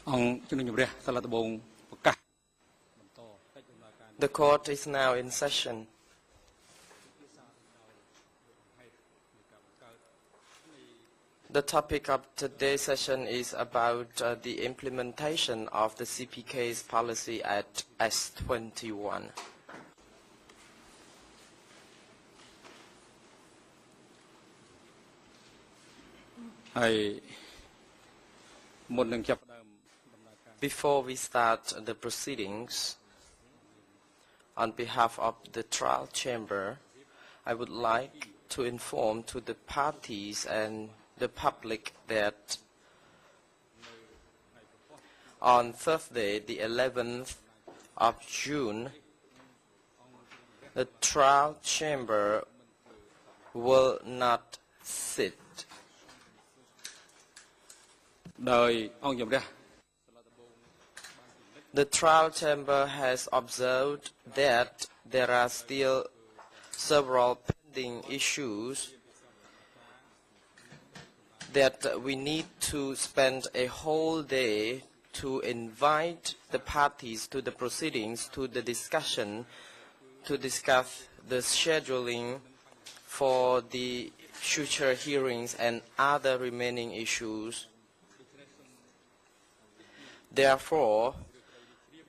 The court is now in session. The topic of today's session is about the implementation of the CPK's policy at S21. Before we start the proceedings, on behalf of the trial chamber, I would like to inform to the parties and the public that on Thursday, the 11th of June, the trial chamber will not sit. The trial chamber has observed that there are still several pending issues that we need to spend a whole day to invite the parties to the proceedings, to the discussion, to discuss the scheduling for the future hearings and other remaining issues. Therefore,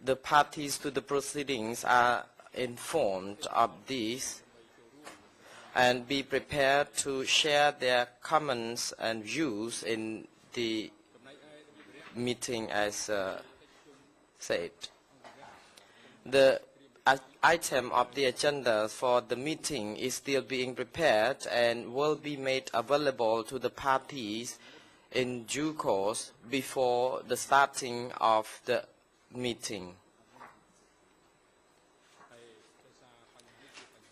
the parties to the proceedings are informed of this and be prepared to share their comments and views in the meeting as said. The item of the agenda for the meeting is still being prepared and will be made available to the parties in due course before the starting of the meeting.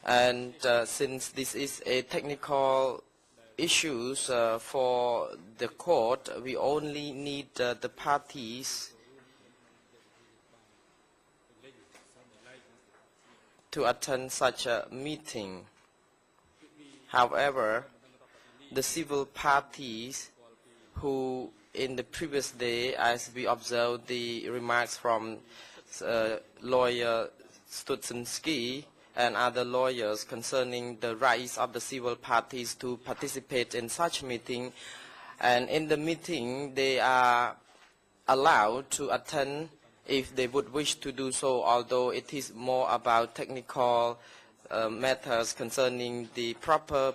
And since this is a technical issue for the court, we only need the parties to attend such a meeting. However, the civil parties who in the previous day, as we observed the remarks from lawyer Studzinski and other lawyers concerning the rights of the civil parties to participate in such meeting, and in the meeting they are allowed to attend if they would wish to do so, although it is more about technical matters concerning the proper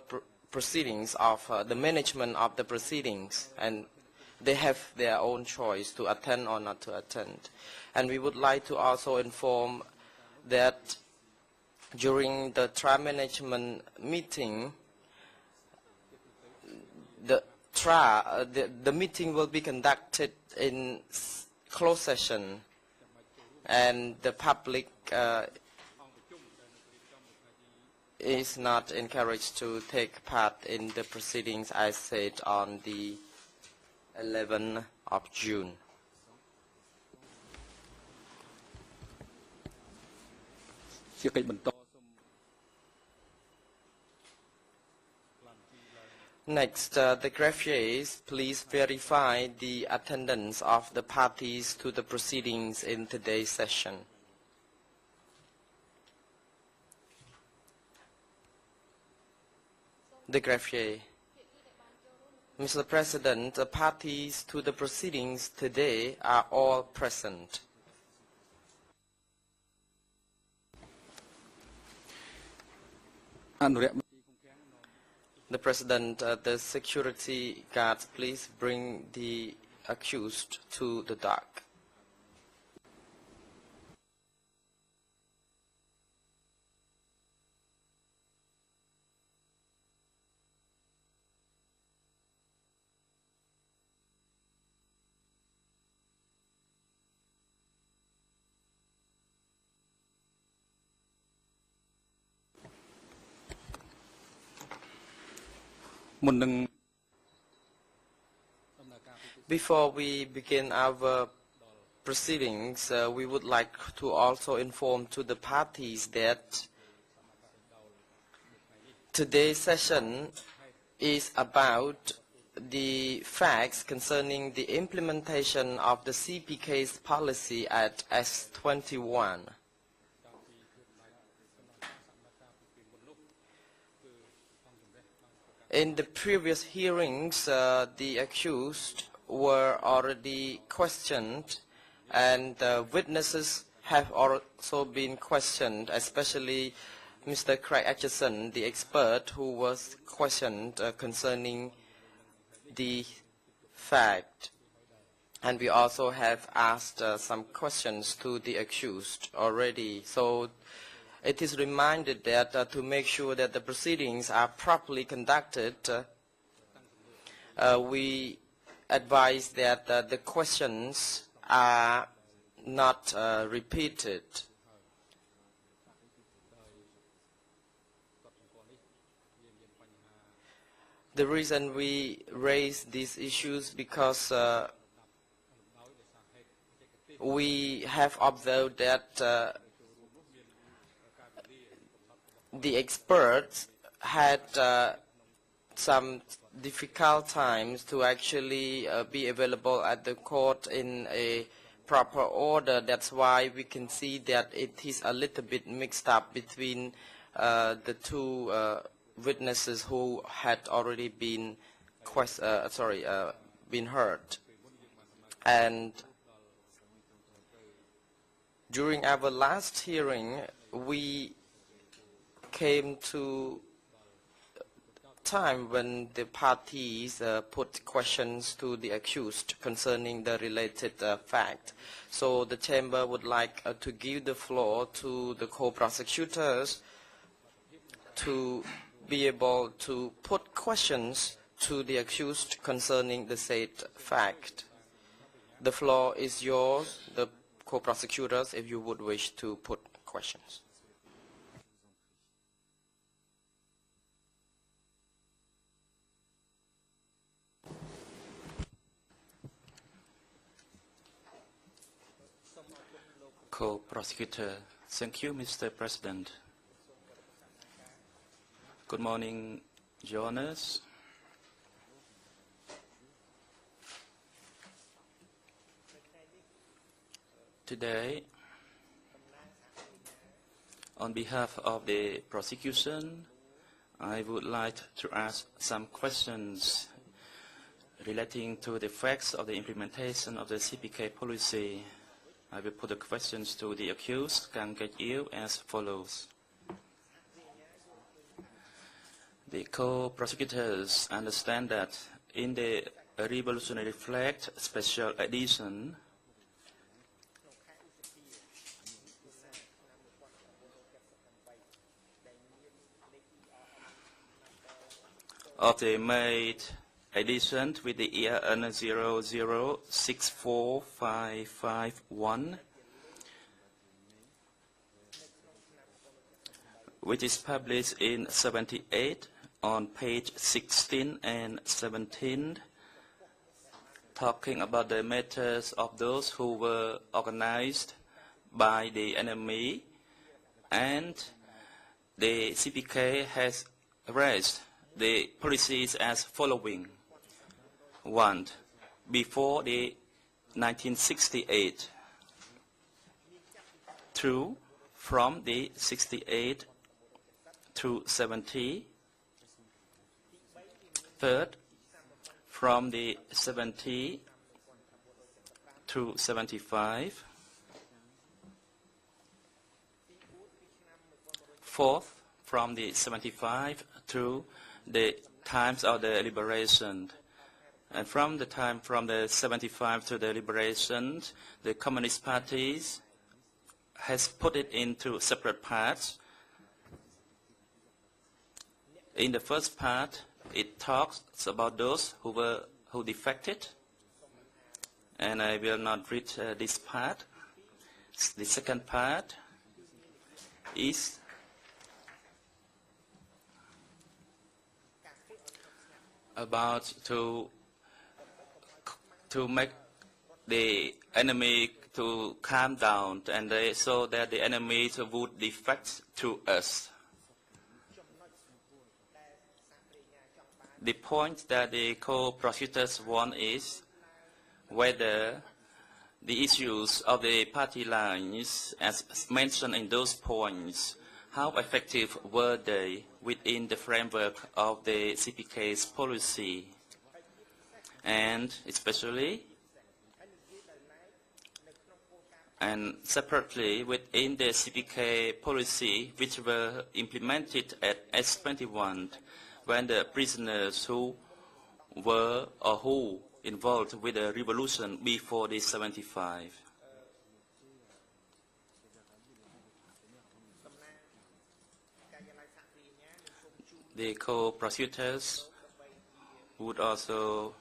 proceedings of the management of the proceedings, and they have their own choice to attend or not to attend. And we would like to also inform that during the trial management meeting, the meeting will be conducted in closed session, and the public is not encouraged to take part in the proceedings as said on the 11th of June. Next, the graphics, please verify the attendance of the parties to the proceedings in today's session. The graphic. Mr. President, the parties to the proceedings today are all present. The President, the security guards, please bring the accused to the dock. Before we begin our proceedings, we would like to also inform to the parties that today's session is about the facts concerning the implementation of the CPK's policy at S21. In the previous hearings, the accused were already questioned, and witnesses have also been questioned, especially Mr. Craig Atchison, the expert who was questioned concerning the fact. And we also have asked some questions to the accused already. So it is reminded that to make sure that the proceedings are properly conducted, we advise that the questions are not repeated. The reason we raise these issues because we have observed that the experts had some difficult times to actually be available at the court in a proper order. That's why we can see that it is a little bit mixed up between the two witnesses who had already been been heard. And during our last hearing, we came to time when the parties put questions to the accused concerning the related fact. So the chamber would like to give the floor to the co-prosecutors to be able to put questions to the accused concerning the said fact. The floor is yours, the co-prosecutors, if you would wish to put questions. Co-prosecutor. Thank you, Mr. President. Good morning, Your Honors. Today, on behalf of the prosecution, I would like to ask some questions relating to the facts of the implementation of the CPK policy. I will put the questions to the accused, Kang Kech Yew, as follows. The co-prosecutors understand that in the Revolutionary Flag Special Edition, of the May edition with the year 0064551, which is published in 78 on page 16 and 17, talking about the matters of those who were organized by the enemy, and the CPK has raised the policies as following. 1. Before the 1968. 2. From the 68 to 70. 3rd, from the 70 to 75. 4th, from the 75 to the times of the liberation. And from the time from the 75 to the liberation, the Communist parties has put it into separate parts. In the first part, it talks about those who defected, and I will not read this part. The second part is about to make the enemy to calm down, and so that the enemy would defect to us. The point that the co-prosecutors want is whether the issues of the party lines, as mentioned in those points, how effective were they within the framework of the CPK's policy, and especially and separately within the CPK policy which were implemented at S21 when the prisoners who were or who involved with the revolution before the 75. The co-prosecutors would also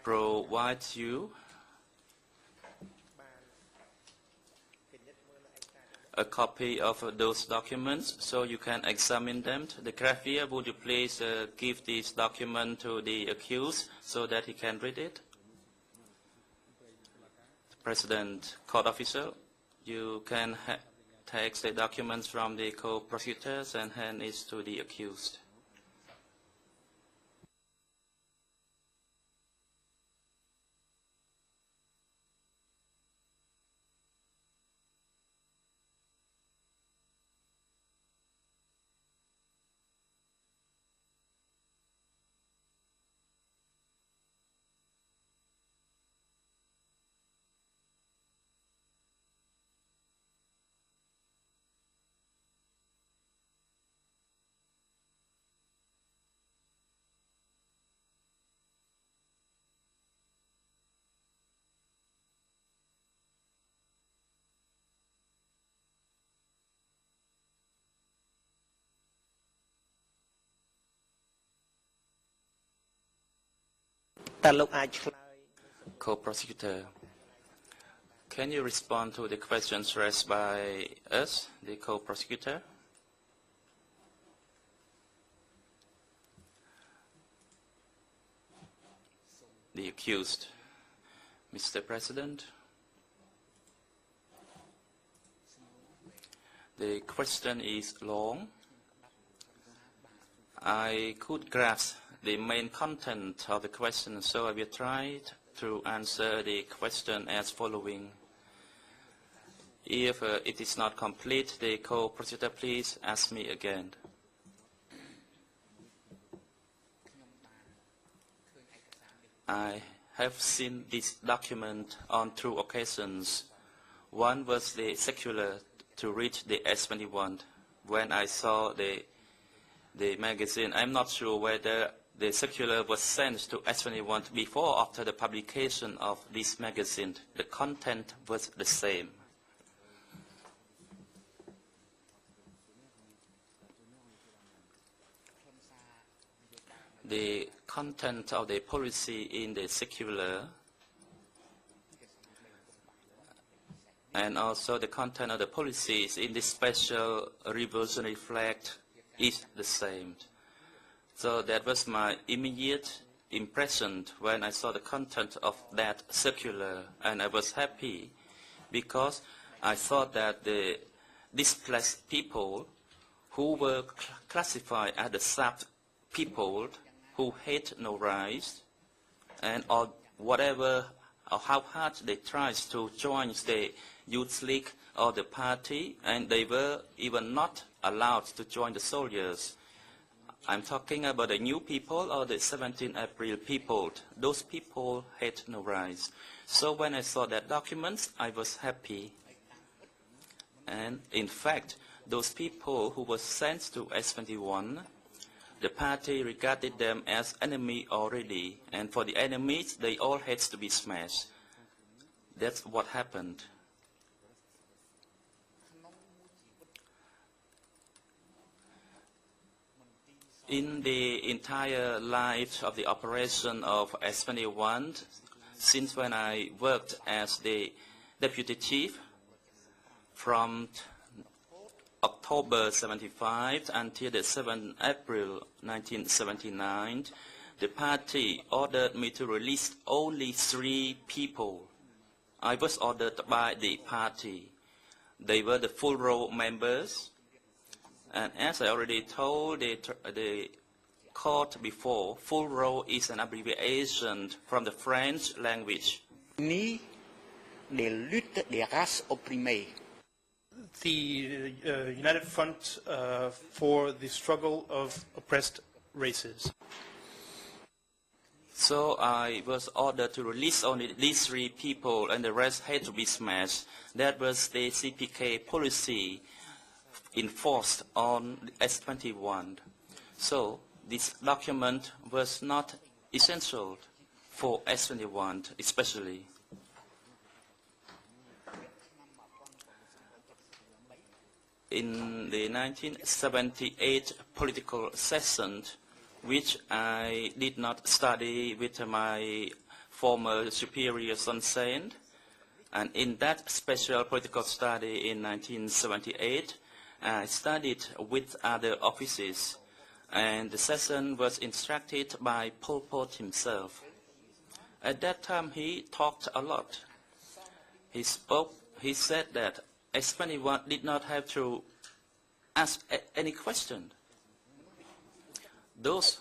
provide you a copy of those documents so you can examine them. The graphier, would you please give this document to the accused so that he can read it? President, court officer, you can take the documents from the co-prosecutors and hand it to the accused. Co-prosecutor, can you respond to the questions raised by us, the co-prosecutor? The accused. Mr. President, the question is long. I could grasp the main content of the question, so I will try to answer the question as following. If it is not complete, the co-prosecutor, please ask me again. I have seen this document on two occasions. One was the circular to reach the S21. When I saw the magazine, I'm not sure whether the circular was sent to S21 before or after the publication of this magazine. The content was the same. The content of the policy in the circular and also the content of the policies in the special revolutionary flag is the same. So that was my immediate impression when I saw the content of that circular, and I was happy because I thought that the displaced people who were classified as the sub people who hate no rights and or whatever or how hard they tried to join the youth league or the party, and they were even not allowed to join the soldiers. I'm talking about the new people or the 17 April people. Those people had no rights. So when I saw that document, I was happy. And in fact, those people who were sent to S21, the party regarded them as enemy already. And for the enemies, they all had to be smashed. That's what happened. In the entire life of the operation of S21, since when I worked as the deputy chief from October 75 until the 7th April 1979, the party ordered me to release only 3 people. I was ordered by the party. They were the full roll members. And as I already told the court before, full roll is an abbreviation from the French language. Ni des luttes des races opprimées. The United Front for the struggle of oppressed races. So I was ordered to release only these 3 people and the rest had to be smashed. That was the CPK policy enforced on S21. So this document was not essential for S21 especially. In the 1978 political session, which I did not study with my former superior Son Sen, and in that special political study in 1978, I studied with other officers, and the session was instructed by Pol Pot himself. At that time, he talked a lot. He said that S21 did not have to ask any question. Those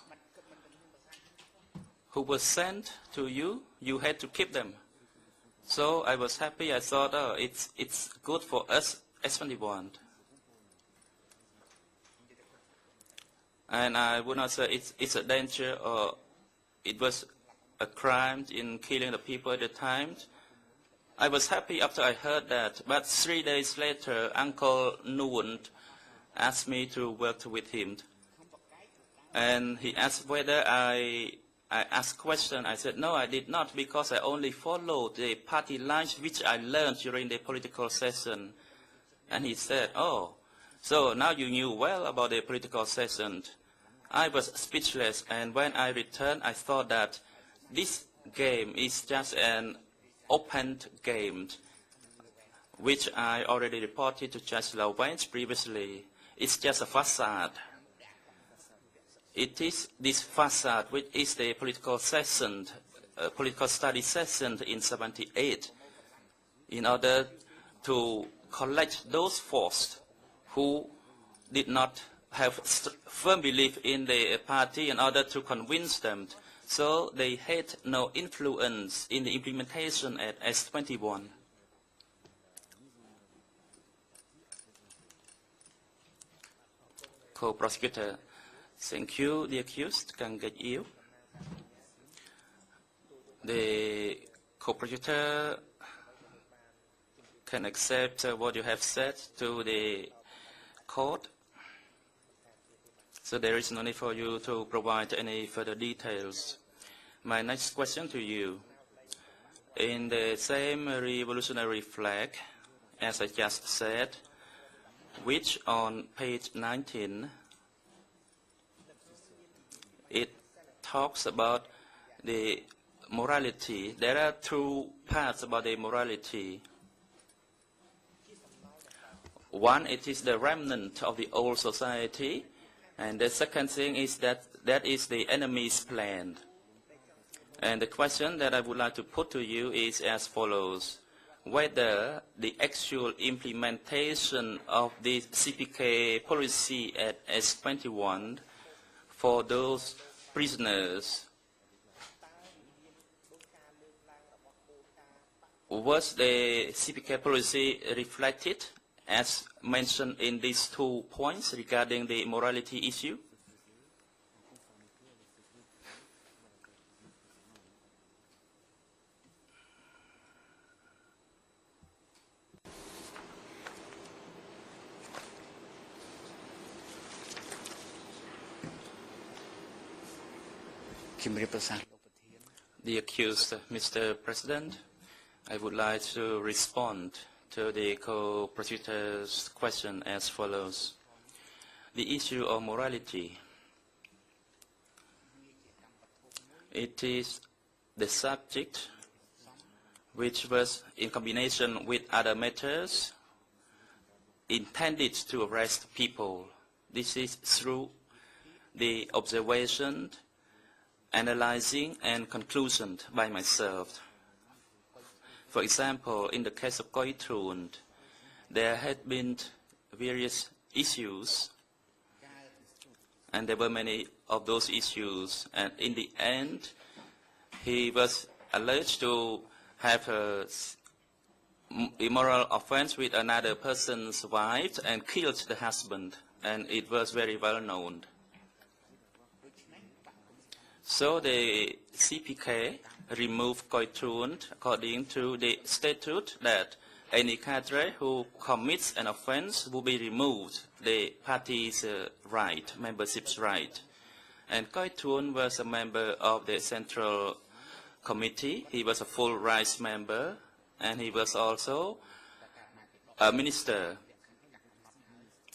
who were sent to you, you had to keep them. So I was happy. I thought, oh, it's good for us, S21. And I would not say it's a danger or it was a crime in killing the people at the time. I was happy after I heard that, but 3 days later, Uncle Nguyen asked me to work with him. And he asked whether I asked question. I said, no, I did not, because I only followed the party lines which I learned during the political session. And he said, oh, so now you knew well about the political session. I was speechless, and when I returned, I thought that this game is just an open game, which I already reported to Judge Lawrence previously. It's just a facade. It is this facade which is the political session, political study session in '78, in order to collect those forces who did not have firm belief in the party in order to convince them. So they had no influence in the implementation at S21. Co-prosecutor, thank you. The accused can get you. The co-prosecutor can accept what you have said to the court. So there is no need for you to provide any further details. My next question to you. In the same revolutionary flag, as I just said, which on page 19, it talks about the morality. There are 2 parts about the morality. One, it is the remnant of the old society. And the second thing is that is the enemy's plan. And the question that I would like to put to you is as follows. Whether the actual implementation of the CPK policy at S21 for those prisoners, was the CPK policy reflected as mentioned in these 2 points regarding the morality issue? The accused, Mr. President, I would like to respond to the co-prosecutor's question as follows. The issue of morality. It is the subject which was in combination with other matters intended to arrest people. This is through the observation, analyzing and conclusion by myself. For example, in the case of Koi Trun, there had been various issues And there were many of those issues. And in the end, he was alleged to have a immoral offense with another person's wife and killed the husband. And it was very well known. So the CPK removed Koitun according to the statute that any cadre who commits an offense will be removed the party's right, membership's right. And Koitun was a member of the Central Committee. He was a full rights member, and he was also a minister.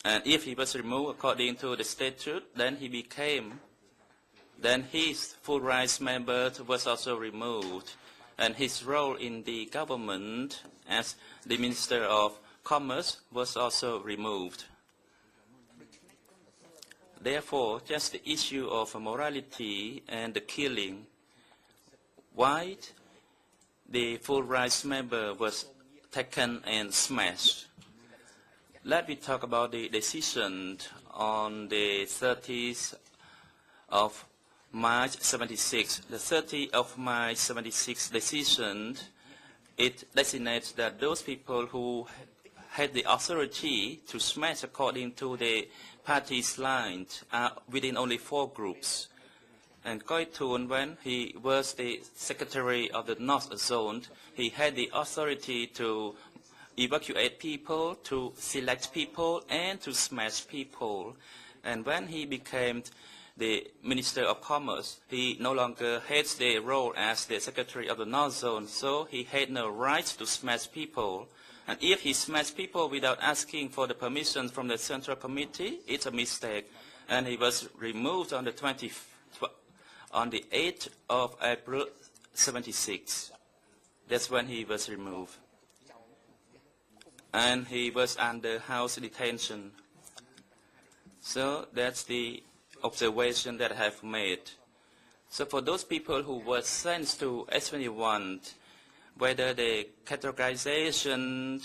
And if he was removed according to the statute, then his full rights member was also removed. And his role in the government as the Minister of Commerce was also removed. Therefore, just the issue of morality and the killing, why the full rights member was taken and smashed. Let me talk about the decision on the 30th of March 76. The 30th of March 76 decision, it designates that those people who had the authority to smash according to the party's line are within only 4 groups. And Koitun, when he was the secretary of the North Zone, he had the authority to evacuate people, to select people, and to smash people. And when he became the Minister of Commerce, he no longer had the role as the Secretary of the North Zone, so he had no right to smash people. And if he smashed people without asking for the permission from the Central Committee, it's a mistake. And he was removed on the 8th of April 76. That's when he was removed. And he was under house detention. So that's the observation that I have made. So for those people who were sent to S21, whether the categorization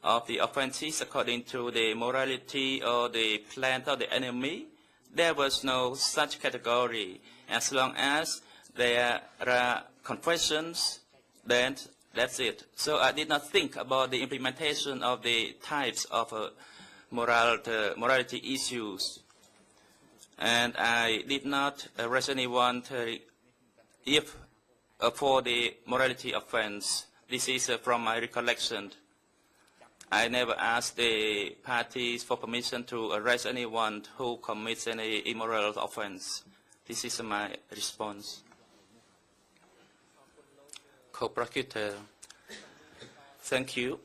of the offenses according to the morality or the plan of the enemy, there was no such category. As long as there are confessions, then that's it. So I did not think about the implementation of the types of morality issues. And I did not arrest anyone for the morality offense. This is from my recollection. I never asked the parties for permission to arrest anyone who commits any immoral offense. This is my response. Co-prosecutor, thank you.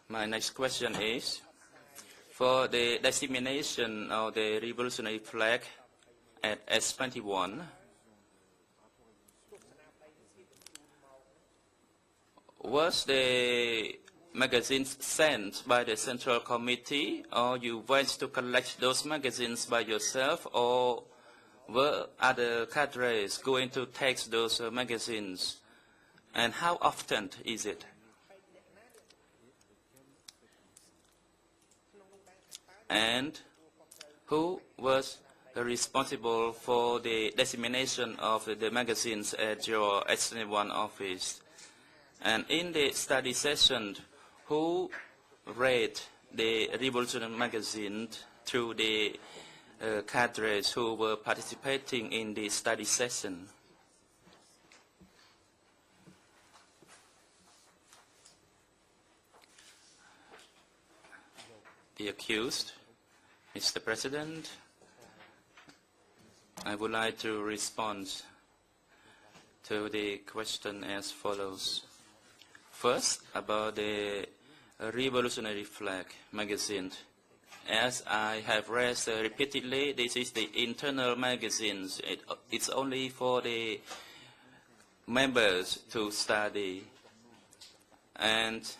My next question is, for the dissemination of the revolutionary flag at S21, was the magazines sent by the Central Committee, or you went to collect those magazines by yourself, or were other cadres going to take those magazines? And how often is it? And who was responsible for the dissemination of the magazines at your S21 office? And in the study session, who read the Revolutionary magazine to the cadres who were participating in the study session? The accused, Mr. President, I would like to respond to the question as follows. First, about the Revolutionary Flag magazine. As I have read repeatedly, this is the internal magazines. It's only for the members to study. And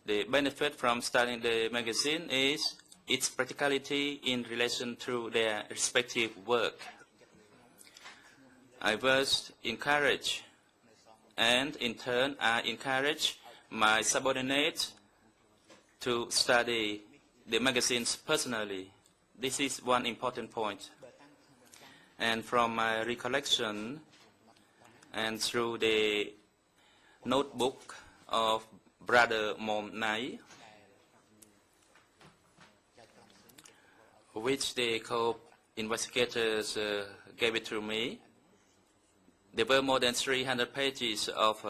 the benefit from studying the magazine is its practicality in relation to their respective work. I was encouraged, and in turn I encourage my subordinates to study the magazines personally. This is one important point. And from my recollection and through the notebook of Brother Mom Nai, which the co-investigators gave it to me, there were more than 300 pages of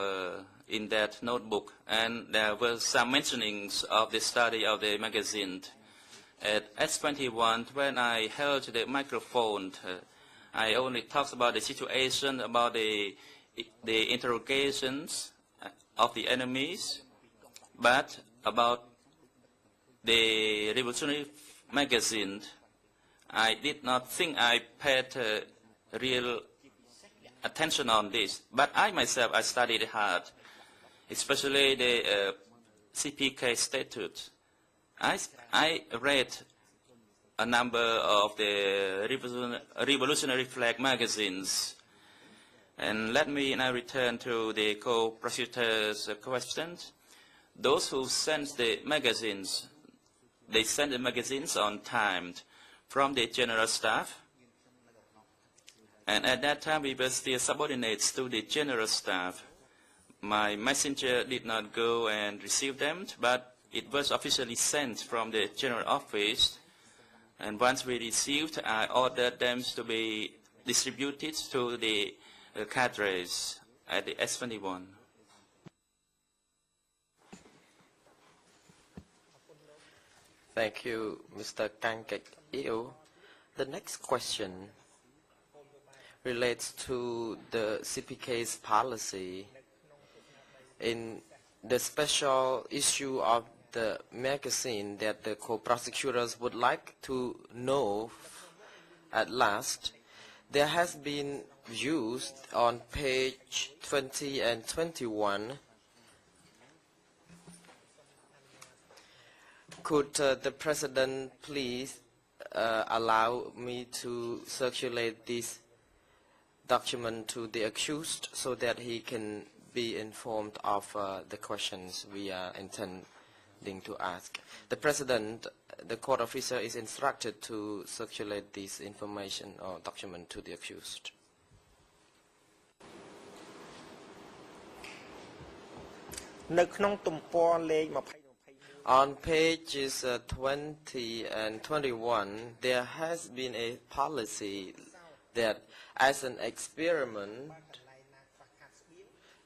in that notebook, and there were some mentionings of the study of the magazine. At S21, when I held the microphone, I only talked about the situation, about the interrogations of the enemies, but about the revolutionary magazine, I did not think I paid real attention on this. But I myself, I studied hard, especially the CPK statute. I read a number of the revolutionary flag magazines. And let me now return to the co-prosecutor's questions. Those who sent the magazines, they sent the magazines on time from the general staff. And at that time, we were still subordinates to the general staff. My messenger did not go and receive them, but it was officially sent from the general office. And once we received, I ordered them to be distributed to the cadres at the S21. Thank you, Mr. Kangkek Eo. The next question relates to the CPK's policy. In the special issue of the magazine that the co-prosecutors would like to know at last, there has been used on page 20 and 21. Could the President please allow me to circulate this document to the accused so that he can be informed of the questions we are intending to ask? The President, the court officer, is instructed to circulate this information or document to the accused. On pages 20 and 21, there has been a policy that as an experiment,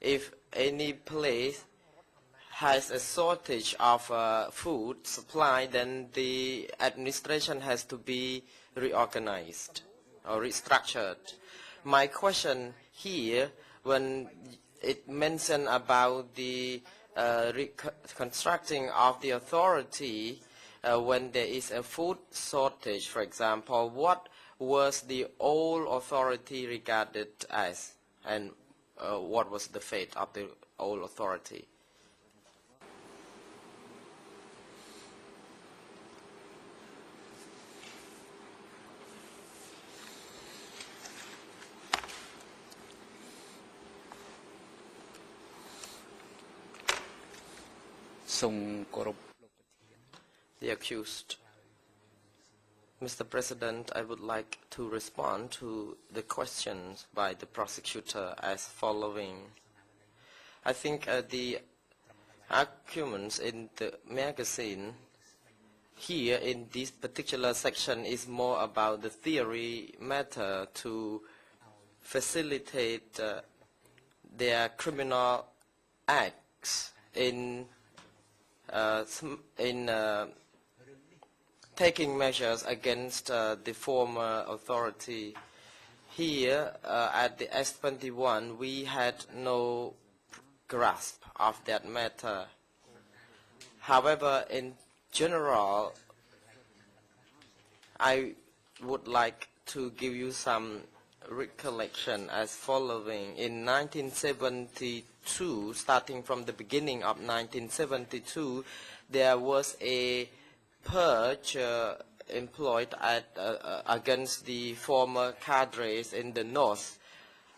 if any place has a shortage of food supply, then the administration has to be reorganized or restructured. My question here, when it mentioned about the reconstructing of the authority when there is a food shortage, for example, what was the old authority regarded as, and what was the fate of the old authority? The accused. Mr. President, I would like to respond to the questions by the prosecutor as following. I think the arguments in the magazine here in this particular section is more about the theory matter to facilitate their criminal acts in taking measures against the former authority. Here at the S21, we had no grasp of that matter. However, in general, I would like to give you some recollection as following. In 1972, starting from the beginning of 1972, there was a purge employed against the former cadres in the north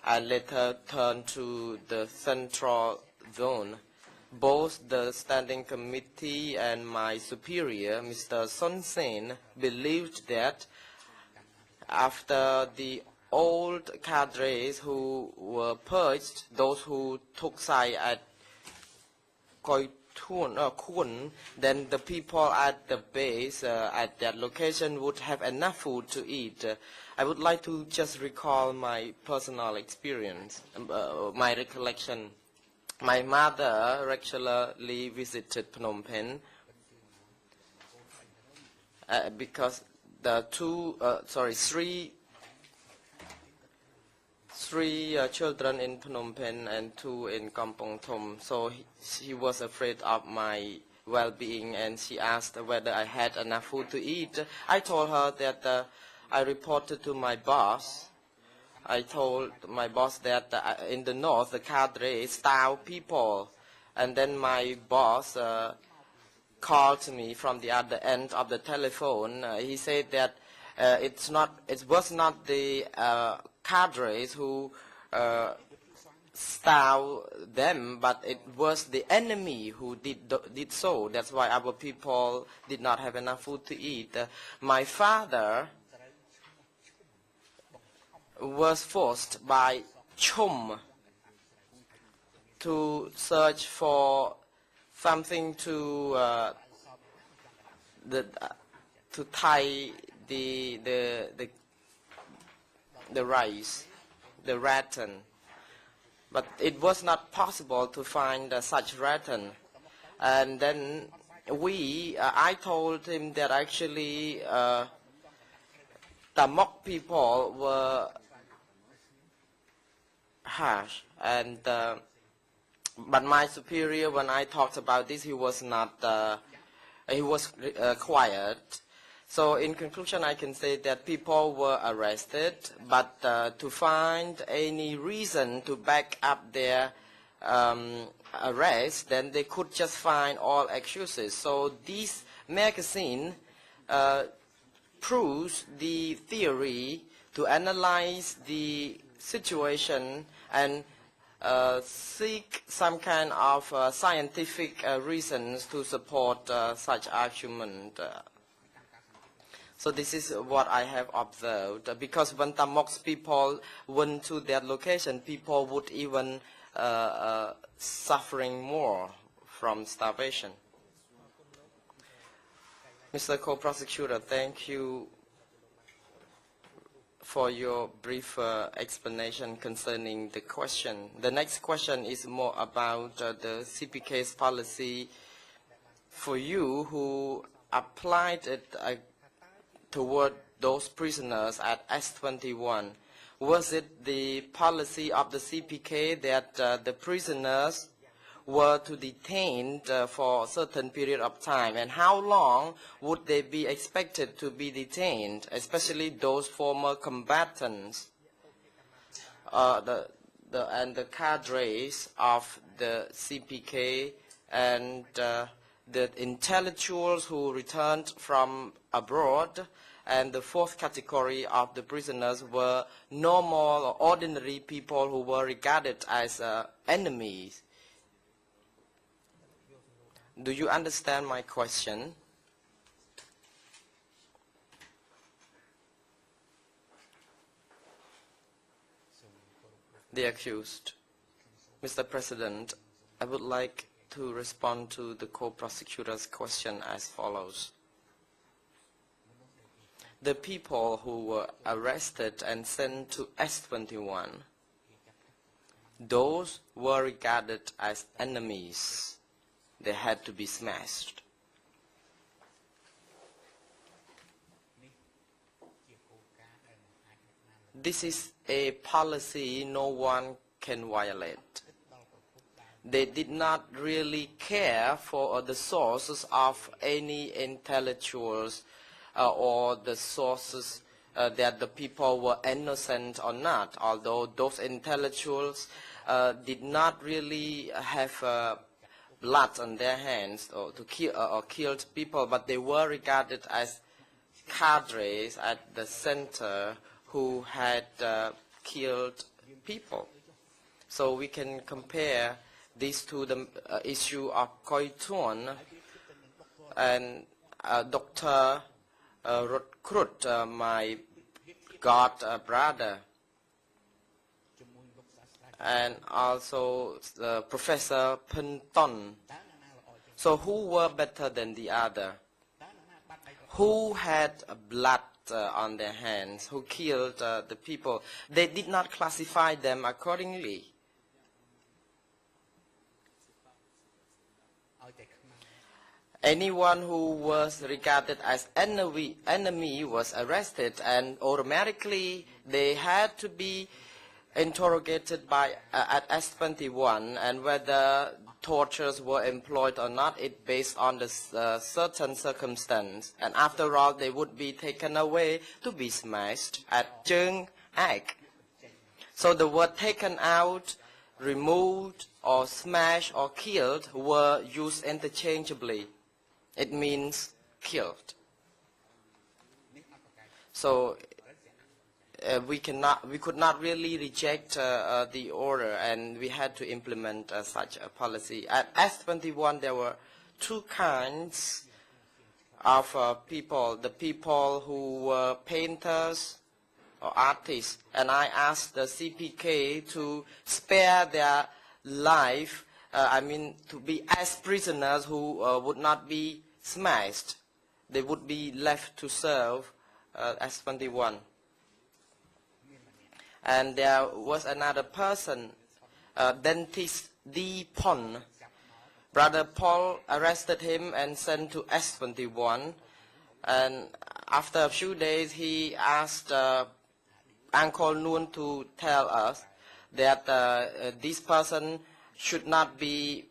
and later turned to the central zone. Both the standing committee and my superior, Mr. Son Sen, believed that after the old cadres who were purged, those who took side at Kun, then the people at the base, at that location, would have enough food to eat. I would like to just recall my personal experience, my recollection. My mother regularly visited Phnom Penh because the three children in Phnom Penh and 2 in Kampong Thom. So she was afraid of my well-being, and she asked whether I had enough food to eat. I told her that I reported to my boss. I told my boss that in the north, the cadres starve people. And then my boss called me from the other end of the telephone. He said that it was not the cadres who starved them, but it was the enemy who did so. That's why our people did not have enough food to eat. My father was forced by Chum to search for something to tie the rice, the rattan. But it was not possible to find such rattan. And then I told him that actually Tamok people were harsh, and but my superior, when I talked about this, he was not. He was quiet. So in conclusion, I can say that people were arrested, but to find any reason to back up their arrest, then they could just find all excuses. So this magazine proves the theory to analyze the situation and seek some kind of scientific reasons to support such argument. So this is what I have observed, because when Tamok's people went to their location, people would even suffering more from starvation. Mr. Co-Prosecutor, thank you for your brief explanation concerning the question. The next question is more about the CPK's policy for you who applied it toward those prisoners at S21. Was it the policy of the CPK that the prisoners were to detain for a certain period of time, and how long would they be expected to be detained, especially those former combatants and the cadres of the CPK and the intellectuals who returned from abroad? And the fourth category of the prisoners were normal or ordinary people who were regarded as enemies. Do you understand my question? The accused. Mr. President, I would like to respond to the co-prosecutor's question as follows. The people who were arrested and sent to S21, those were regarded as enemies. They had to be smashed. This is a policy no one can violate. They did not really care for the sources of any intellectuals or the sources that the people were innocent or not, although those intellectuals did not really have blood on their hands or to kill or killed people, but they were regarded as cadres at the center who had killed people. So we can compare this to the issue of Khoi Thuon and Dr. Krut, my god brother. and also Professor Penton. So who were better than the other? Who had blood on their hands? Who killed the people? They did not classify them accordingly. Anyone who was regarded as enemy was arrested, and automatically they had to be interrogated by at S21, and whether tortures were employed or not, it based on the certain circumstance. And after all, they would be taken away to be smashed at Chung Ak. So the word taken out, removed, or smashed, or killed were used interchangeably. It means killed. So we could not really reject the order, and we had to implement such a policy. At S21, there were two kinds of people: the people who were painters or artists, and I asked the CPK to spare their life. To be as prisoners who would not be smashed. They would be left to serve S21. And there was another person, dentist D. Pon. Brother Paul arrested him and sent to S21. And after a few days, he asked Uncle Noon to tell us that this person should not be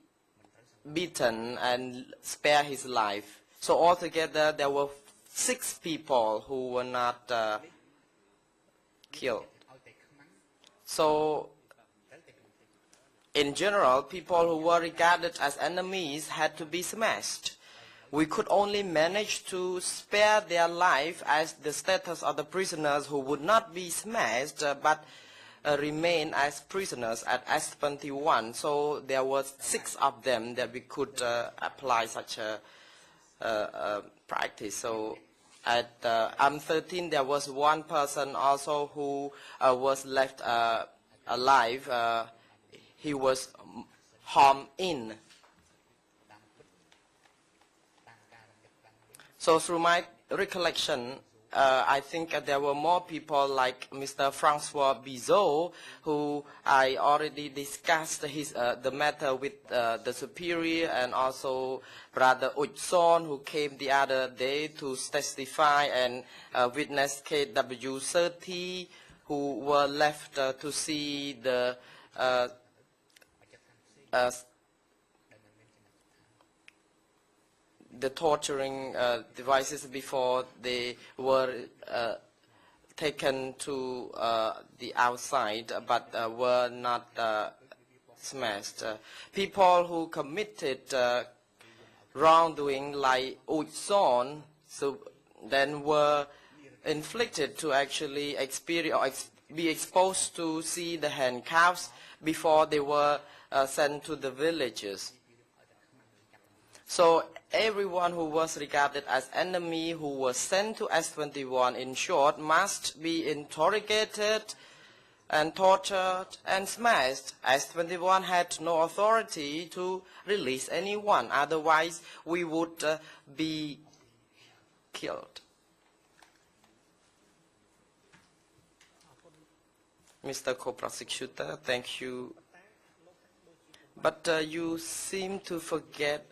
beaten and spare his life. So altogether, there were 6 people who were not killed. So, in general, people who were regarded as enemies had to be smashed. We could only manage to spare their life as the status of the prisoners who would not be smashed, but remain as prisoners at S21. So there were 6 of them that we could apply such a practice. So at M13, there was 1 person also who was left alive. He was harmed in. So through my recollection, I think there were more people like Mr. Francois Bizot, who I already discussed the matter with the superior, and also Brother Uchson, who came the other day to testify, and witness KW30, who were left to see the torturing devices before they were taken to the outside, but were not smashed. People who committed wrongdoing like Uchson, so then were inflicted to actually experience or be exposed to see the handcuffs before they were sent to the villages. So everyone who was regarded as enemy who was sent to S21, in short, must be interrogated and tortured and smashed. S21 had no authority to release anyone, otherwise we would be killed. Mr. Co-Prosecutor, thank you. But you seem to forget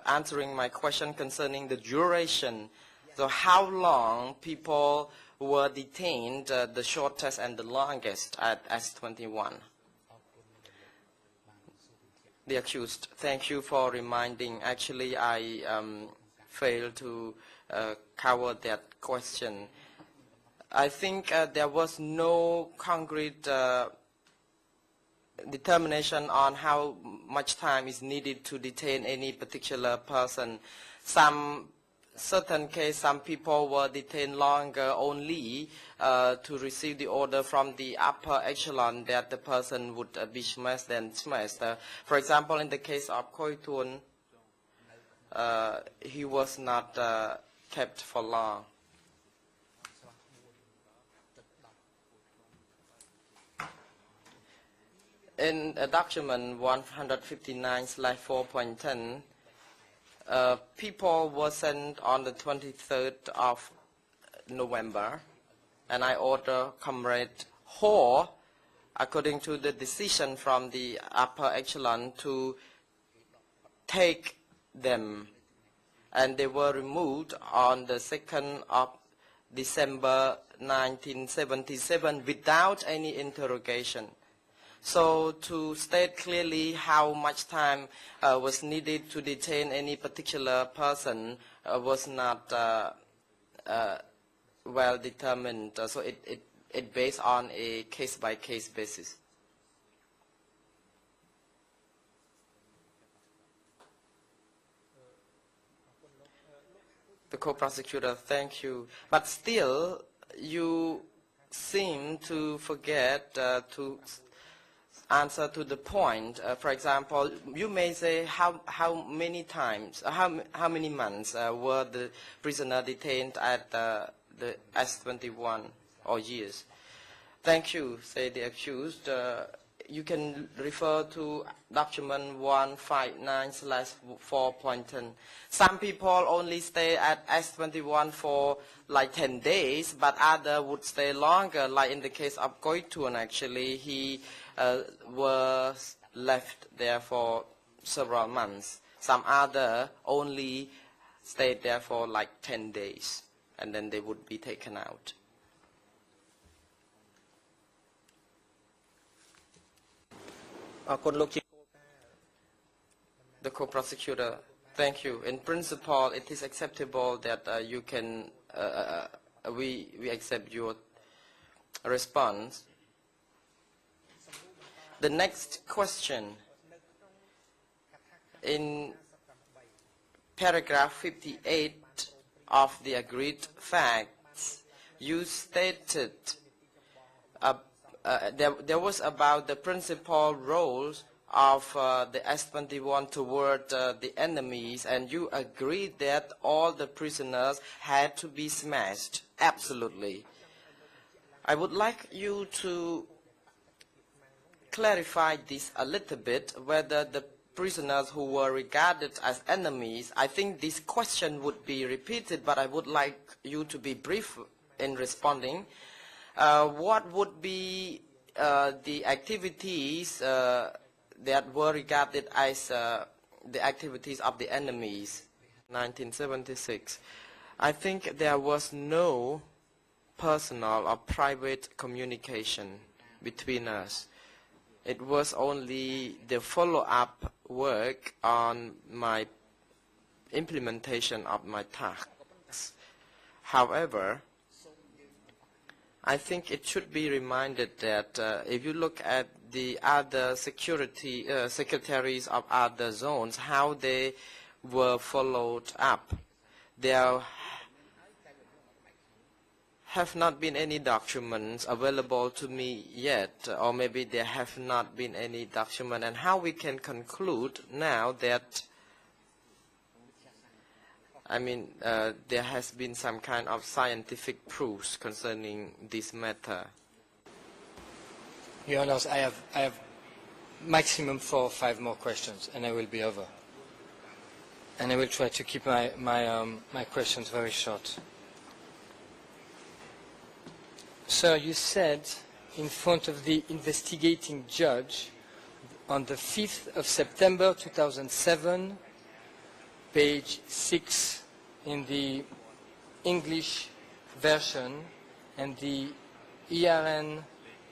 answering my question concerning the duration. So how long people were detained, the shortest and the longest at S21? The accused, thank you for reminding. Actually, I failed to cover that question. I think there was no concrete determination on how much time is needed to detain any particular person. Certain case, some people were detained longer only to receive the order from the upper echelon that the person would be smashed and smashed. For example, in the case of Khoi Thun, he was not kept for long. In document 159/4.10, people were sent on the 23rd of November, and I order Comrade Ho, according to the decision from the upper echelon, to take them, and they were removed on the 2nd of December 1977 without any interrogation. So to state clearly how much time was needed to detain any particular person was not well determined. So it based on a case-by-case basis. The co-prosecutor, thank you. But still, you seem to forget to answer to the point. For example, you may say how many times, how many months were the prisoner detained at the S21 or years. Thank you, say the accused. You can refer to document 159/4.10. Some people only stay at S21 for like 10 days, but others would stay longer, like in the case of Koitun. Actually, he was left there for several months. Some other only stayed there for like 10 days, and then they would be taken out. The co-prosecutor, thank you. In principle, it is acceptable that you can, we accept your response. The next question, in paragraph 58 of the agreed facts, you stated there was about the principal roles of the S21 toward the enemies, and you agreed that all the prisoners had to be smashed. Absolutely. I would like you to clarify this a little bit, whether the prisoners who were regarded as enemies, I think this question would be repeated, but I would like you to be brief in responding. What would be the activities that were regarded as the activities of the enemies? 1976. I think there was no personal or private communication between us. It was only the follow-up work on my implementation of my tasks. However, I think it should be reminded that if you look at the other secretaries of other zones, how they were followed up, there have not been any documents available to me yet, or maybe there have not been any document, and how we can conclude now that there has been some kind of scientific proofs concerning this matter. Your Honors, I have maximum 4 or 5 more questions, and I will be over. And I will try to keep my questions very short. Sir, you said in front of the investigating judge on the 5th of September 2007, page 6 in the English version, and the ERN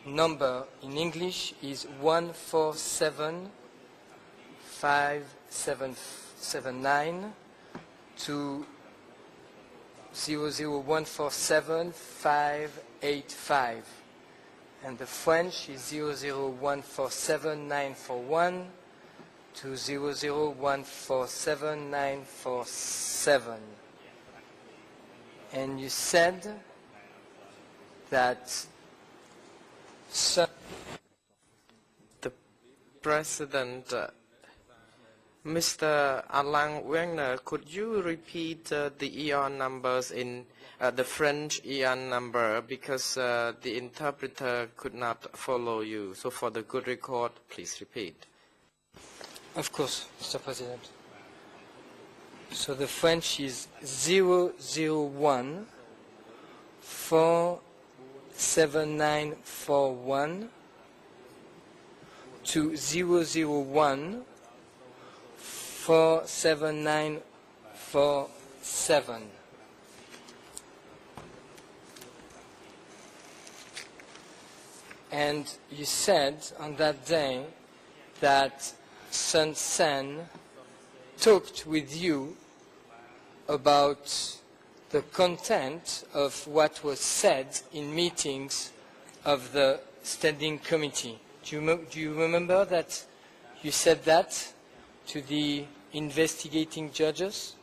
number in English is 1475779 to 0014755, and the French is 0014791 to 0014797. And you said that the President Mr. Alain Wagner, could you repeat the EON numbers in the French EON number, because the interpreter could not follow you. So for the good record, please repeat. Of course, Mr. President. So the French is 001 47941 to 001 47947. And you said on that day that Sun Sen talked with you about the content of what was said in meetings of the Standing Committee. Do you remember that you said that to the investigating judges?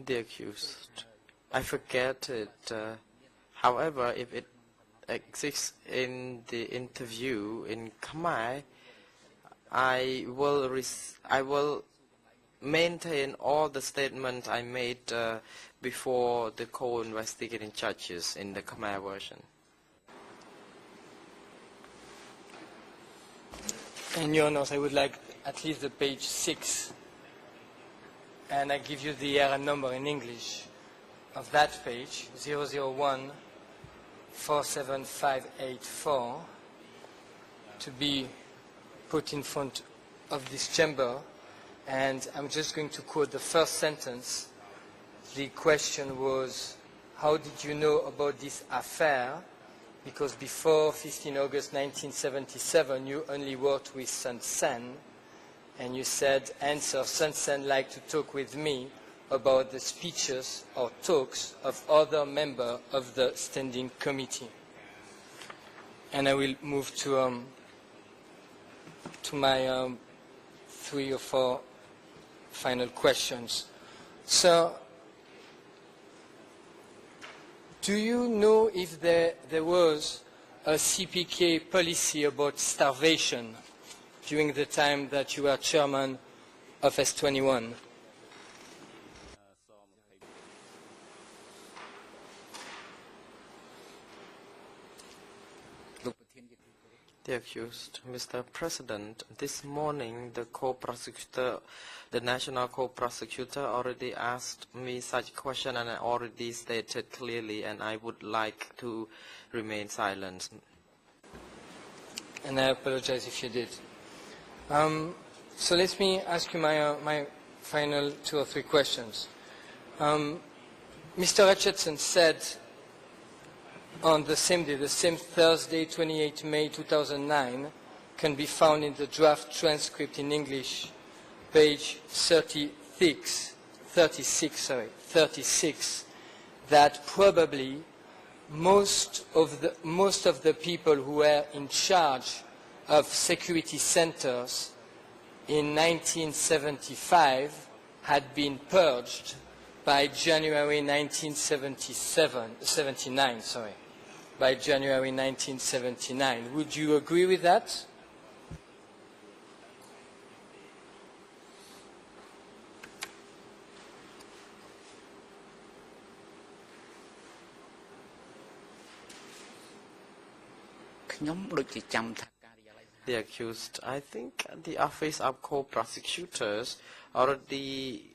The accused, I forget it. However, if it exists in the interview in Khmer, I will maintain all the statements I made before the co-investigating judges in the Khmer version. And Your Honor, I would like at least the page 6, and I give you the error number in English of that page, 001 47584, to be put in front of this chamber. And I'm just going to quote the first sentence. The question was, how did you know about this affair? Because before 15 August 1977, you only worked with Sun Sen. And you said, answer, Sun Sen liked to talk with me about the speeches or talks of other members of the Standing Committee. And I will move to my 3 or 4 final questions. So, do you know if there was a CPK policy about starvation during the time that you were chairman of S21? The accused, Mr. President, this morning the co-prosecutor, the national co-prosecutor already asked me such question, and I already stated clearly, and I would like to remain silent. And I apologize if you did. So let me ask you my final 2 or 3 questions. Mr. Richardson said on the same day, the same Thursday, 28 May 2009, can be found in the draft transcript in English, page 36, that probably most of the people who were in charge of security centers in 1975 had been purged by January 1979. By January 1979. Would you agree with that? The accused, I think the Office of Co-Prosecutors already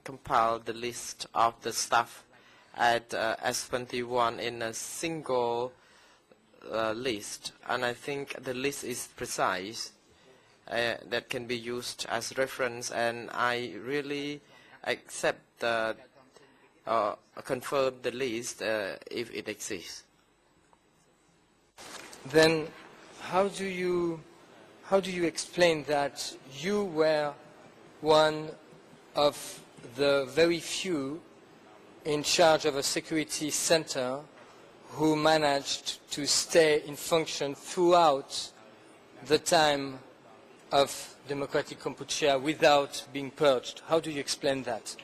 compiled the list of the staff at S21 in a single list, and I think the list is precise, that can be used as reference, and I really accept confirm the list if it exists. Then how do you explain that you were one of the very few in charge of a security center who managed to stay in function throughout the time of democratic Cambodia without being purged. How do you explain that?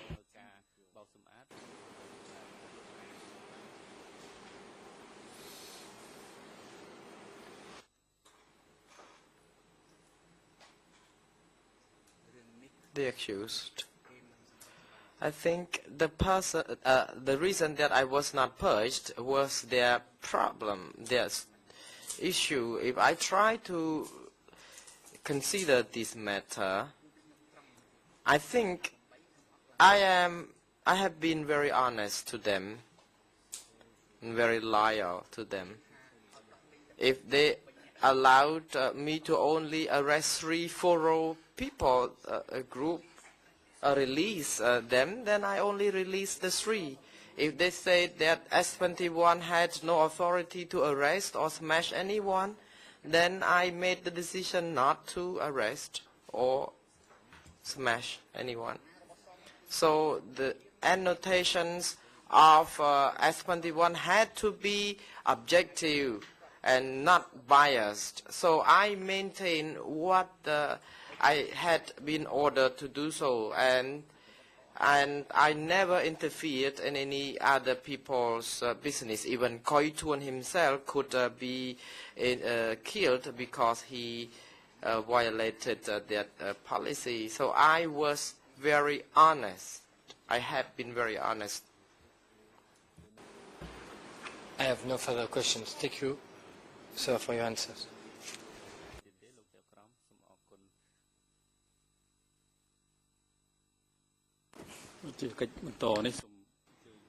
The accused. I think the reason that I was not purged was their problem, their issue. If I try to consider this matter, I think I have been very honest to them and very loyal to them. If they allowed me to only arrest 3-4 people, a group, release them, then I only released the 3. If they said that S21 had no authority to arrest or smash anyone, then I made the decision not to arrest or smash anyone. So the annotations of S21 had to be objective and not biased. So I maintain what I had been ordered to do so, and I never interfered in any other people's business. Even Koi Tuan himself could be killed because he violated that policy. So I was very honest. I have been very honest. I have no further questions. Thank you, sir, for your answers.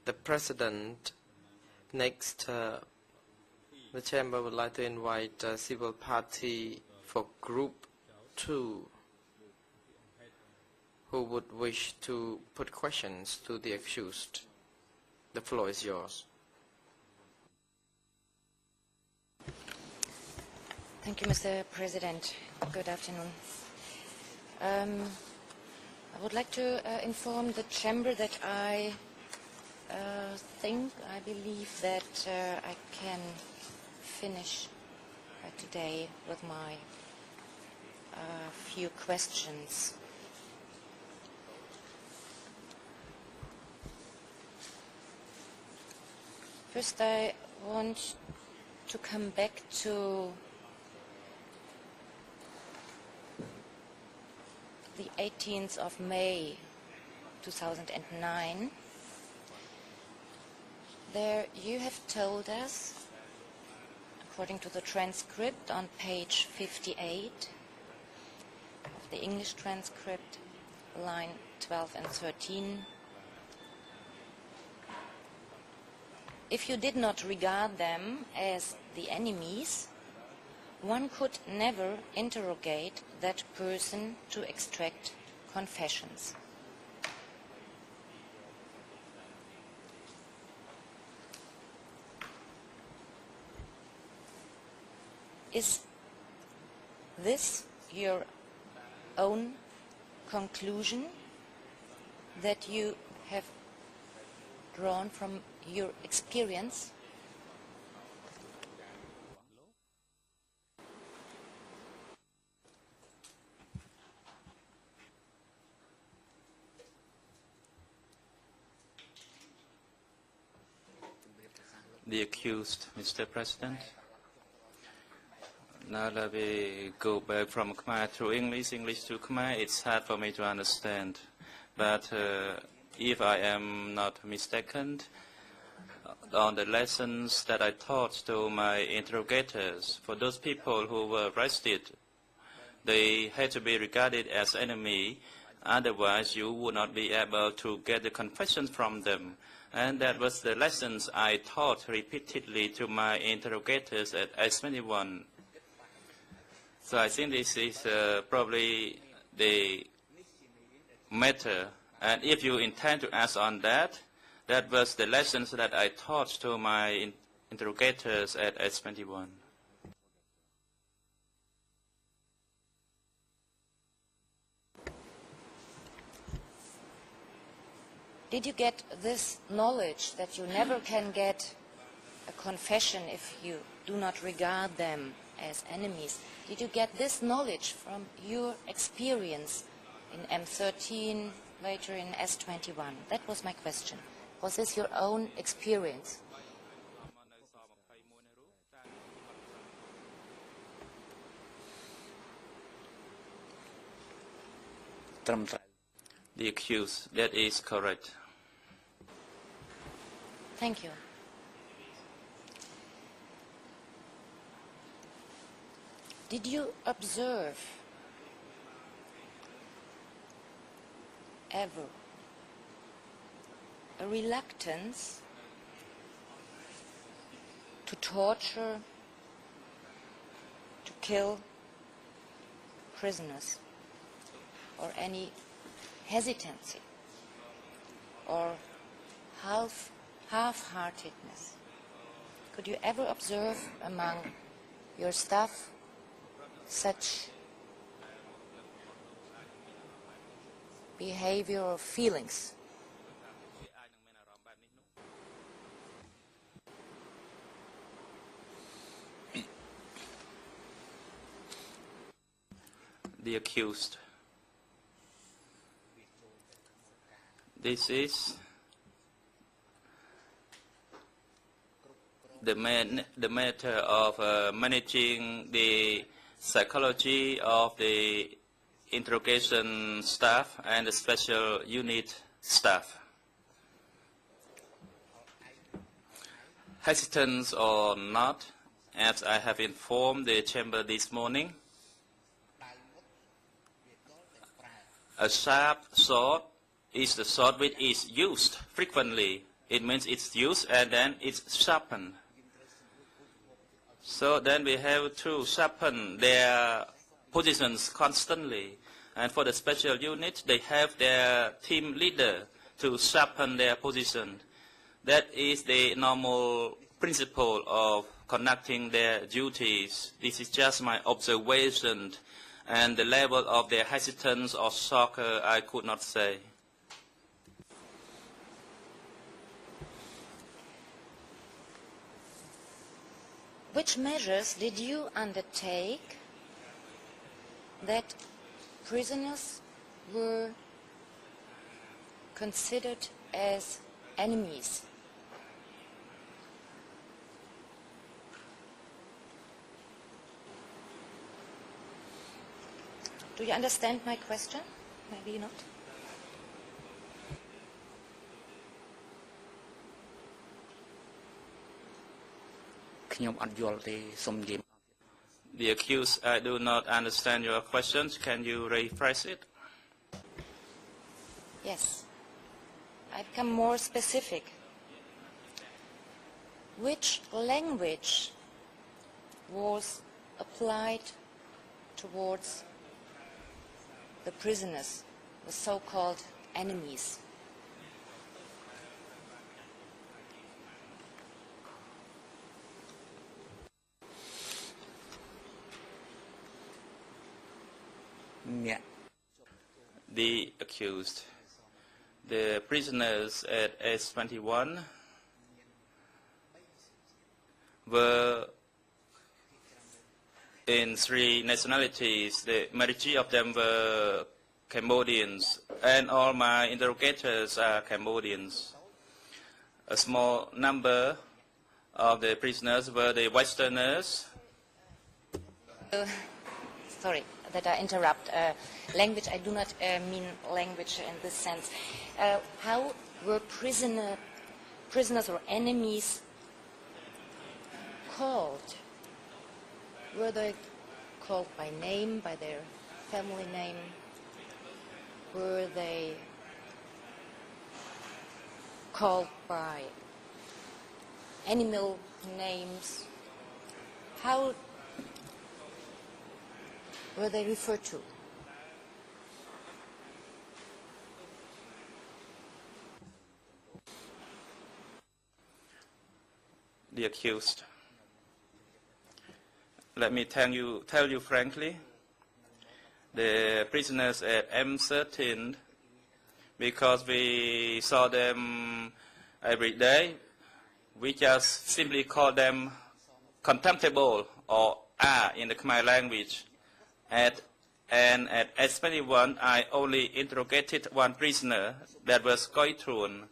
The President, next, the Chamber would like to invite civil party for Group 2 who would wish to put questions to the accused. The floor is yours. Thank you, Mr. President. Good afternoon. I would like to inform the Chamber that I believe that I can finish today with my few questions. First, I want to come back to the 18th of May 2009. There you have told us, according to the transcript on page 58 of the English transcript, line 12 and 13, if you did not regard them as the enemies, one could never interrogate that person to extract confessions. Is this your own conclusion that you have drawn from your experience? The accused, Mr. President. Now let me go back from Khmer to English to Khmer. It's hard for me to understand. But if I am not mistaken, on the lessons that I taught to my interrogators, for those people who were arrested, they had to be regarded as enemy. Otherwise, you would not be able to get the confessions from them. And that was the lessons I taught repeatedly to my interrogators at S21. So I think this is probably the matter. And if you intend to ask on that, that was the lessons that I taught to my interrogators at S21. Did you get this knowledge that you never can get a confession if you do not regard them as enemies. Did you get this knowledge from your experience in M13, later in S21? That was my question. Was this your own experience? The accused, that is correct. Thank you. Did you observe ever a reluctance to torture, to kill prisoners, or any hesitancy or half-heartedness? Could you ever observe among your staff such behavior or feelings? The accused. This is the matter of managing the psychology of the interrogation staff and the special unit staff. Hesitant or not, as I have informed the chamber this morning, a sharp sword is the sword which is used frequently. It means it's used and then it's sharpened. So then we have to sharpen their positions constantly. And for the special unit, they have their team leader to sharpen their position. That is the normal principle of conducting their duties. This is just my observation. And the level of their hesitance or shock, I could not say. Which measures did you undertake that prisoners were considered as enemies? Do you understand my question? Maybe not. The accused, I do not understand your questions. Can you rephrase it? Yes. I become more specific. Which language was applied towards the prisoners, the so-called enemies? The accused. The prisoners at S21 were in 3 nationalities. The majority of them were Cambodians, and all my interrogators are Cambodians. A small number of the prisoners were the Westerners. Sorry that I interrupt. Language, I do not mean language in this sense. How were prisoners or enemies called? Were they called by name, by their family name? Were they called by animal names? How were they referred to? The accused. Let me tell you frankly, the prisoners at M13, because we saw them every day, we just simply call them contemptible or in the Khmer language. And at S21, I only interrogated one prisoner, that was Koi Thun.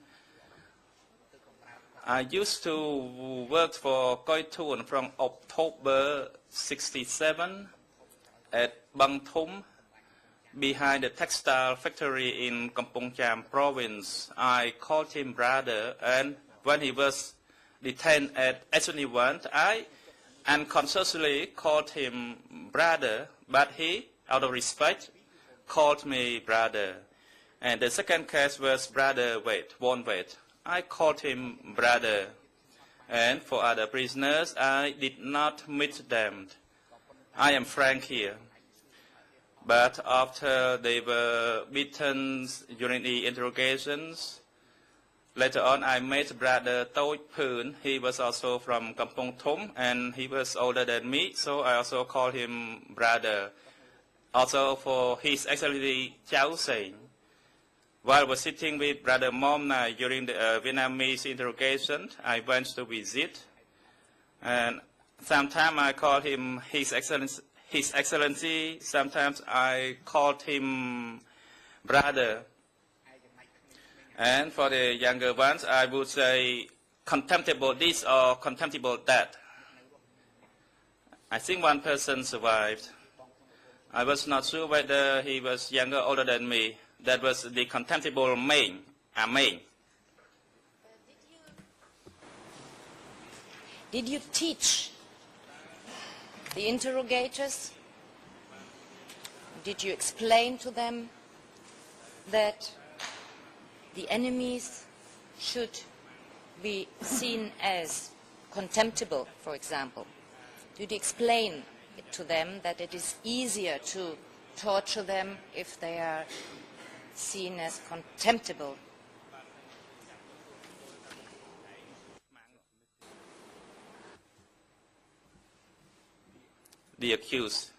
I used to work for Koi Thun from October 67 at Bang Thum, behind the textile factory in Kampong Cham province. I called him brother, and when he was detained at S21, I unconsciously called him brother, but he, out of respect, called me brother. And the second case was brother Won Wait. I called him brother. And for other prisoners, I did not meet them. I am frank here. But after they were beaten during the interrogations, later on I met brother Toi Poon. He was also from Kampong Thum, and he was older than me, so I also called him brother. Also for His Excellency Chau Sein. While I was sitting with Brother Mom Nai during the Vietnamese interrogation, I went to visit. And sometimes I called him His Excellency. Sometimes I called him brother. And for the younger ones, I would say contemptible this or contemptible that. I think one person survived. I was not sure whether he was younger or older than me. That was the contemptible main. Did you teach the interrogators? Did you explain to them that the enemies should be seen as contemptible, for example? Did you explain it to them that it is easier to torture them if they are seen as contemptible? The accused.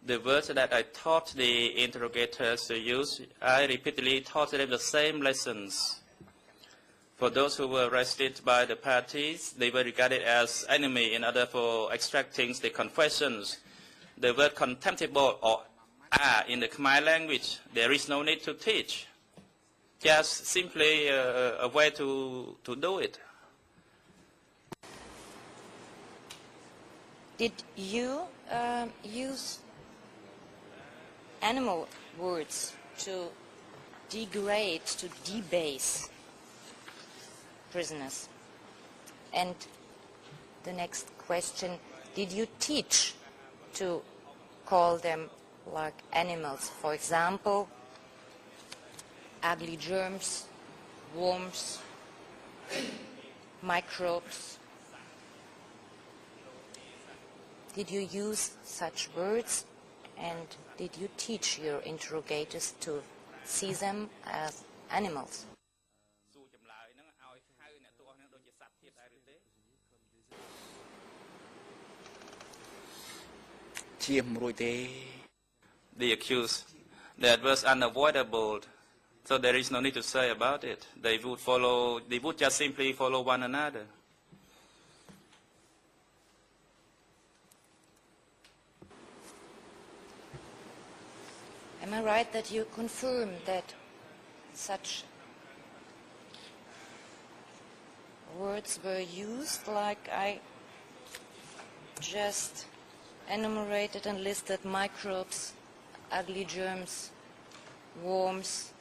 The words that I taught the interrogators to use, I repeatedly taught them the same lessons. For those who were arrested by the parties, they were regarded as enemy in order for extracting the confessions. The word contemptible or in the Khmer language, there is no need to teach. Just simply a way to do it. Did you use animal words to degrade, to debase prisoners? And the next question, did you teach to call them like animals? For example, ugly germs, worms, microbes. Did you use such words, and did you teach your interrogators to see them as animals? The accused, that was unavoidable, so there is no need to say about it. They would just simply follow one another. Am I right that you confirm that such words were used, like I just enumerated and listed microbes, ugly germs, worms?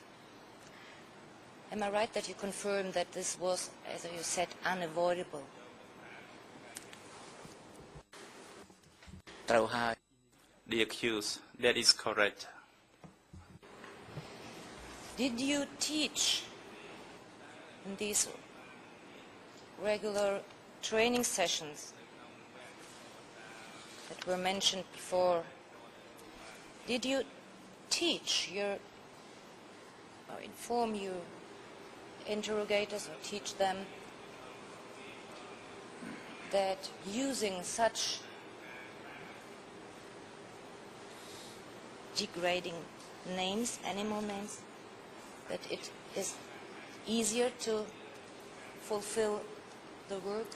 Am I right that you confirm that this was, as you said, unavoidable? The accused, that is correct. Did you teach in these regular training sessions that were mentioned before? Did you teach or inform your interrogators, or teach them that using such degrading names, animal names, that it is easier to fulfill the work?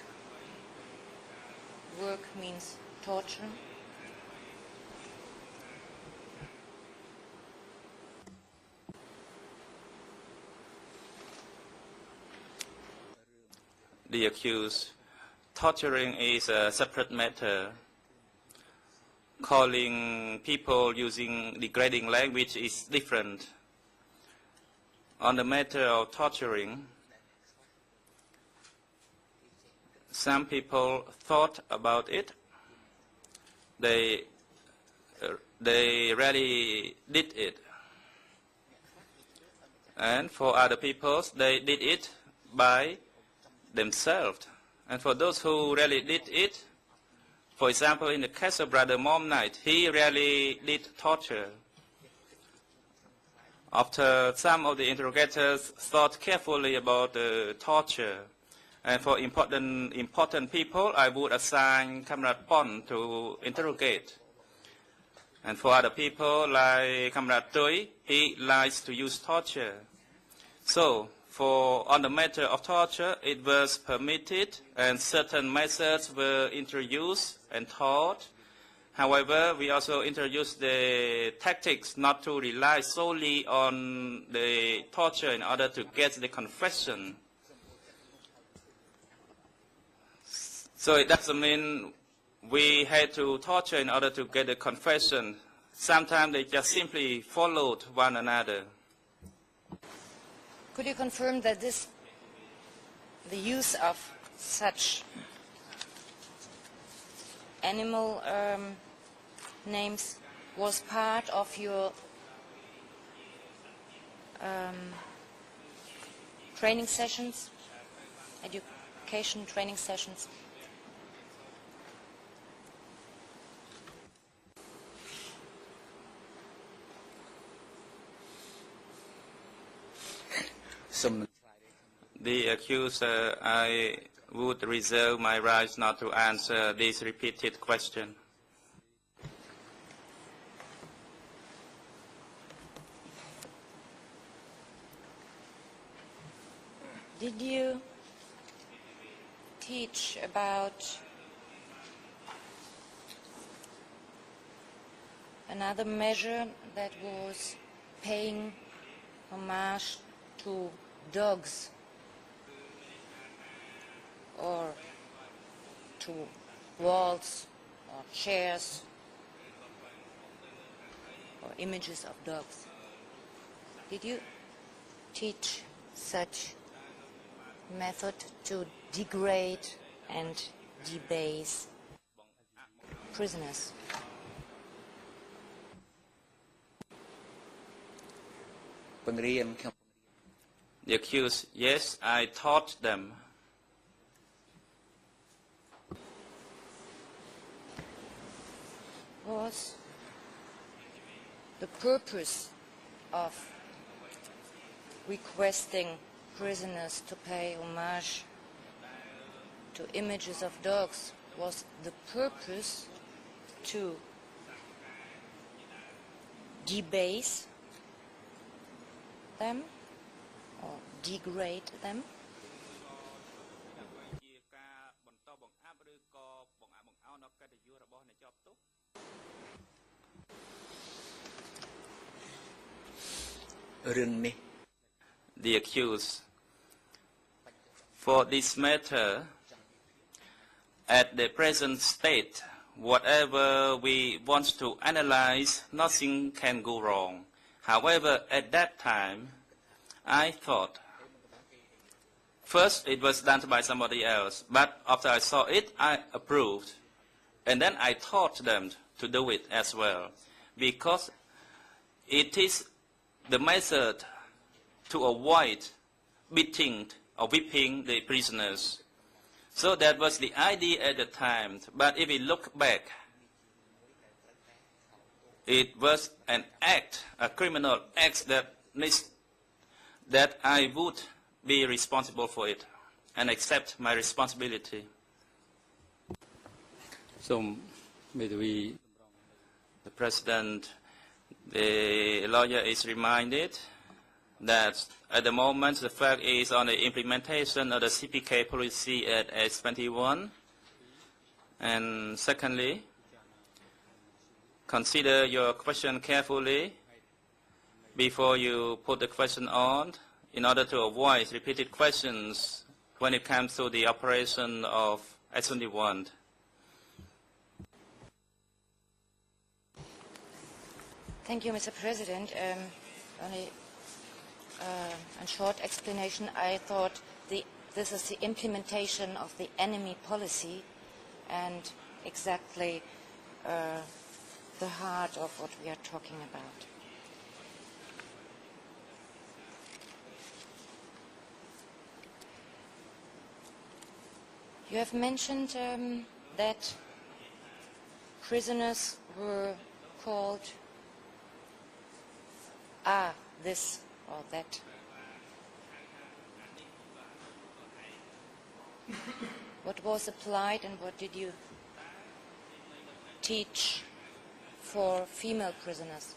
Work means torture? The accused, torturing is a separate matter. Calling people using degrading language is different. On the matter of torturing, some people thought about it. They really did it. And for other people, they did it by themselves. And for those who really did it, for example, in the case of Brother Mom Knight, he really did torture. After some of the interrogators thought carefully about the torture, and for important people, I would assign Comrade Pon to interrogate. And for other people, like Comrade Tui, he likes to use torture. So, on the matter of torture, it was permitted, and certain methods were introduced and taught. However, we also introduced the tactics not to rely solely on the torture in order to get the confession. So it doesn't mean we had to torture in order to get the confession. Sometimes they just simply followed one another. Could you confirm that the use of such animal names was part of your training sessions, education training sessions? The accuser, I would reserve my rights not to answer this repeated question. Did you teach about another measure that was paying homage to dogs or to walls or chairs or images of dogs? Did you teach such method to degrade and debase prisoners? The accused, yes, I taught them. Was the purpose of requesting prisoners to pay homage to images of dogs, was the purpose to debase them or degrade them? The accused, for this matter, at the present state, whatever we want to analyze, nothing can go wrong. However, at that time, I thought, first it was done by somebody else, but after I saw it, I approved. And then I taught them to do it as well, because it is the method to avoid beating or whipping the prisoners. So that was the idea at the time. But if we look back, it was an act, a criminal act that I would be responsible for it and accept my responsibility. So, maybe the President, the lawyer is reminded that at the moment the fact is on the implementation of the CPK policy at S21. And secondly, consider your question carefully before you put the question on, in order to avoid repeated questions when it comes to the operation of S-21. Thank you, Mr. President. Only a short explanation. I thought this is the implementation of the enemy policy and exactly the heart of what we are talking about. You have mentioned that prisoners were called this or that. What was applied and what did you teach for female prisoners?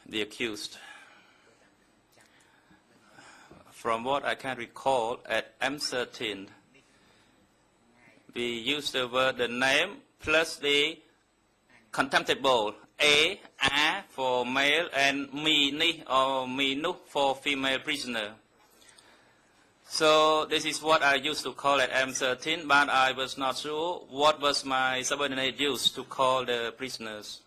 The accused. From what I can recall, at M13, we used the word, the name, plus the contemptible, A for male, and mi or mi nu for female prisoner. So this is what I used to call at M13, but I was not sure what was my subordinate used to call the prisoners.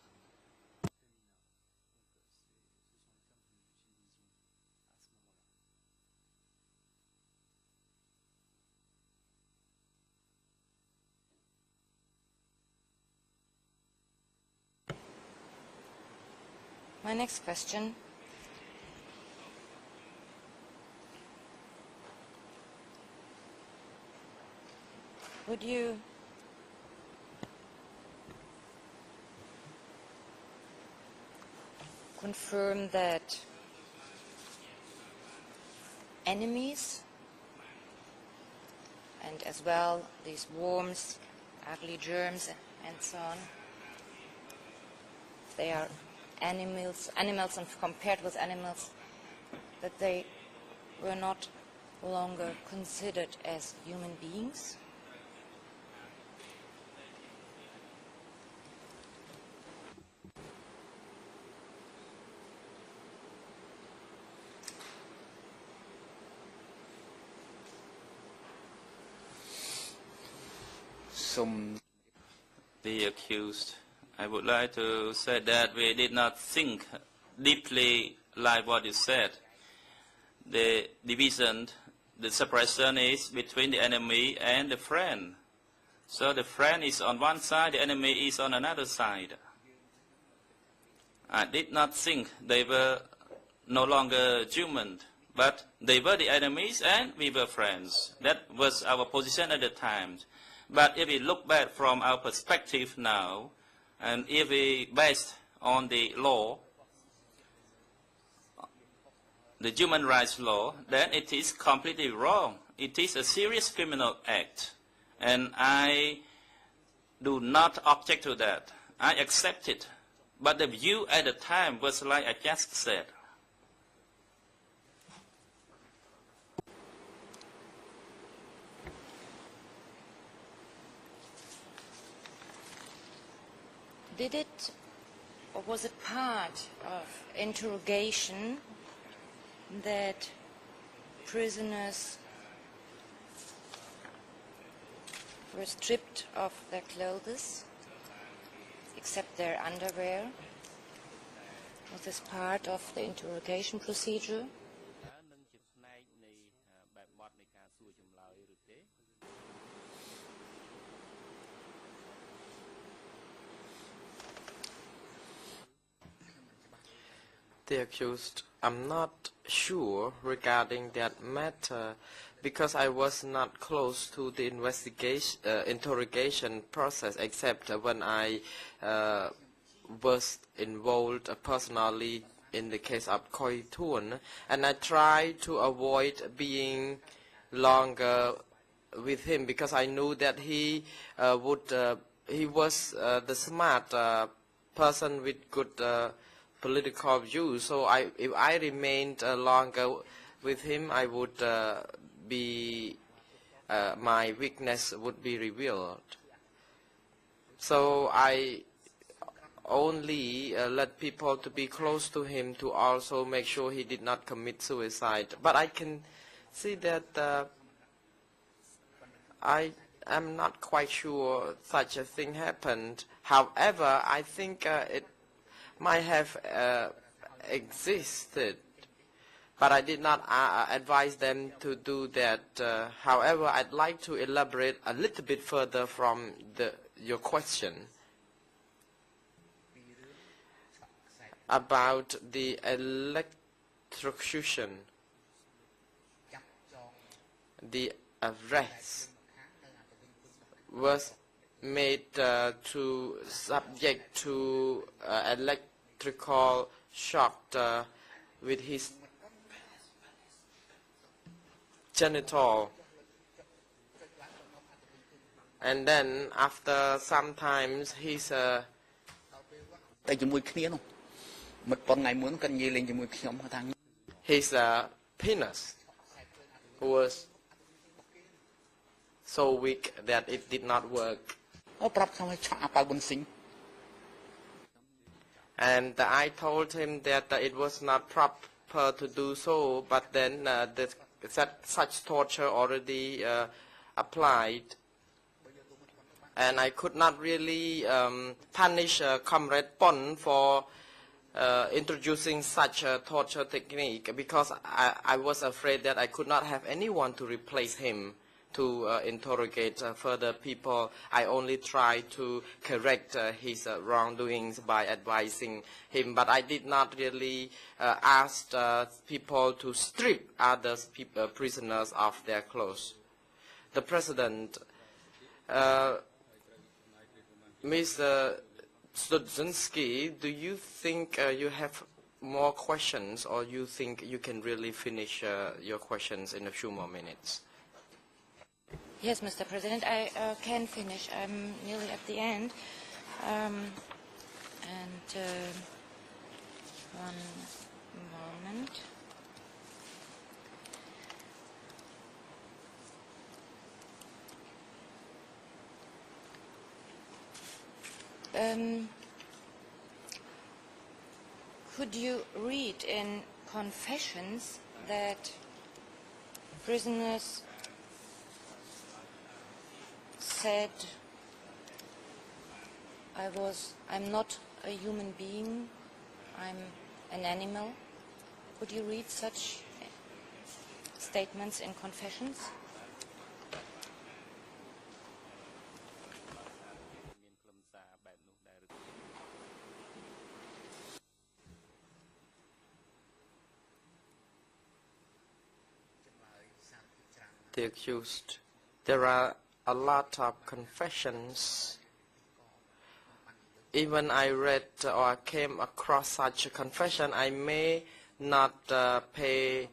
My next question. Would you confirm that enemies and as well these worms, ugly germs and so on, they are animals and compared with animals, that they were not longer considered as human beings? The accused. I would like to say that we did not think deeply like what you said. The division, the separation is between the enemy and the friend. So the friend is on one side, the enemy is on another side. I did not think they were no longer human, but they were the enemies and we were friends. That was our position at the time. But if we look back from our perspective now, and if we based on the law, the human rights law, then it is completely wrong. It is a serious criminal act. And I do not object to that. I accept it. But the view at the time was like I just said. Did it, or was it part of interrogation that prisoners were stripped of their clothes, except their underwear? Was this part of the interrogation procedure? The accused, I'm not sure regarding that matter because I was not close to the investigation, interrogation process except when I was involved personally in the case of Khoi Thun, and I tried to avoid being longer with him because I knew that he was the smart person with good political views. So if I remained longer with him, I would my weakness would be revealed. So I only let people to be close to him to also make sure he did not commit suicide. But I can see that I am not quite sure such a thing happened. However, I think it might have existed, but I did not advise them to do that. However, I'd like to elaborate a little bit further from your question about the electrocution, the arrest was made subject to electrical shock with his genital, and then after sometimes his penis was so weak that it did not work. And I told him that it was not proper to do so, but then such torture already applied, and I could not really punish Comrade Pon for introducing such a torture technique, because I was afraid that I could not have anyone to replace him to interrogate further people. I only tried to correct his wrongdoings by advising him, but I did not really ask people to strip other prisoners of their clothes. The President, Mr. Studzinski, do you think you have more questions, or you think you can really finish your questions in a few more minutes? Yes, Mr. President, I can finish. I'm nearly at the end. One moment. Could you read in confessions that prisoners said, I'm not a human being, I'm an animal? Would you read such statements in confessions? The accused. There are a lot of confessions. Even I read or came across such a confession, I may not pay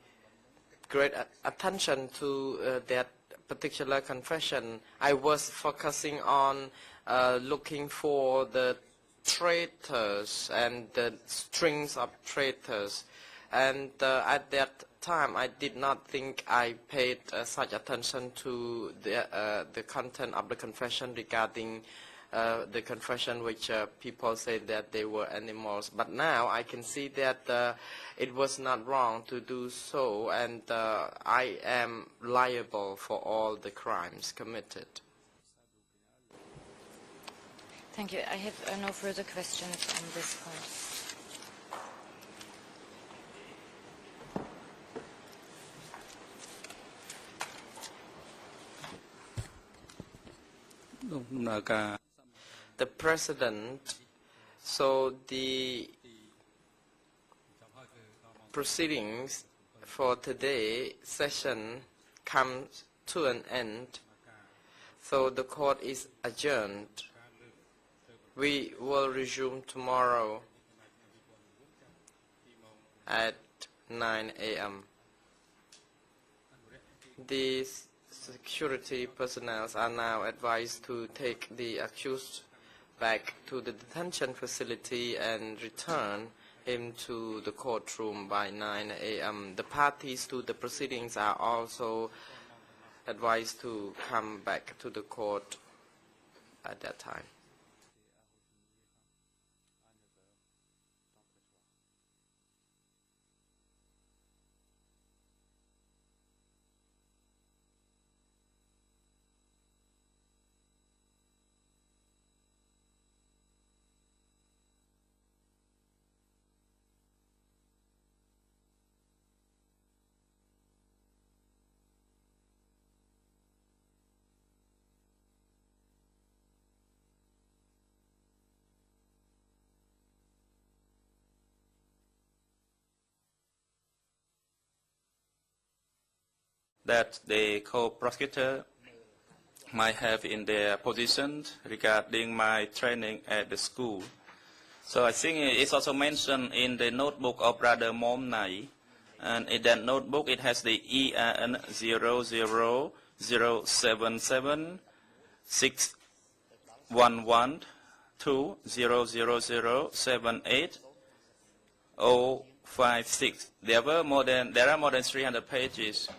great attention to that particular confession. I was focusing on looking for the traitors and the strings of traitors, and at that time I did not think I paid such attention to the content of the confession regarding the confession which people said that they were animals. But now I can see that it was not wrong to do so, and I am liable for all the crimes committed. Thank you. I have no further questions on this point. The President, so the proceedings for today's session comes to an end, so the court is adjourned. We will resume tomorrow at 9 a.m. These security personnel are now advised to take the accused back to the detention facility and return him to the courtroom by 9 a.m. The parties to the proceedings are also advised to come back to the court at that time. That the co-prosecutor might have in their position regarding my training at the school. So I think it's also mentioned in the notebook of Brother Mom Nai, and in that notebook it has the ERN 00076112000780056. There are more than 300 pages.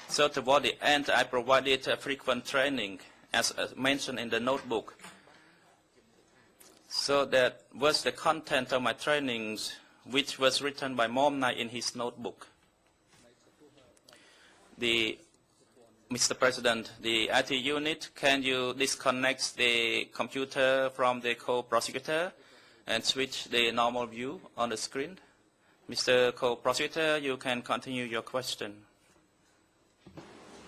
So toward the end, I provided frequent training, as mentioned in the notebook. So that was the content of my trainings, which was written by Mom Nai in his notebook. Mr. President, the IT unit, can you disconnect the computer from the co-prosecutor and switch the normal view on the screen? Mr. Co-prosecutor, you can continue your question.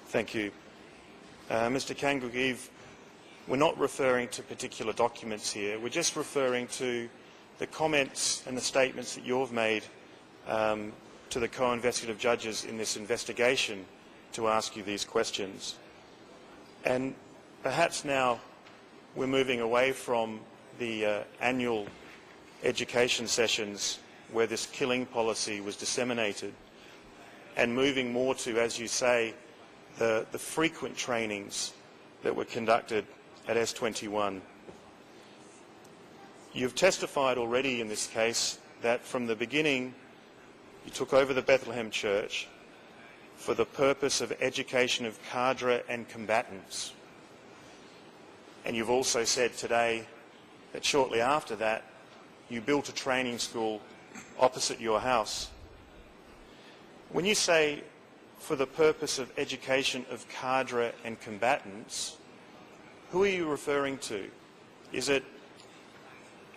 Thank you. Mr. Kangugiv, we're not referring to particular documents here. We're just referring to the comments and the statements that you've made to the co-investigative judges in this investigation to ask you these questions. And perhaps now we're moving away from the annual education sessions where this killing policy was disseminated and moving more to, as you say, the frequent trainings that were conducted at S21. You've testified already in this case that from the beginning you took over the Bethlehem Church for the purpose of education of cadre and combatants. And you've also said today that shortly after that you built a training school opposite your house. When you say for the purpose of education of cadre and combatants, who are you referring to? Is it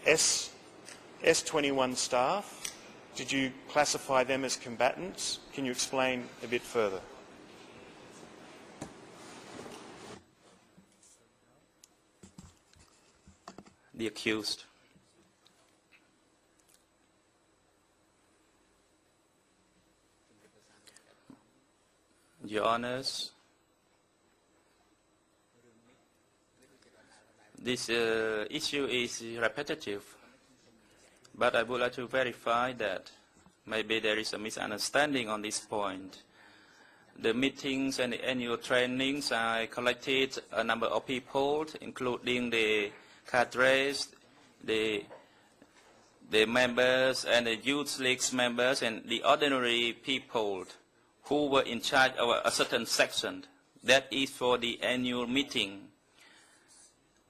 S21 staff? Did you classify them as combatants? Can you explain a bit further? The accused. Your Honours, this issue is repetitive, but I would like to verify that maybe there is a misunderstanding on this point. The meetings and the annual trainings, I collected a number of people, including the cadres, the members and the youth leagues members and the ordinary people who were in charge of a certain section. That is for the annual meeting.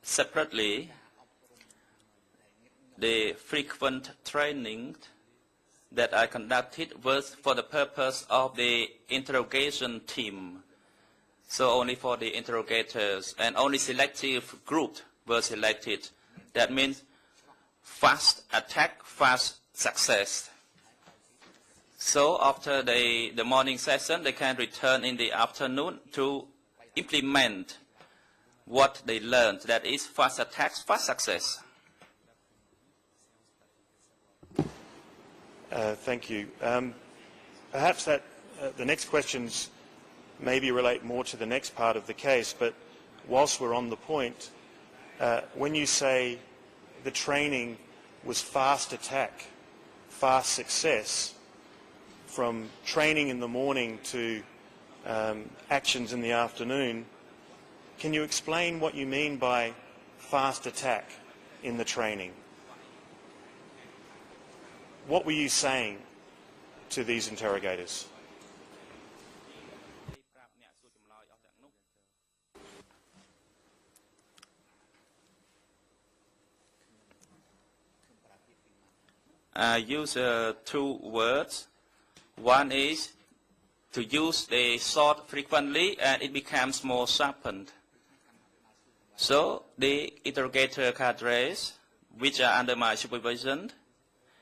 Separately, the frequent training that I conducted was for the purpose of the interrogation team. So only for the interrogators, and only selective groups were selected. That means fast attack, fast success. So after the morning session, they can return in the afternoon to implement what they learned. That is fast attacks, fast success. Thank you. Perhaps that the next questions maybe relate more to the next part of the case, but whilst we're on the point, when you say the training was fast attack, fast success, from training in the morning to actions in the afternoon, can you explain what you mean by fast attack? in the training. What were you saying to these interrogators? I use two words. One is to use the sword frequently and it becomes more sharpened. So the interrogator cadres, which are under my supervision,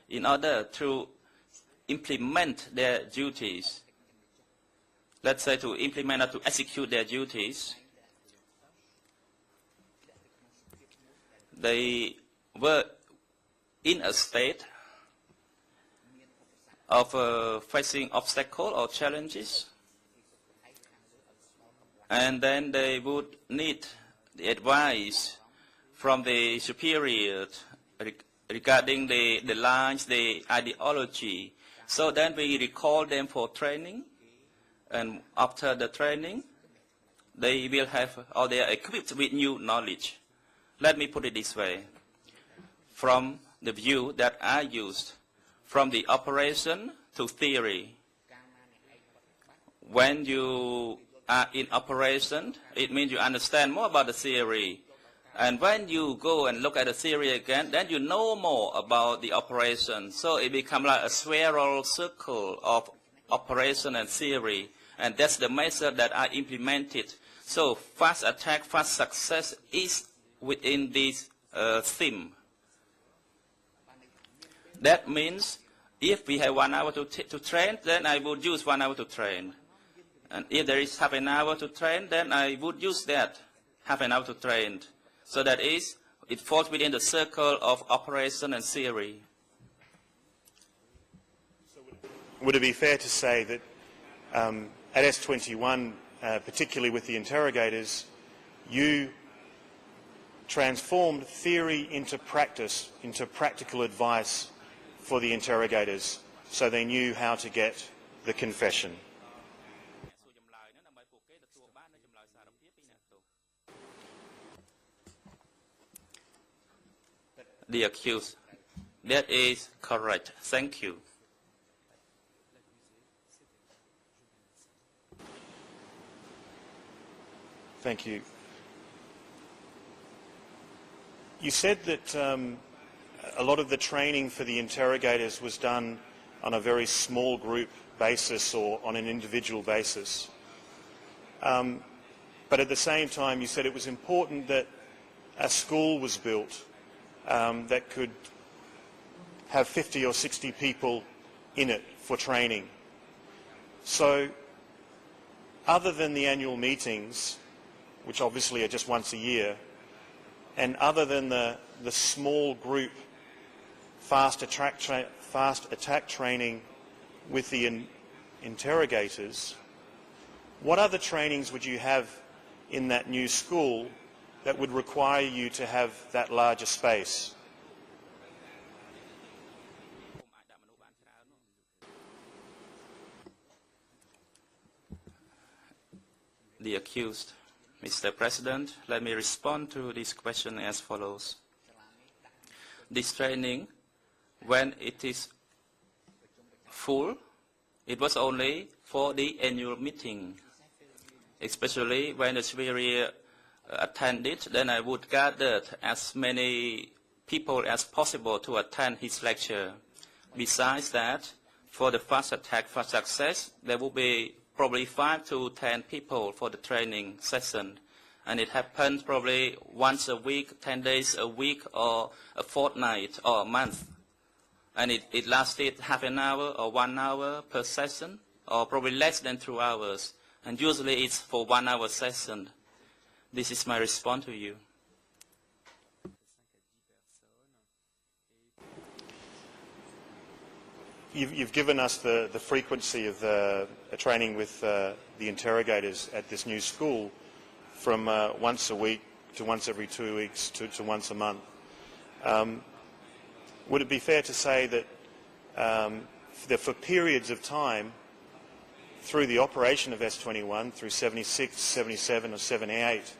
in order to implement their duties, let's say to implement or to execute their duties, they were in a state of facing obstacles or challenges, and then they would need the advice from the superior regarding the lines, the ideology. So then we recall them for training, and after the training, they will have, or they are equipped with new knowledge. Let me put it this way. From the view that I used, from the operation to theory. When you are in operation, it means you understand more about the theory. And when you go and look at the theory again, then you know more about the operation. So it becomes like a spiral circle of operation and theory. And that's the method that I implemented. So fast attack, fast success is within this theme. That means if we have 1 hour to train, then I would use 1 hour to train. And if there is half an hour to train, then I would use that half an hour to train. So that is, it falls within the circle of operation and theory. Would it be fair to say that at S21, particularly with the interrogators, you transformed theory into practice, into practical advice for the interrogators, so they knew how to get the confession? The accused. That is correct. Thank you. Thank you. You said that a lot of the training for the interrogators was done on a very small group basis or on an individual basis. But at the same time, you said it was important that a school was built that could have 50 or 60 people in it for training. So, other than the annual meetings, which obviously are just once a year, and other than the small group fast attack training with the interrogators, what other trainings would you have in that new school that would require you to have that larger space? The accused. Mr. President, let me respond to this question as follows. This training, when it is full, it was only for the annual meeting. Especially when the superior attended, then I would gather as many people as possible to attend his lecture. Besides that, for the fast attack, fast success, there will be probably 5 to 10 people for the training session. And it happens probably once a week, 10 days a week, or a fortnight or a month. And it lasted half an hour or 1 hour per session, or probably less than 2 hours. And usually it's for 1 hour session. This is my response to you. You've given us the frequency of the training with the interrogators at this new school from once a week to once every 2 weeks to once a month. Would it be fair to say that for periods of time through the operation of S21, through 76, 77 or 78,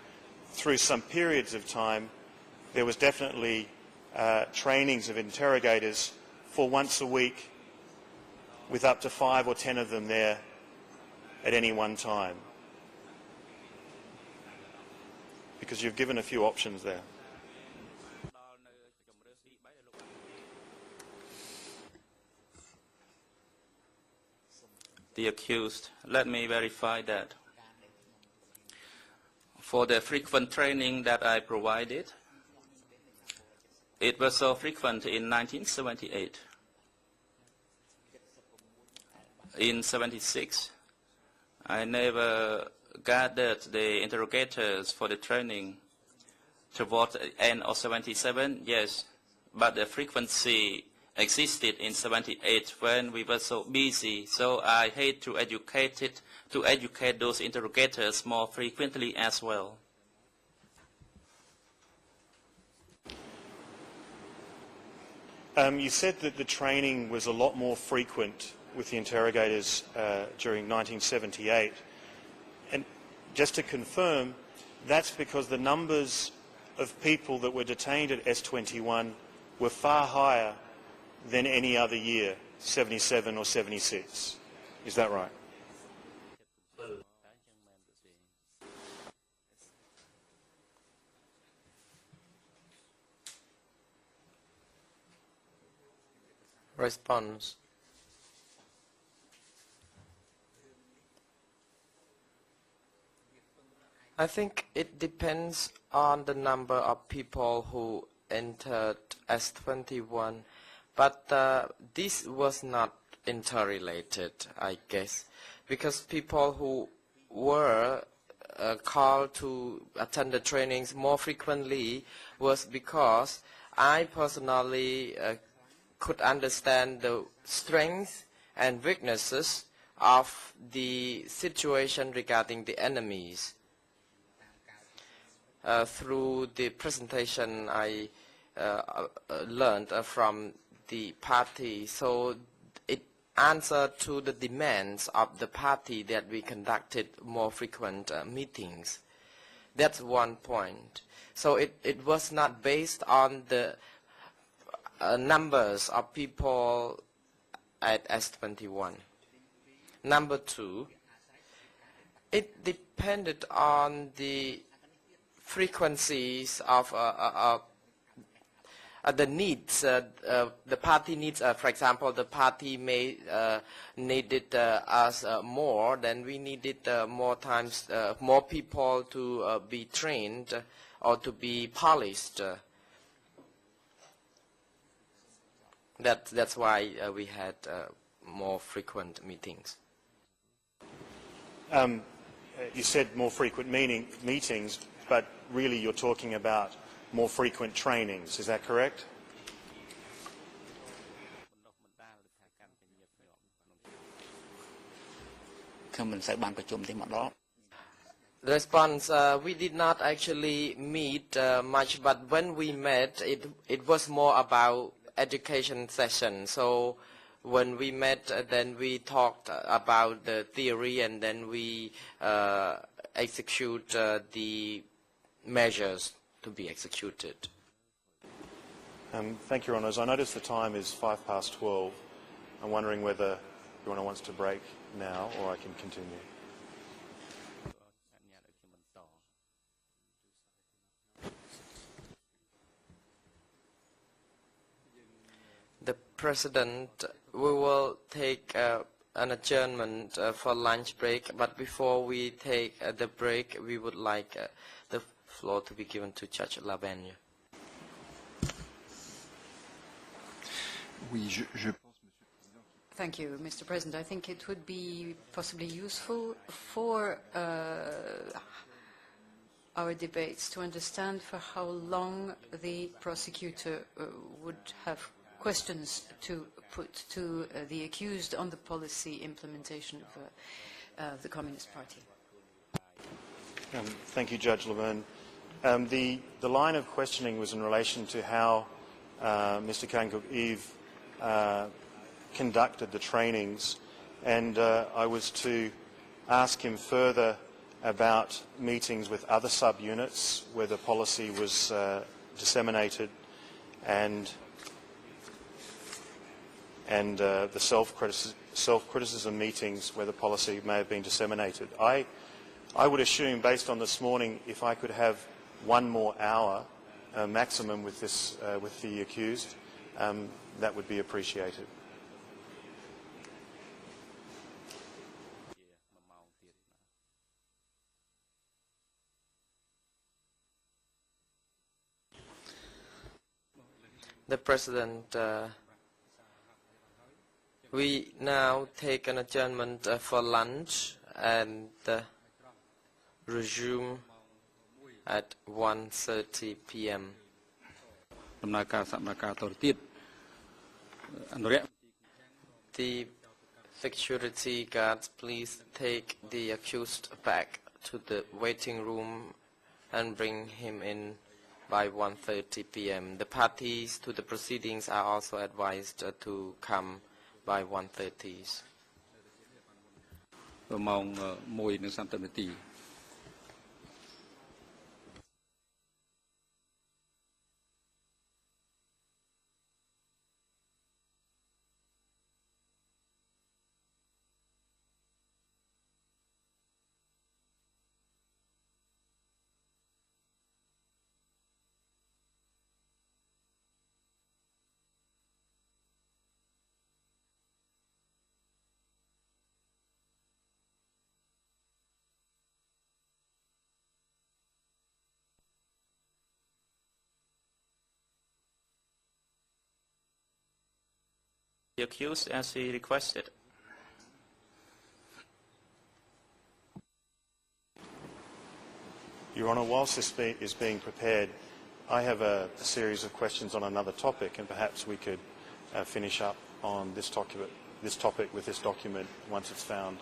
through some periods of time, there was definitely trainings of interrogators for once a week with up to 5 or 10 of them there at any one time? Because you've given a few options there. The accused, let me verify that. For the frequent training that I provided, it was so frequent in 1978. In 76, I never gathered the interrogators for the training. Towards the end of 77, yes, but the frequency existed in 78 when we were so busy, so I hate to educate those interrogators more frequently as well. You said that the training was a lot more frequent with the interrogators during 1978. And just to confirm, that's because the numbers of people that were detained at S21 were far higher than any other year, 77 or 76. Is that right? Response. I think it depends on the number of people who entered S21, but this was not interrelated, I guess, because people who were called to attend the trainings more frequently was because I personally could understand the strengths and weaknesses of the situation regarding the enemies. Through the presentation I learned from the party, so it answered to the demands of the party that we conducted more frequent meetings. That's one point. So it was not based on the numbers of people at S21. Number two, it depended on the frequencies of the needs. The party needs, for example, the party may needed us more, then we needed more times, more people to be trained or to be polished. That's why we had more frequent meetings. You said more frequent meetings, but really you're talking about more frequent trainings. Is that correct? The response, we did not actually meet much, but when we met, it was more about education session. So when we met, then we talked about the theory, and then we execute the measures to be executed. Thank you, Your Honours. I notice the time is 12:05. I'm wondering whether Your Honour wants to break now or I can continue. The President, we will take an adjournment for lunch break, but before we take the break, we would like the floor to be given to Judge Laverne. Thank you, Mr. President. I think it would be possibly useful for our debates to understand for how long the prosecutor would have questions to put to the accused on the policy implementation of the Communist Party. Thank you, Judge Laverne. The line of questioning was in relation to how Mr. Kanguk-Eve conducted the trainings, and I was to ask him further about meetings with other subunits where the policy was disseminated, and the self-criticism meetings where the policy may have been disseminated. I would assume, based on this morning, if I could have 1 more hour maximum with the accused, that would be appreciated. The President, we now take an adjournment for lunch and resume at 1:30 p.m. ដំណើរការសម្ដែងការតទៅទៀតអនុរិយ The security guards, please take the accused back to the waiting room and bring him in by 1:30 p.m. The parties to the proceedings are also advised to come by 1:30. ម៉ោង 1:30 នាទី The accused as he requested. Your Honour, whilst this is being prepared, I have a series of questions on another topic, and perhaps we could finish up on this topic with this document once it's found.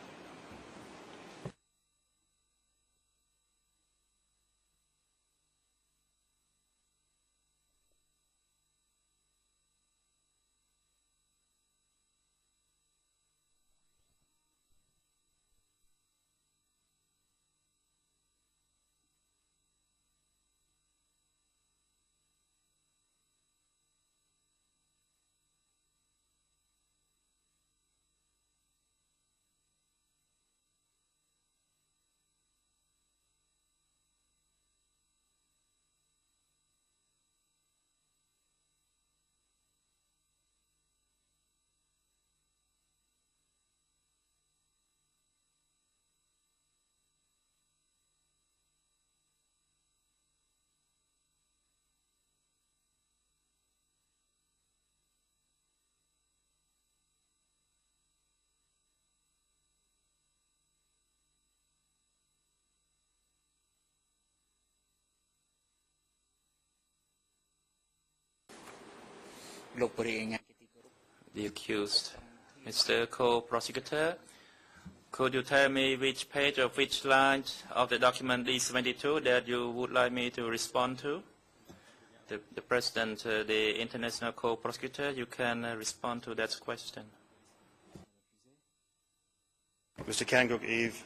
The accused. Mr. Co-Prosecutor, could you tell me which page of which line of the document D72 that you would like me to respond to? The President, the International Co-Prosecutor, you can respond to that question. Mr. Kanguk-Eve,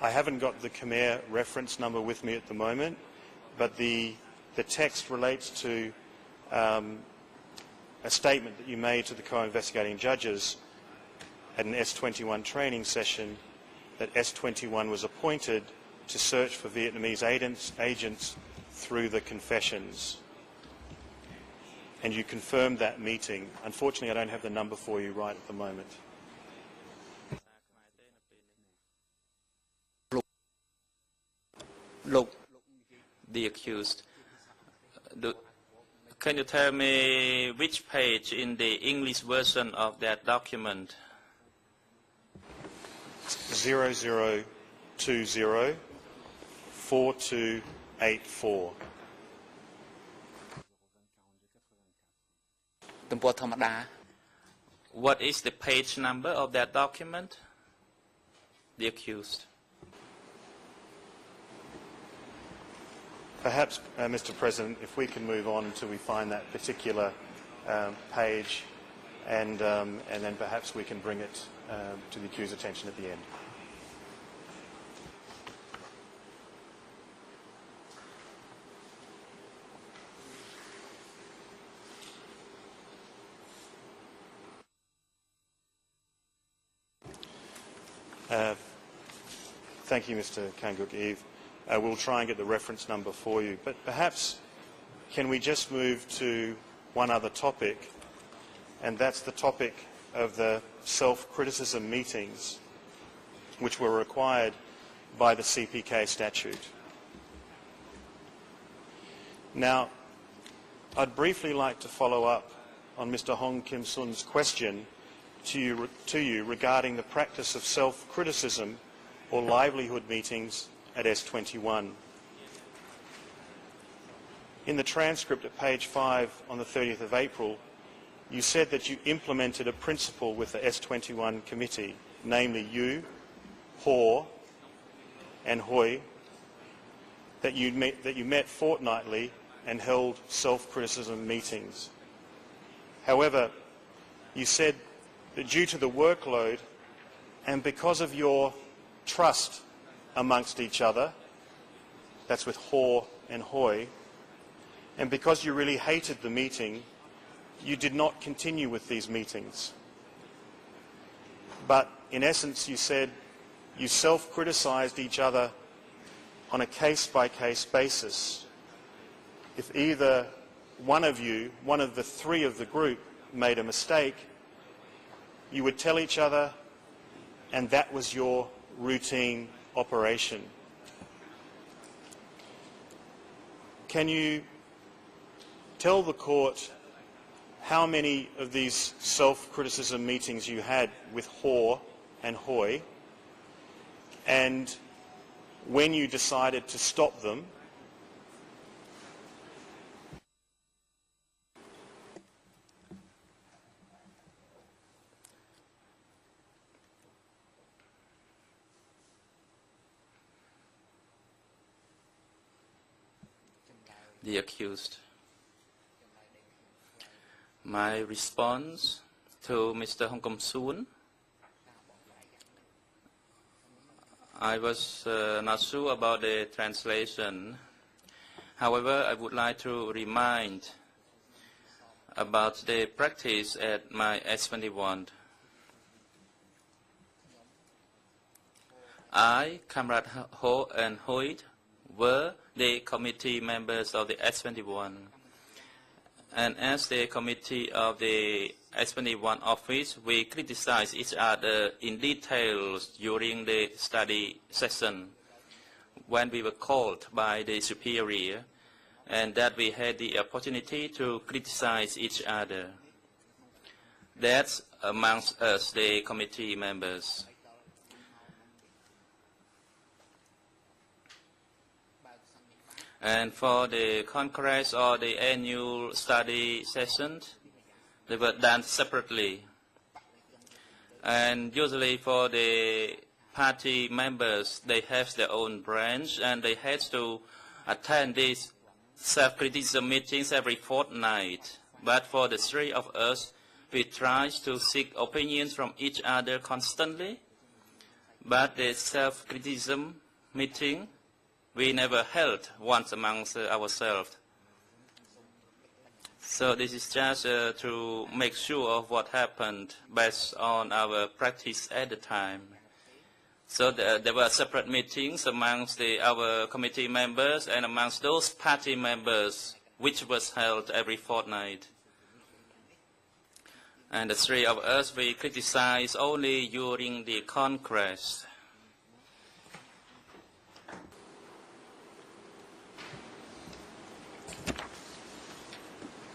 I haven't got the Khmer reference number with me at the moment, but the text relates to a statement that you made to the co-investigating judges at an S21 training session that S21 was appointed to search for Vietnamese agents through the confessions. And you confirmed that meeting. Unfortunately, I don't have the number for you right at the moment. The accused. Can you tell me which page in the English version of that document? 00204284. What is the page number of that document? The accused. Perhaps, Mr. President, if we can move on until we find that particular page, and then perhaps we can bring it to the accused's attention at the end. Thank you, Mr. Kanguk-Eve. We'll try and get the reference number for you. But perhaps can we just move to one other topic, and that's the topic of the self-criticism meetings which were required by the CPK statute. Now, I'd briefly like to follow up on Mr. Hong Kim Sun's question to you regarding the practice of self-criticism or livelihood meetings at S21. In the transcript at page 5 on the 30th of April, you said that you implemented a principle with the S21 committee, namely you, Ho and Hoi, that you met fortnightly and held self-criticism meetings. However, you said that due to the workload and because of your trust amongst each other, that's with Ho and Hoi, and because you really hated the meeting, you did not continue with these meetings. But in essence, you said you self-criticized each other on a case-by-case basis. If either one of you, one of the three of the group, made a mistake, you would tell each other, and that was your routine operation. Can you tell the court how many of these self-criticism meetings you had with Ho and Hoi, and when you decided to stop them? The accused. My response to Mr. Hong Kim Sun, I was not sure about the translation. However, I would like to remind about the practice at my S21. I, Comrade Ho and Hoyt, were the committee members of the S21. And as the committee of the S21 office, we criticized each other in details during the study session when we were called by the superior, and that we had the opportunity to criticize each other. That's amongst us, the committee members. And for the Congress or the annual study sessions, they were done separately. And usually for the party members, they have their own branch and they had to attend these self-criticism meetings every fortnight. But for the three of us, we tried to seek opinions from each other constantly. But the self-criticism meeting, we never held once amongst ourselves. So this is just to make sure of what happened based on our practice at the time. So there were separate meetings amongst our committee members and amongst those party members, which was held every fortnight. And the three of us, we criticized only during the Congress.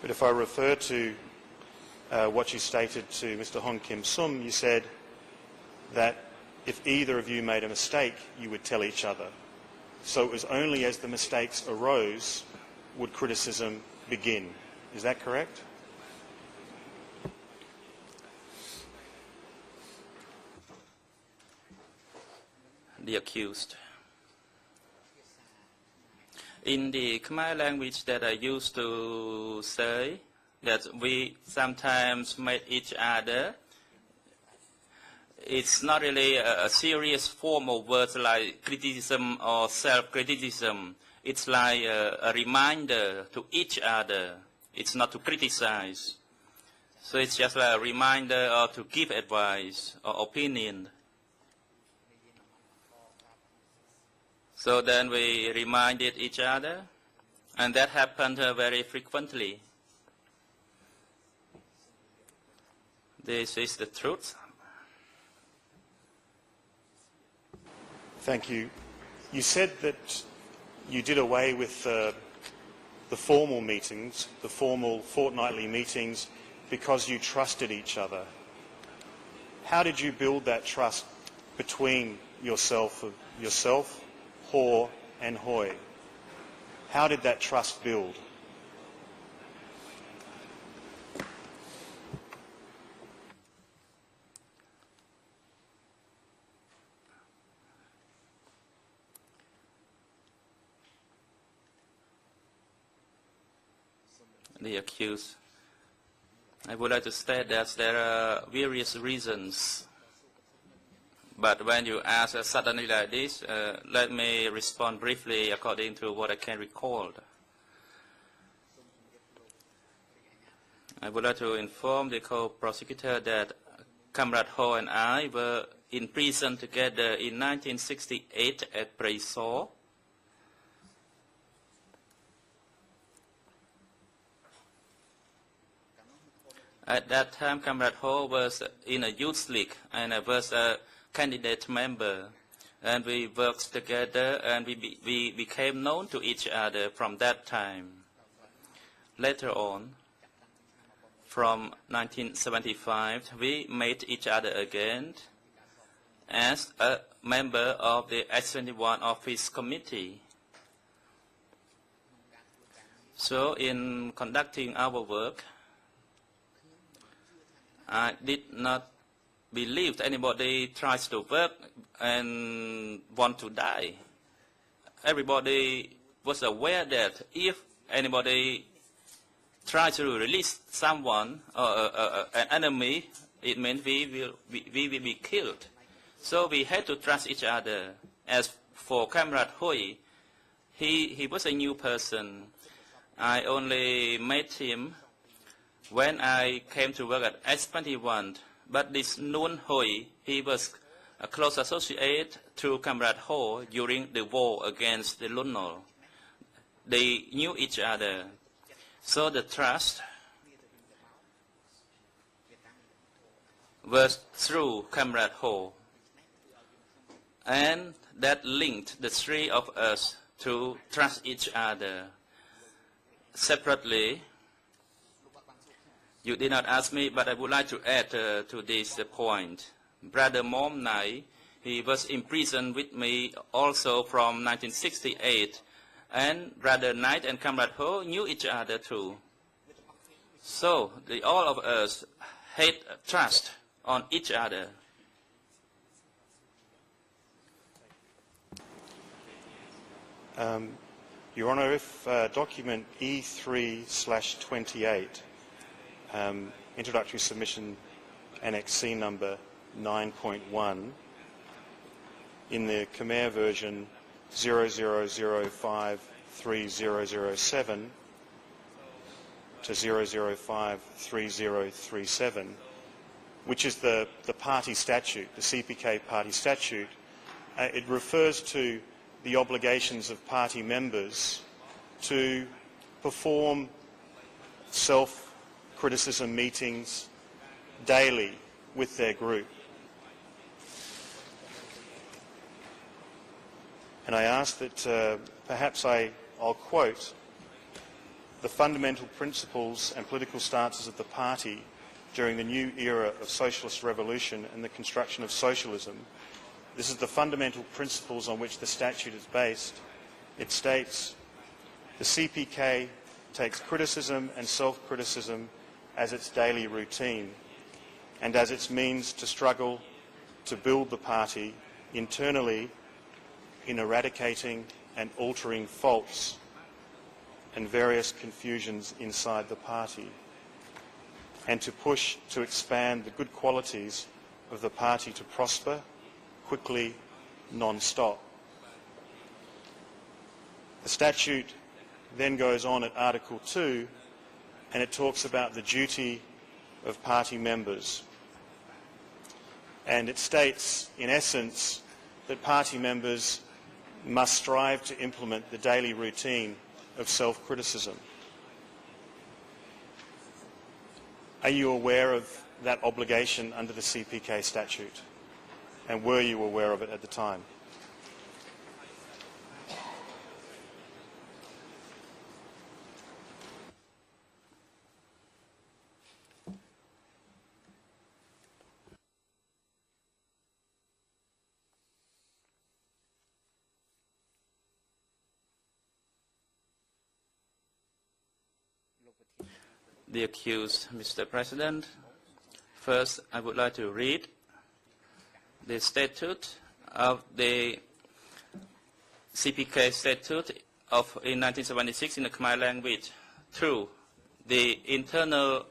But if I refer to what you stated to Mr. Hong Kim Sun, you said that if either of you made a mistake, you would tell each other. So it was only as the mistakes arose would criticism begin. Is that correct? The accused. In the Khmer language that I used to say, that we sometimes met each other, it's not really a serious form of words like criticism or self-criticism. It's like a reminder to each other. It's not to criticize. So it's just like a reminder or to give advice or opinion. So then we reminded each other, and that happened very frequently. This is the truth. Thank you. You said that you did away with the formal meetings, the formal fortnightly meetings, because you trusted each other. How did you build that trust between yourself, Hor and Hoi? How did that trust build? The accused. I would like to state that there are various reasons, but when you ask suddenly like this, let me respond briefly according to what I can recall. I would like to inform the co-prosecutor that Comrade Ho and I were in prison together in 1968 at Preso. At that time, Comrade Ho was in a youth league, and I was a candidate member. And we worked together, and we became known to each other from that time. Later on, from 1975, we met each other again as a member of the S21 Office Committee. So in conducting our work, I did not believe anybody tries to work and want to die. Everybody was aware that if anybody tries to release someone or an enemy, it means we will be killed. So we had to trust each other. As for Comrade Hoi, he was a new person. I only met him when I came to work at S21, but this Nun Hoi, he was a close associate to Comrade Ho during the war against the Lunol. They knew each other, so the trust was through Comrade Ho, and that linked the three of us to trust each other. Separately, you did not ask me, but I would like to add to this point. Brother Mom Nai, he was in prison with me also from 1968, and Brother Knight and Comrade Ho knew each other too. So all of us had trust on each other. Your Honour, if document E3/28, introductory submission annex C number 9.1, in the Khmer version 00053007 to 00533037, which is the party statute, the CPK party statute, it refers to the obligations of party members to perform self-criticism meetings daily with their group. And I ask that perhaps I'll quote the fundamental principles and political stances of the party during the new era of socialist revolution and the construction of socialism. This is the fundamental principles on which the statute is based. It states, the CPK takes criticism and self-criticism as its daily routine and as its means to struggle to build the party internally in eradicating and altering faults and various confusions inside the party, and to push to expand the good qualities of the party to prosper quickly, non-stop. The statute then goes on at Article 2 and it talks about the duty of party members. And it states, in essence, that party members must strive to implement the daily routine of self-criticism. Are you aware of that obligation under the CPK statute? And were you aware of it at the time? The accused, Mr. President. First, I would like to read the statute of the CPK statute in 1976 in the Khmer language. Through the internal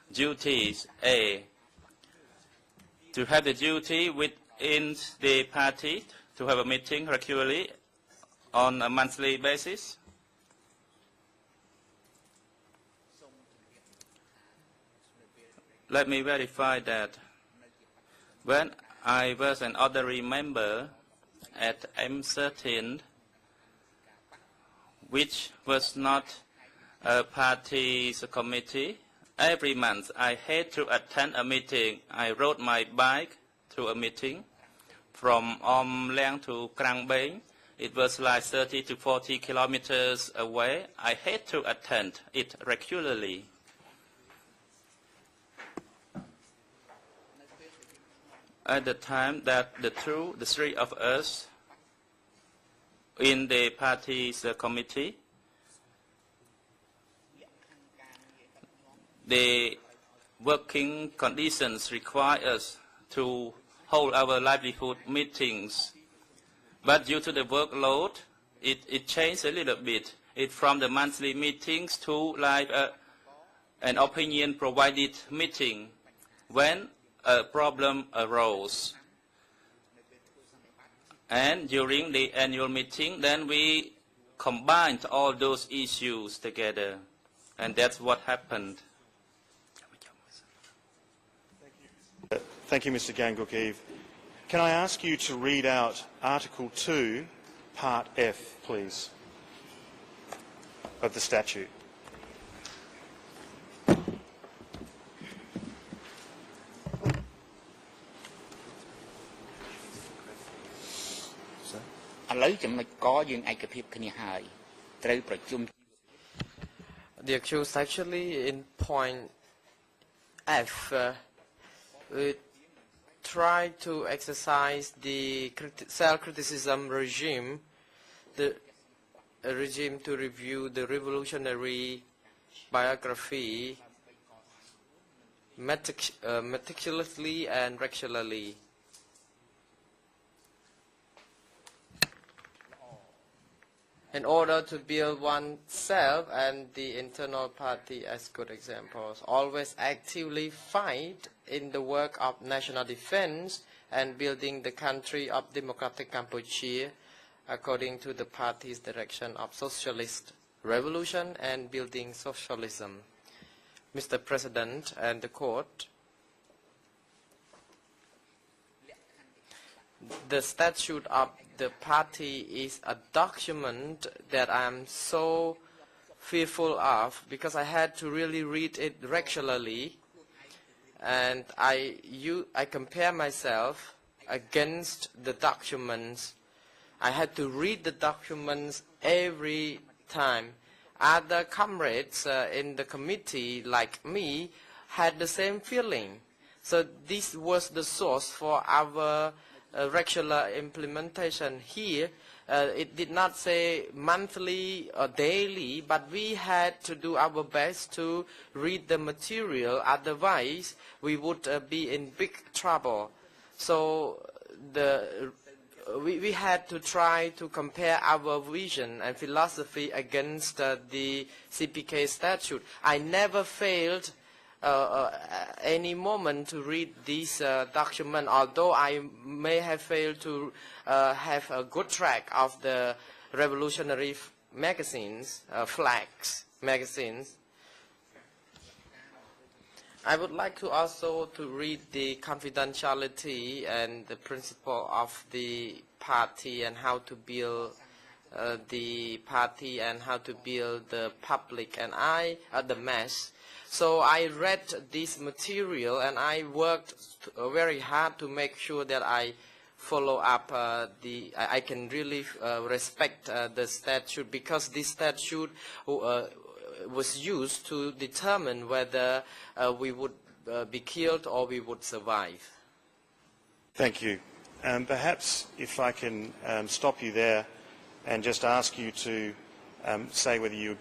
duties, A, to have the duty within the party to have a meeting regularly on a monthly basis. Let me verify that when I was an ordinary member at M13, which was not a party's committee, every month I had to attend a meeting. I rode my bike to a meeting from Leang to Krang Beng. It was like 30 to 40 kilometers away. I had to attend it regularly. At the time that the three of us in the party's committee, the working conditions require us to hold our livelihood meetings. But due to the workload, it changed a little bit. It from the monthly meetings to like an opinion-provided meeting. When a problem arose, and during the annual meeting, then we combined all those issues together, and that's what happened. Thank you, Mr. Gangukiv. Can I ask you to read out Article 2, Part F, please, of the statute? The accused actually in point F tried to exercise the self-criticism regime, the regime to review the revolutionary biography meticulously and regularly. In order to build oneself and the internal party as good examples, always actively fight in the work of national defense and building the country of democratic Cambodia according to the party's direction of socialist revolution and building socialism. Mr. President and the court, the statute of the party is a document that I'm so fearful of because I had to really read it regularly, and I compare myself against the documents. I had to read the documents every time. Other comrades in the committee like me had the same feeling. So this was the source for our regular implementation here. It did not say monthly or daily, but we had to do our best to read the material, otherwise we would be in big trouble. So we had to try to compare our vision and philosophy against the CPK statute. I never failed any moment to read this document, although I may have failed to have a good track of the revolutionary magazines, flags magazines. I would like to also to read the confidentiality and the principle of the party and how to build the party and how to build the public and the mass. So I read this material and I worked very hard to make sure that I follow up I can really respect the statute, because this statute was used to determine whether we would be killed or we would survive. Thank you. Perhaps if I can stop you there and just ask you to say whether you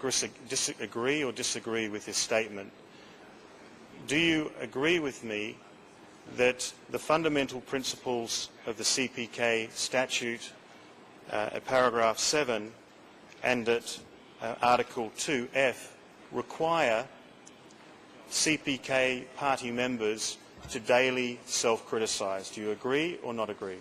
agree or disagree with this statement. Do you agree with me that the fundamental principles of the CPK statute at paragraph 7 and at Article 2F require CPK party members to daily self-criticise? Do you agree or not agree?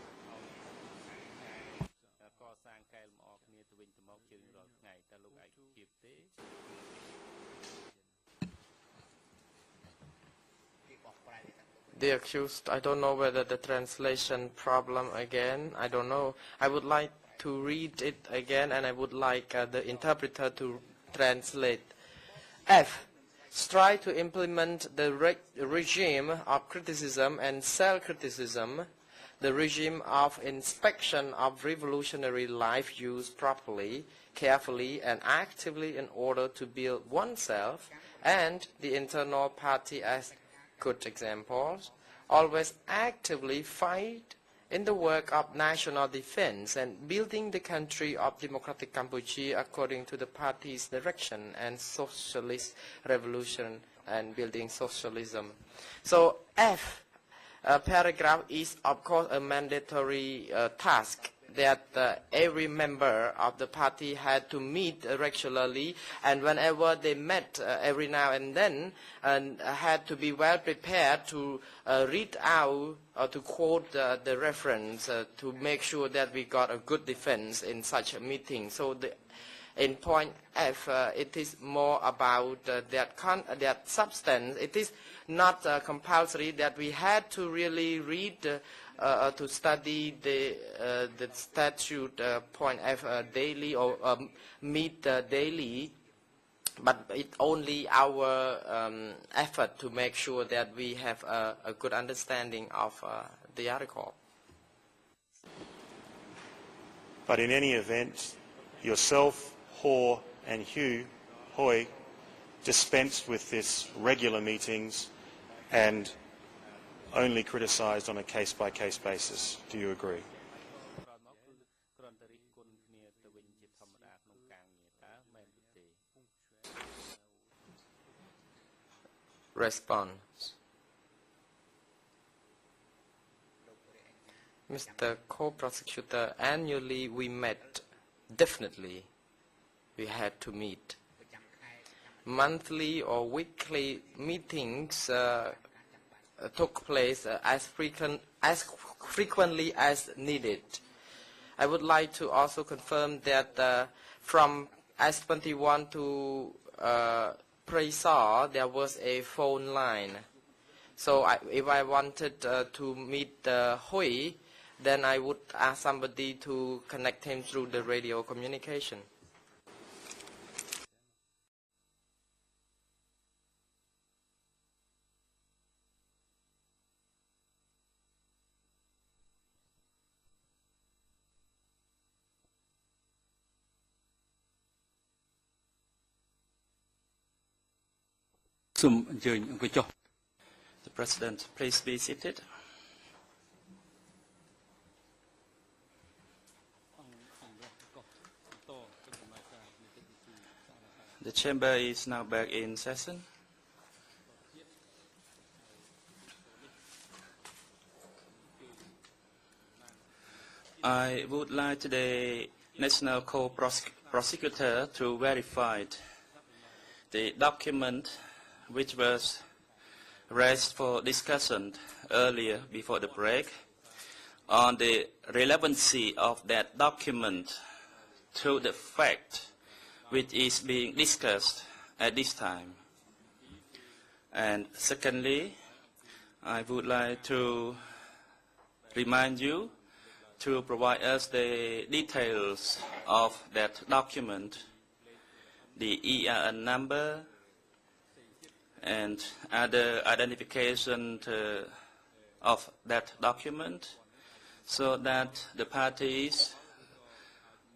The accused, I don't know whether the translation problem again, I don't know. I would like to read it again and I would like the interpreter to translate. F. Strive to implement the regime of criticism and self-criticism, the regime of inspection of revolutionary life used properly, carefully and actively in order to build oneself and the internal party as good examples, always actively fight in the work of national defense and building the country of democratic Cambodia according to the party's direction and socialist revolution and building socialism. So F paragraph is of course a mandatory task that every member of the party had to meet regularly, and whenever they met every now and then, and had to be well prepared to read out or to quote the reference to make sure that we got a good defense in such a meeting. So in point F, it is more about that substance. It is not compulsory that we had to really read to study the statute point F daily or meet daily, but it's only our effort to make sure that we have a good understanding of the article. But in any event, yourself, Ho and Hoi dispensed with this regular meetings and only criticised on a case-by-case basis. Do you agree? Response. Mr. Co-Prosecutor, annually we met. Definitely we had to meet. Monthly or weekly meetings took place as frequently as needed. I would like to also confirm that from S21 to Presar there was a phone line. So if I wanted to meet Hoi, then I would ask somebody to connect him through the radio communication. The President, please be seated. The chamber is now back in session. I would like the National Co-Prosecutor to verify the document which was raised for discussion earlier before the break on the relevancy of that document to the fact which is being discussed at this time. And secondly, I would like to remind you to provide us the details of that document, the EIN number and other identification of that document, so that the parties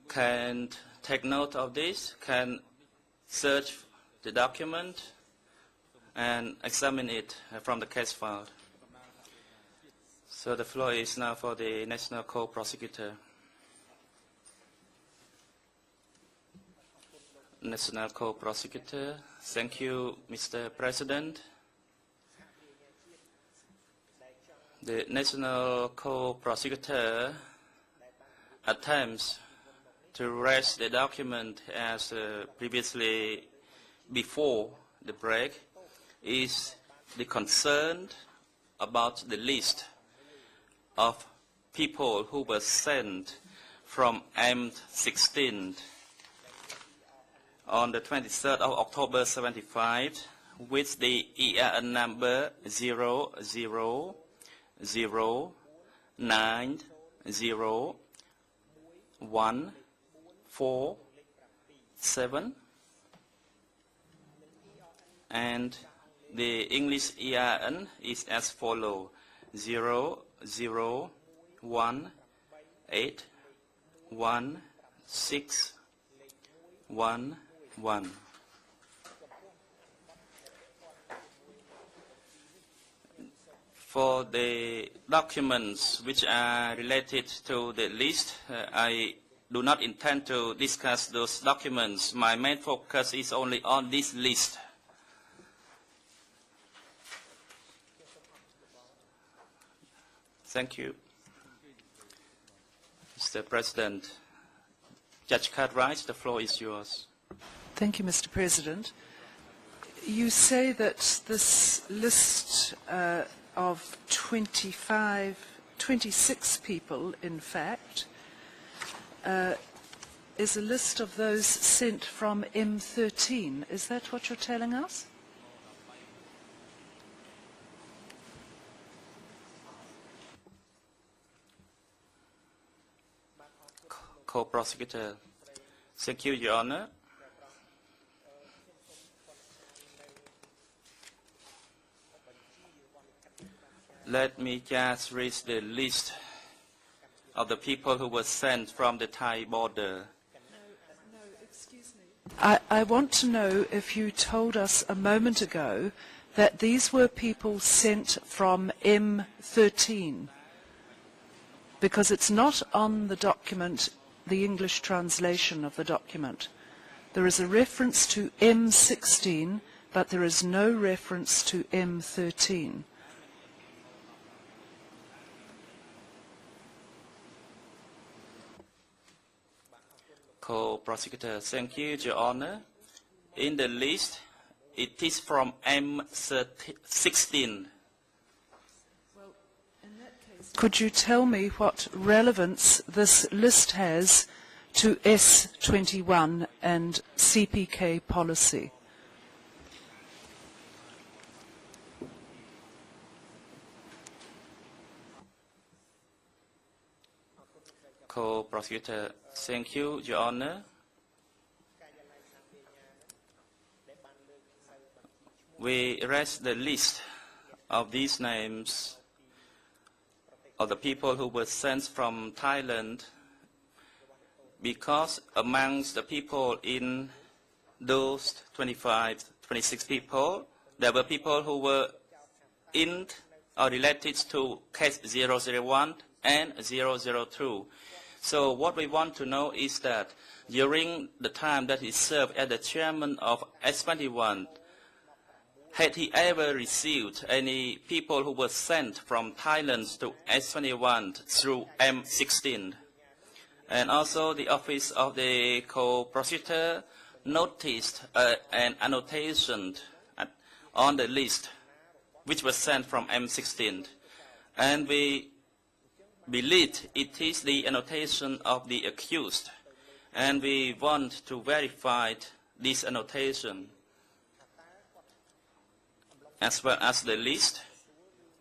can take note of this, can search the document and examine it from the case file. So the floor is now for the National Co-Prosecutor. National Co-Prosecutor. Thank you, Mr. President. The National Co-Prosecutor attempts to raise the document as previously before the break is the concern about the list of people who were sent from M16 on the 23rd of October 75 with the EIN number 000901447, and the English EIN is as follows: 001816111. For the documents which are related to the list, I do not intend to discuss those documents. My main focus is only on this list. Thank you. Mr. President, Judge Cartwright, the floor is yours. Thank you, Mr. President. You say that this list of 26 people, in fact, is a list of those sent from M13. Is that what you're telling us? Co-Prosecutor. Thank you, Your Honor. Let me just read the list of the people who were sent from the Thai border. No, excuse me. I want to know if you told us a moment ago that these were people sent from M13, because it's not on the document, the English translation of the document. There is a reference to M16, but there is no reference to M13. Co-Prosecutor, thank you, Your Honor. In the list, it is from M16. Could you tell me what relevance this list has to S21 and CPK policy? Co-Prosecutor, thank you, Your Honor. We raised the list of these names of the people who were sent from Thailand because amongst the people in those 26 people, there were people who were in or related to case 001 and 002. So what we want to know is that during the time that he served as the chairman of S21, had he ever received any people who were sent from Thailand to S21 through M16? And also the Office of the Co-Prosecutor noticed an annotation on the list which was sent from M16. And we believe it is the annotation of the accused. And we want to verify this annotation. as well as the list,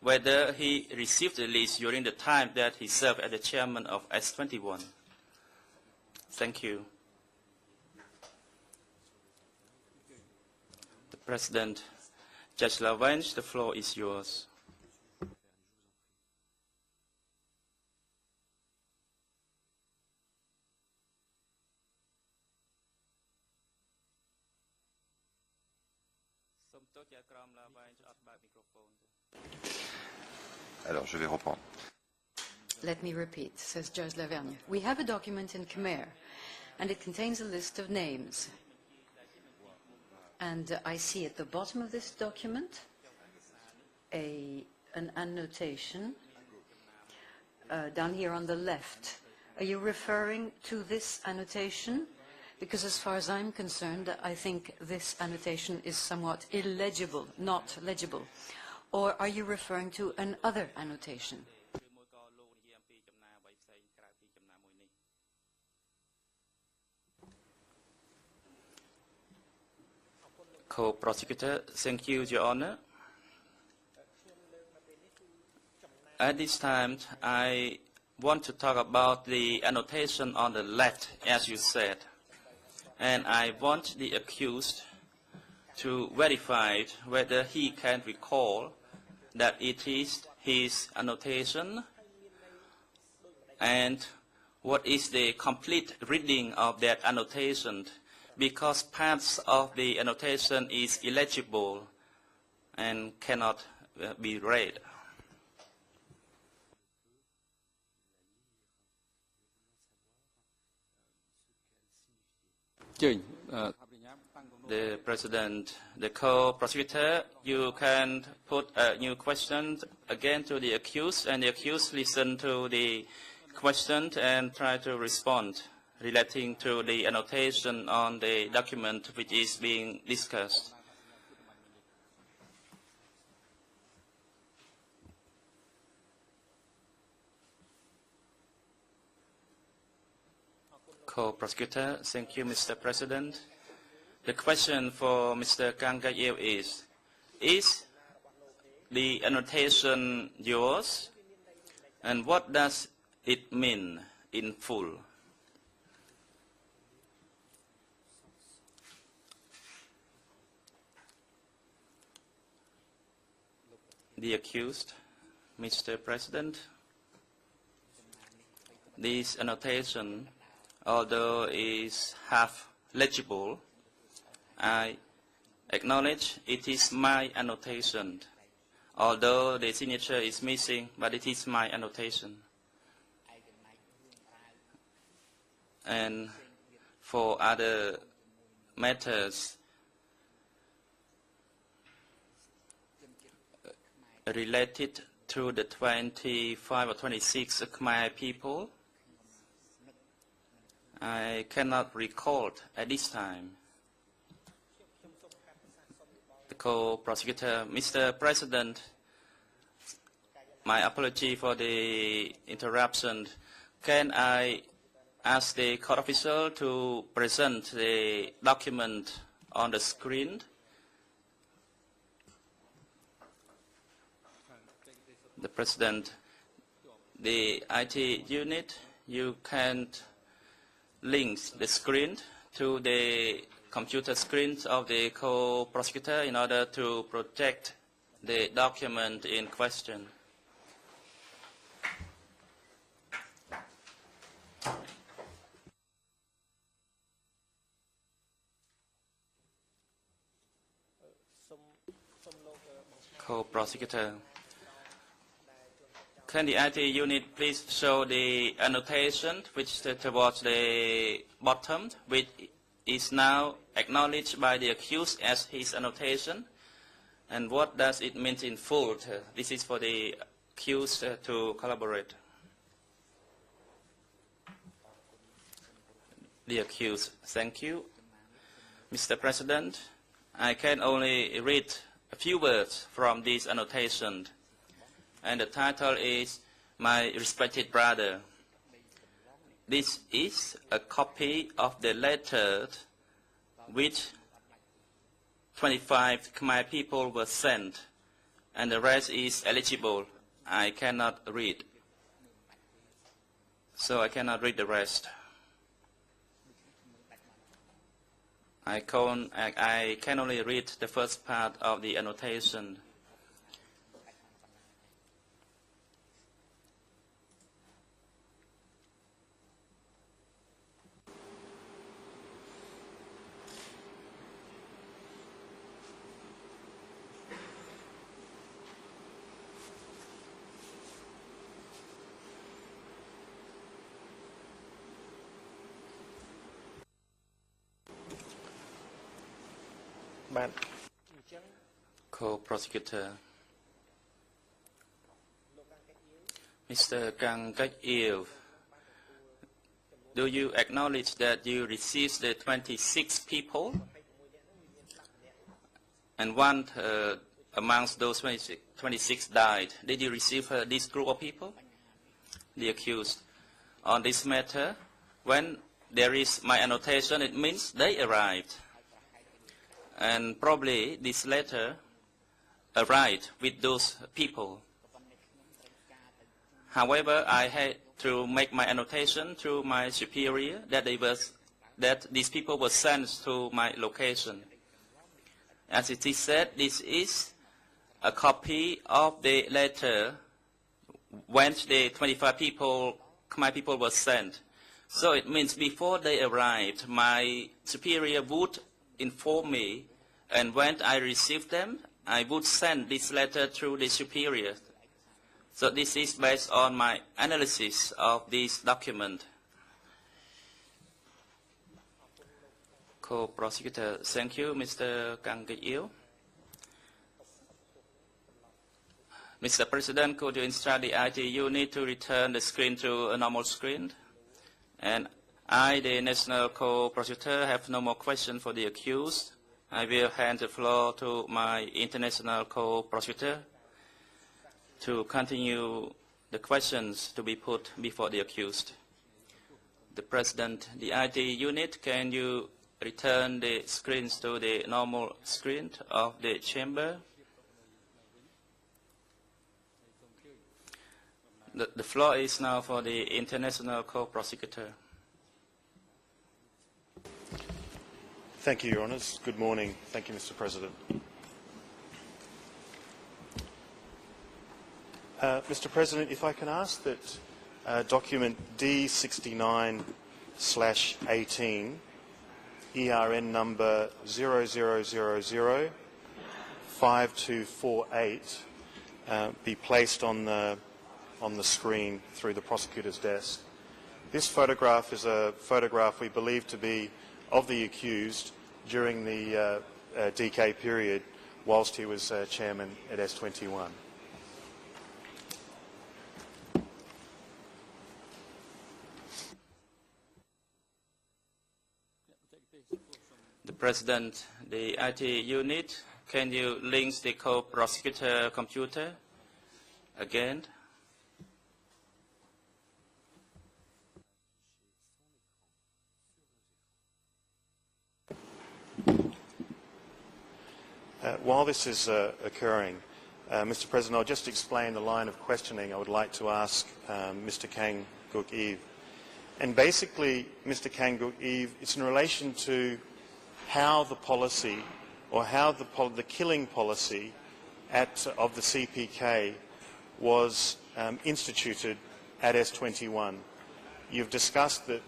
whether he received the list during the time that he served as the chairman of S21. Thank you. The President, Judge Lavange, the floor is yours. Alors, je vais reprendre. Let me repeat, says Judge Lavergne. We have a document in Khmer, and it contains a list of names. And I see at the bottom of this document an annotation down here on the left. Are you referring to this annotation? Because as far as I'm concerned, I think this annotation is somewhat illegible, not legible. Or are you referring to another annotation? Co-prosecutor, thank you, Your Honor. At this time, I want to talk about the annotation on the left, as you said. And I want the accused to verify whether he can recall that it is his annotation and what is the complete reading of that annotation, because parts of the annotation is illegible and cannot be read. The President, the co-prosecutor, you can put a new question again to the accused, and the accused listen to the question and try to respond relating to the annotation on the document which is being discussed. Co-prosecutor, thank you, Mr. President. The question for Mr. Kang Gayew is the annotation yours, and what does it mean in full? The accused, Mr. President, this annotation, although is half legible, I acknowledge it is my annotation. Although the signature is missing, but it is my annotation. And for other matters related to the 25 or 26 Khmer people, I cannot recall at this time. The co-prosecutor, Mr. President, my apology for the interruption. Can I ask the court official to present the document on the screen? The President, the IT unit, you can link the screen to the computer screen of the co-prosecutor in order to project the document in question. Co-prosecutor, can the IT unit please show the annotation which is towards the bottom, which is now acknowledged by the accused as his annotation, and what does it mean in full? This is for the accused to collaborate. The accused, thank you. Mr. President, I can only read a few words from this annotation, and the title is My Respected Brother. This is a copy of the letter which 25 Khmer people were sent, and the rest is eligible. I cannot read. So I cannot read the rest. I can only read the first part of the annotation. Co-prosecutor. Mr. Kang Cách Yêu, do you acknowledge that you received the 26 people? And one amongst those 26 died. Did you receive this group of people? The accused. On this matter, when there is my annotation, it means they arrived. And probably this letter arrived with those people. However, I had to make my annotation to my superior that these people were sent to my location. As it is said, this is a copy of the letter when the 25 people, Khmer people, were sent. So it means before they arrived, my superior would inform me, and when I received them, I would send this letter through the superior. So this is based on my analysis of this document. Co-prosecutor, thank you, Mr. Kang Cách Yêu. Mr. President, could you instruct the IT unit to return the screen to a normal screen? And I, the national co-prosecutor, have no more questions for the accused. I will hand the floor to my international co-prosecutor to continue the questions to be put before the accused. The President, the IT unit, can you return the screens to the normal screen of the chamber? The floor is now for the international co-prosecutor. Thank you, Your Honours. Good morning. Thank you, Mr. President. Mr. President, if I can ask that document D69/18, ERN number 00005248, be placed on the screen through the prosecutor's desk. This photograph is a photograph we believe to be of the accused during the DK period whilst he was chairman at S21. The President, the IT unit, can you link the co-prosecutor computer again? While this is occurring, Mr. President, I'll just explain the line of questioning I would like to ask Mr. Kang Gook Eve. And basically, Mr. Kang Gook Eve, it's in relation to how the policy, or how the killing policy of the CPK was instituted at S21. You've discussed that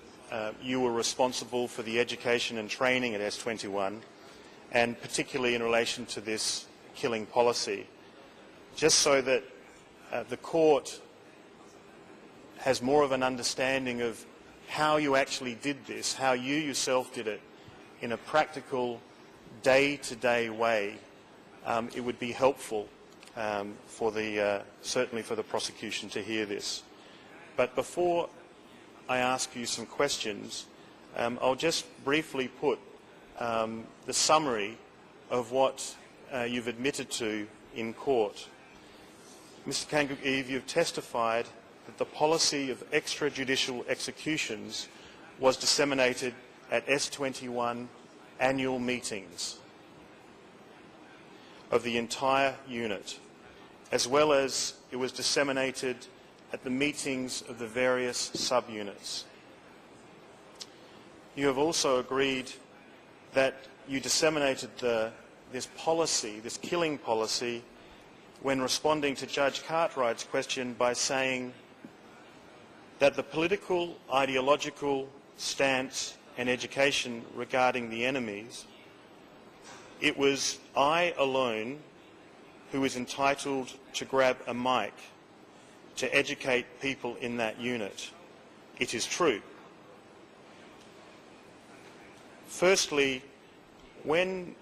you were responsible for the education and training at S21, and particularly in relation to this killing policy. Just so that the court has more of an understanding of how you actually did this, how you yourself did it in a practical, day-to-day way, it would be helpful certainly for the prosecution to hear this. But before I ask you some questions, I'll just briefly put the summary of what you've admitted to in court. Mr. Kang Gook Eve, you've testified that the policy of extrajudicial executions was disseminated at S21 annual meetings. of the entire unit, as well as it was disseminated at the meetings of the various subunits. You have also agreed that you disseminated this policy, this killing policy, when responding to Judge Cartwright's question by saying that the political, ideological stance and education regarding the enemies, it was I alone who is entitled to grab a mic to educate people in that unit. It is true. Firstly, when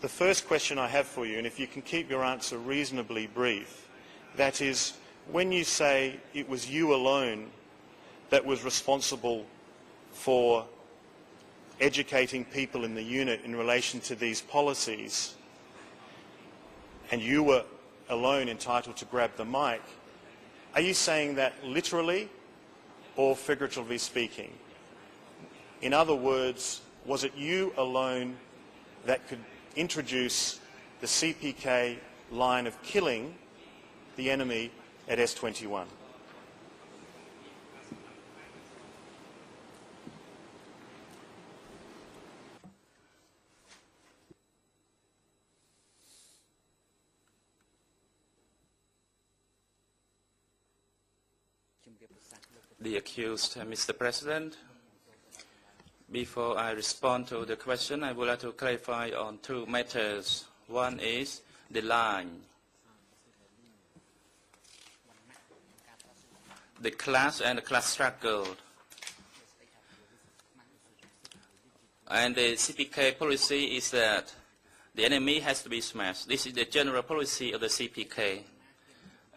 the first question I have for you, and if you can keep your answer reasonably brief, that is, when you say it was you alone that was responsible for educating people in the unit in relation to these policies, and you were alone entitled to grab the mic, are you saying that literally or figuratively speaking? In other words, was it you alone that could introduce the CPK line of killing the enemy at S21? The accused, Mr. President. Before I respond to the question, I would like to clarify on two matters. One is the line. The class and the class struggle. And the CPK policy is that the enemy has to be smashed. This is the general policy of the CPK.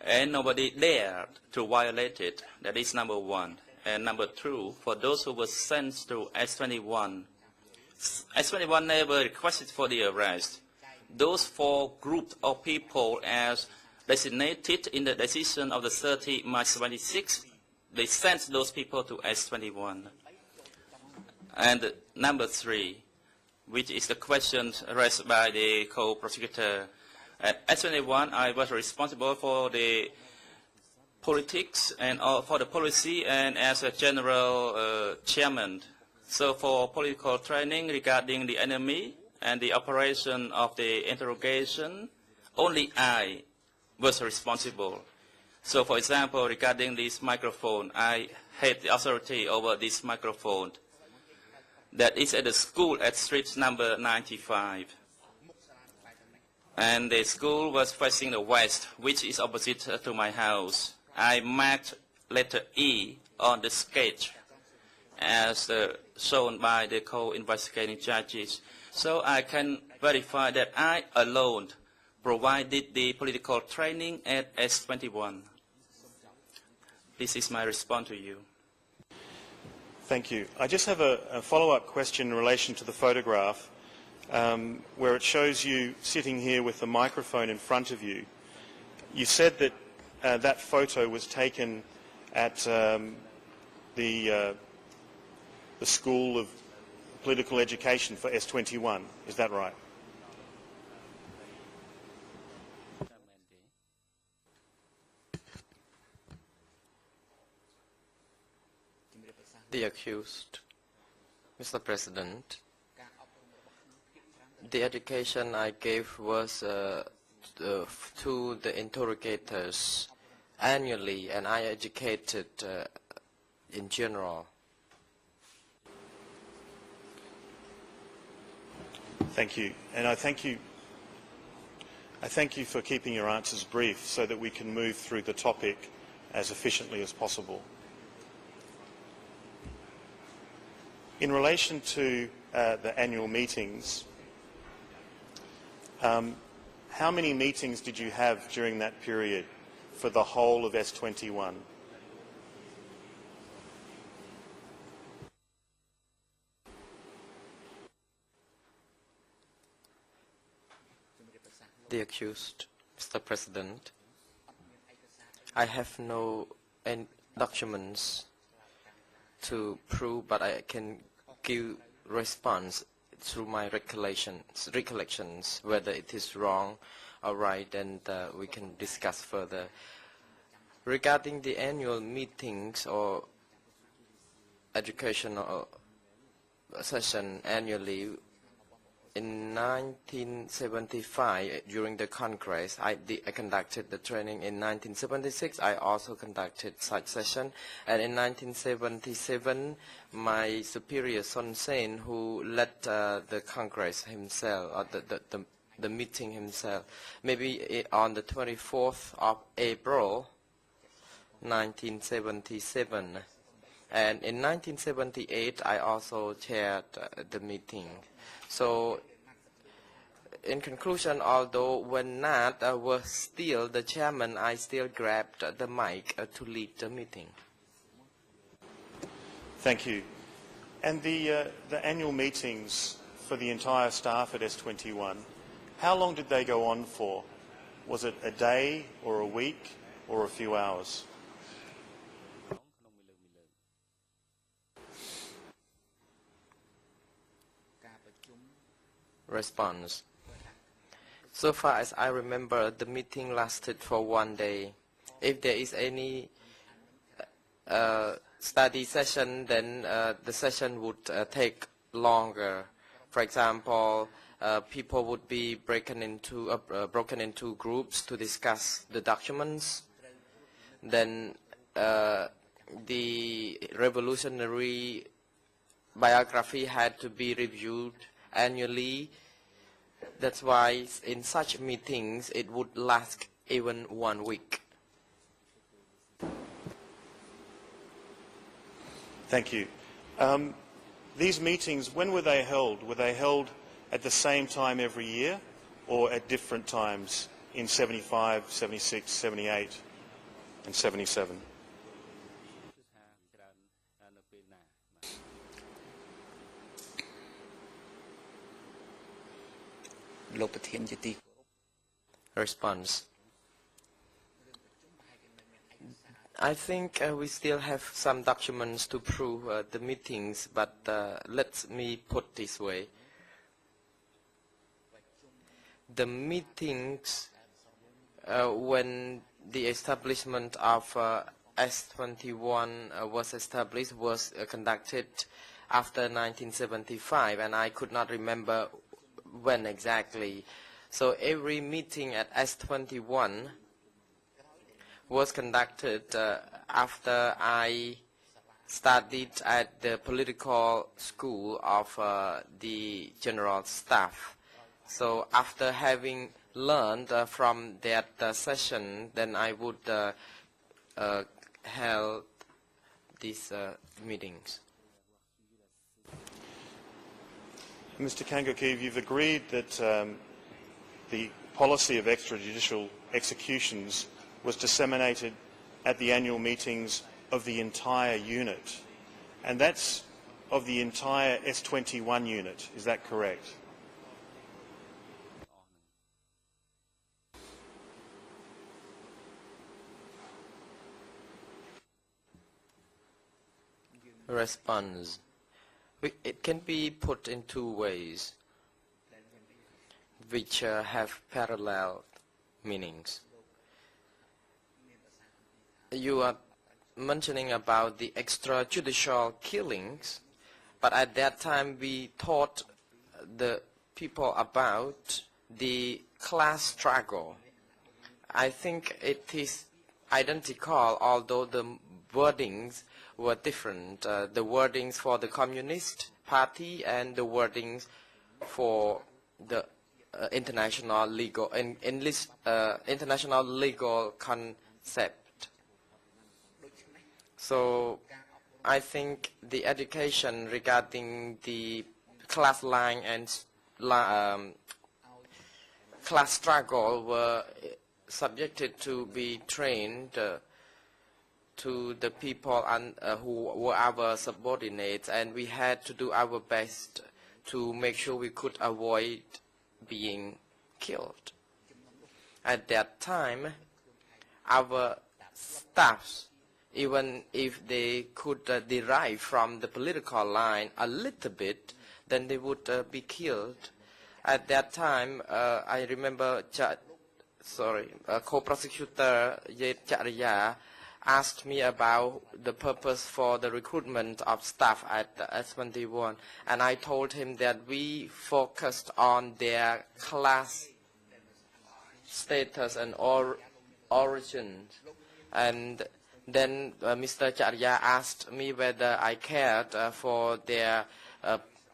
And nobody dared to violate it. That is number one. And number two, for those who were sent to S21, S21 never requested for the arrest. Those four groups of people as designated in the decision of the 30 March 26, they sent those people to S21. And number three, which is the question raised by the co-prosecutor, at S21 I was responsible for the politics and for the policy and as a general chairman. So for political training regarding the enemy and the operation of the interrogation, only I was responsible. So for example, regarding this microphone, I had the authority over this microphone that is at the school at street number 95. And the school was facing the west, which is opposite to my house. I marked letter E on the sketch as shown by the co-investigating judges. So I can verify that I alone provided the political training at S21. This is my response to you. Thank you. I just have a follow-up question in relation to the photograph where it shows you sitting here with the microphone in front of you. You said that that photo was taken at the School of Political Education for S21. Is that right? The accused, Mr. President, the education I gave was to the interrogators annually, and I educated in general. Thank you. And I thank you for keeping your answers brief so that we can move through the topic as efficiently as possible. In relation to the annual meetings, how many meetings did you have during that period for the whole of S21? The accused, Mr. President, I have no documents to prove, but I can give response through my recollections, whether it is wrong or right, and we can discuss further. Regarding the annual meetings or educational session annually, in 1975, during the Congress, I conducted the training. In 1976, I also conducted such session. And in 1977, my superior Son Sen, who led the Congress himself, or the meeting himself, maybe on the 24th of April, 1977. And in 1978, I also chaired the meeting. So, in conclusion, although when Nat was still the chairman, I still grabbed the mic to lead the meeting. Thank you. And the annual meetings for the entire staff at S21, how long did they go on for? Was it a day or a week or a few hours? Response. So far as I remember, the meeting lasted for 1 day. If there is any study session, then the session would take longer. For example, people would be broken into groups to discuss the documents. Then the revolutionary biography had to be reviewed annually. That's why in such meetings it would last even 1 week. Thank you. These meetings, when were they held? Were they held at the same time every year or at different times in 75, 76, 78 and 77? Response. I think we still have some documents to prove the meetings, but let me put this way. The meetings when the establishment of S21 was established was conducted after 1975, and I could not remember when exactly. So every meeting at S21 was conducted after I studied at the political school of the general staff. So after having learned from that session, then I would held these meetings. Mr. Kangokiv, you've agreed that the policy of extrajudicial executions was disseminated at the annual meetings of the entire unit, and that's of the entire S21 unit. Is that correct? Response. It can be put in 2 ways, which have parallel meanings. You are mentioning about the extrajudicial killings, but at that time we taught the people about the class struggle. I think it is identical, although the wordings were different. The wordings for the Communist Party and the wordings for the international legal international legal concept. So I think the education regarding the class line and class struggle were subjected to be trained to the people who were our subordinates, and we had to do our best to make sure we could avoid being killed. At that time, our staffs, even if they could derive from the political line a little bit, then they would be killed. At that time, I remember co-prosecutor Yet Chariya asked me about the purpose for the recruitment of staff at S21, and I told him that we focused on their class status and origin. And then Mr. Chariya asked me whether I cared for their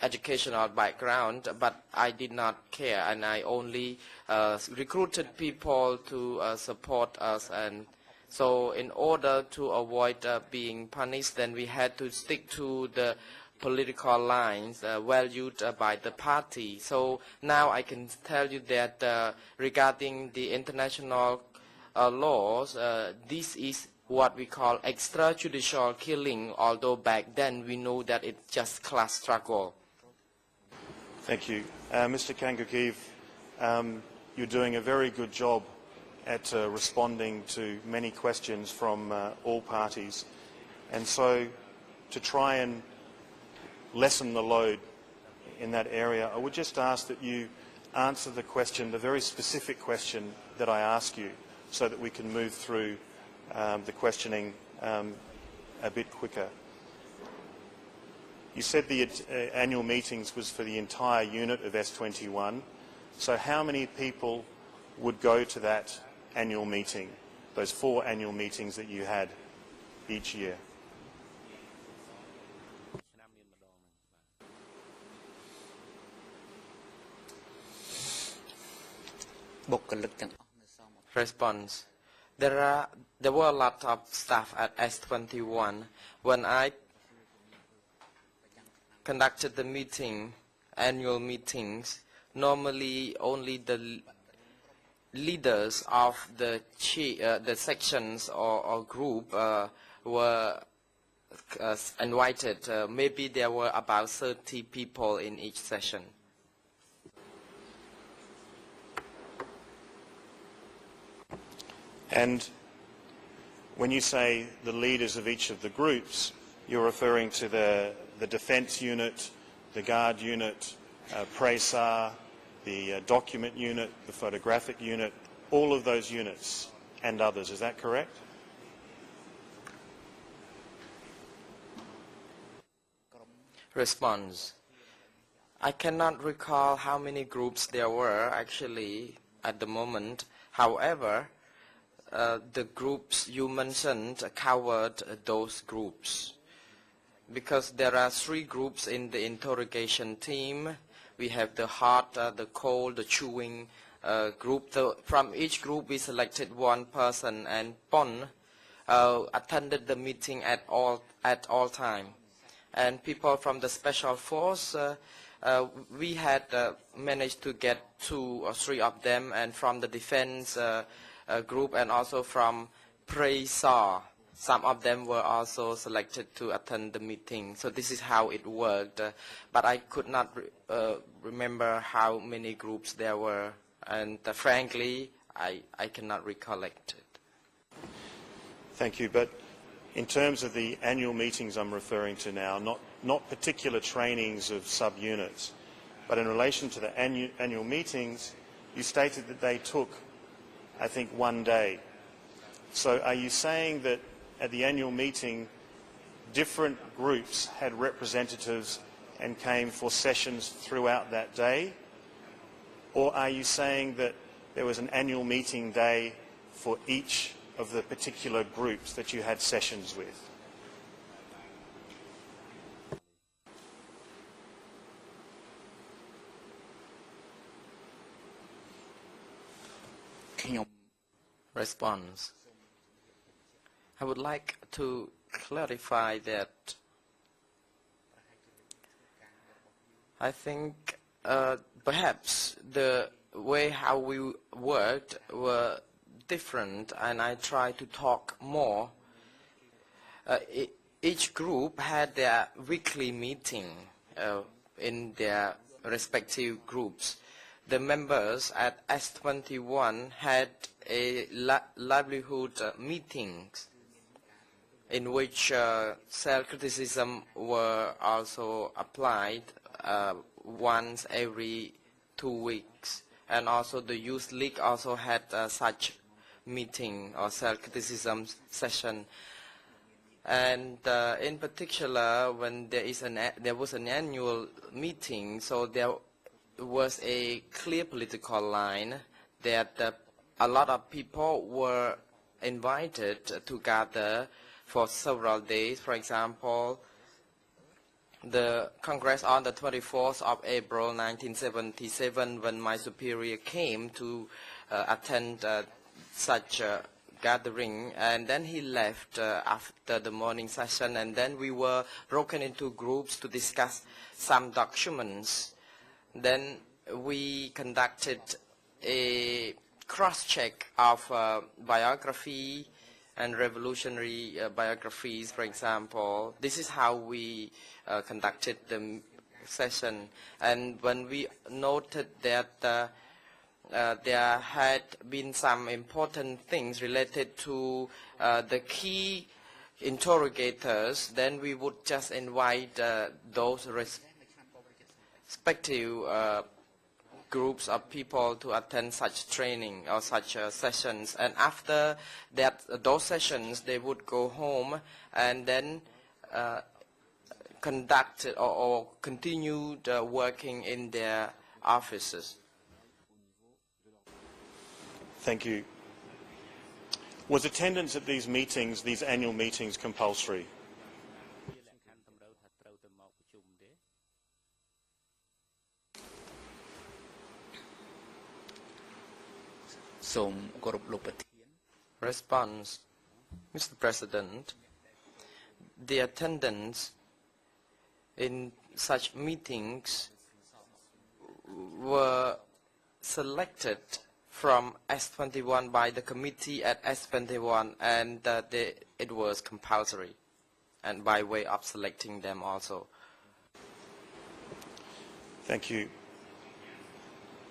educational background, but I did not care, and I only recruited people to support us. And so in order to avoid being punished, then we had to stick to the political lines valued by the party. So now I can tell you that regarding the international laws, this is what we call extrajudicial killing, although back then we know that it's just class struggle. Thank you. Mr. Kangukiv, you're doing a very good job at responding to many questions from all parties. And so to try and lessen the load in that area, I would just ask that you answer the question, the very specific question that I ask you, so that we can move through the questioning a bit quicker. You said the annual meetings was for the entire unit of S21. So how many people would go to that annual meeting, those 4 annual meetings that you had each year? Response. There were a lot of staff at S21. When I conducted the annual meetings, normally only the leaders of the sections or group were invited. Maybe there were about 30 people in each session. And when you say the leaders of each of the groups, you're referring to the defence unit, the guard unit, PRESAR, the document unit, the photographic unit, all of those units and others. Is that correct? Response. I cannot recall how many groups there were actually at the moment. However, the groups you mentioned covered those groups, because there are 3 groups in the interrogation team. We have the hot, the cold, the chewing group. From each group we selected 1 person, and Pon attended the meeting at all time. And people from the special force, we had managed to get 2 or 3 of them, and from the defense group and also from PRESAR. Some of them were also selected to attend the meeting. So this is how it worked. But I could not remember how many groups there were. And frankly, I cannot recollect it. Thank you. But in terms of the annual meetings I'm referring to now, not particular trainings of subunits, but in relation to the annual meetings, you stated that they took, I think, 1 day. So are you saying that at the annual meeting, different groups had representatives and came for sessions throughout that day? Or are you saying that there was an annual meeting day for each of the particular groups that you had sessions with? Response. I would like to clarify that I think perhaps the way how we worked were different, and I try to talk more. Each group had their weekly meeting in their respective groups. The members at S21 had a livelihood meetings in which self-criticism were also applied, once every 2 weeks. And also the Youth League also had such meeting or self-criticism session. And in particular, when there was an annual meeting, so there was a clear political line that a lot of people were invited to gather for several days. For example, the Congress on the 24th of April 1977, when my superior came to attend such a gathering, and then he left after the morning session, and then we were broken into groups to discuss some documents. Then we conducted a cross-check of biography and revolutionary biographies, for example. This is how we conducted the session. And when we noted that there had been some important things related to the key interrogators, then we would just invite those respective groups of people to attend such training or such sessions. And after that, those sessions, they would go home and then conduct or continue working in their offices. Thank you. Was attendance at these meetings, these annual meetings, compulsory? Response. Mr. President, the attendance in such meetings were selected from S21 by the committee at S21, and it was compulsory, and by way of selecting them also. Thank you.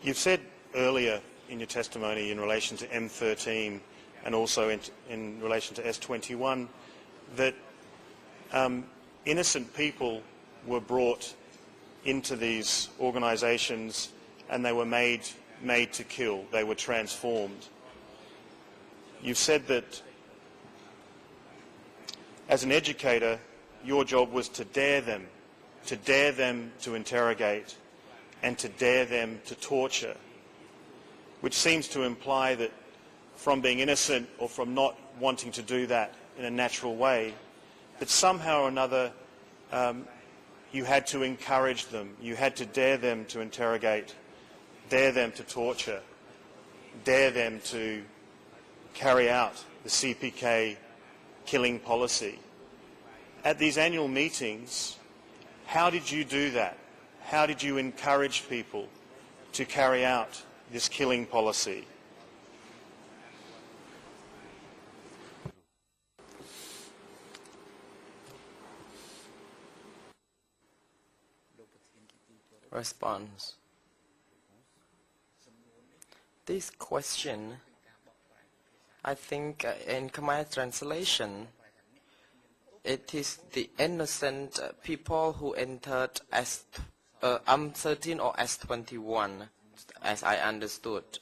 You've said earlier in your testimony in relation to M13 and also in relation to S21 that innocent people were brought into these organisations and they were made to kill. They were transformed. You've said that as an educator, your job was to dare them to interrogate and to dare them to torture, which seems to imply that from being innocent or from not wanting to do that in a natural way, that somehow or another you had to encourage them, you had to dare them to interrogate, dare them to torture, dare them to carry out the CPK killing policy. At these annual meetings, how did you do that? How did you encourage people to carry out this killing policy? Response. This question, I think in Khmer translation, it is the innocent people who entered as M13 or S21, as I understood.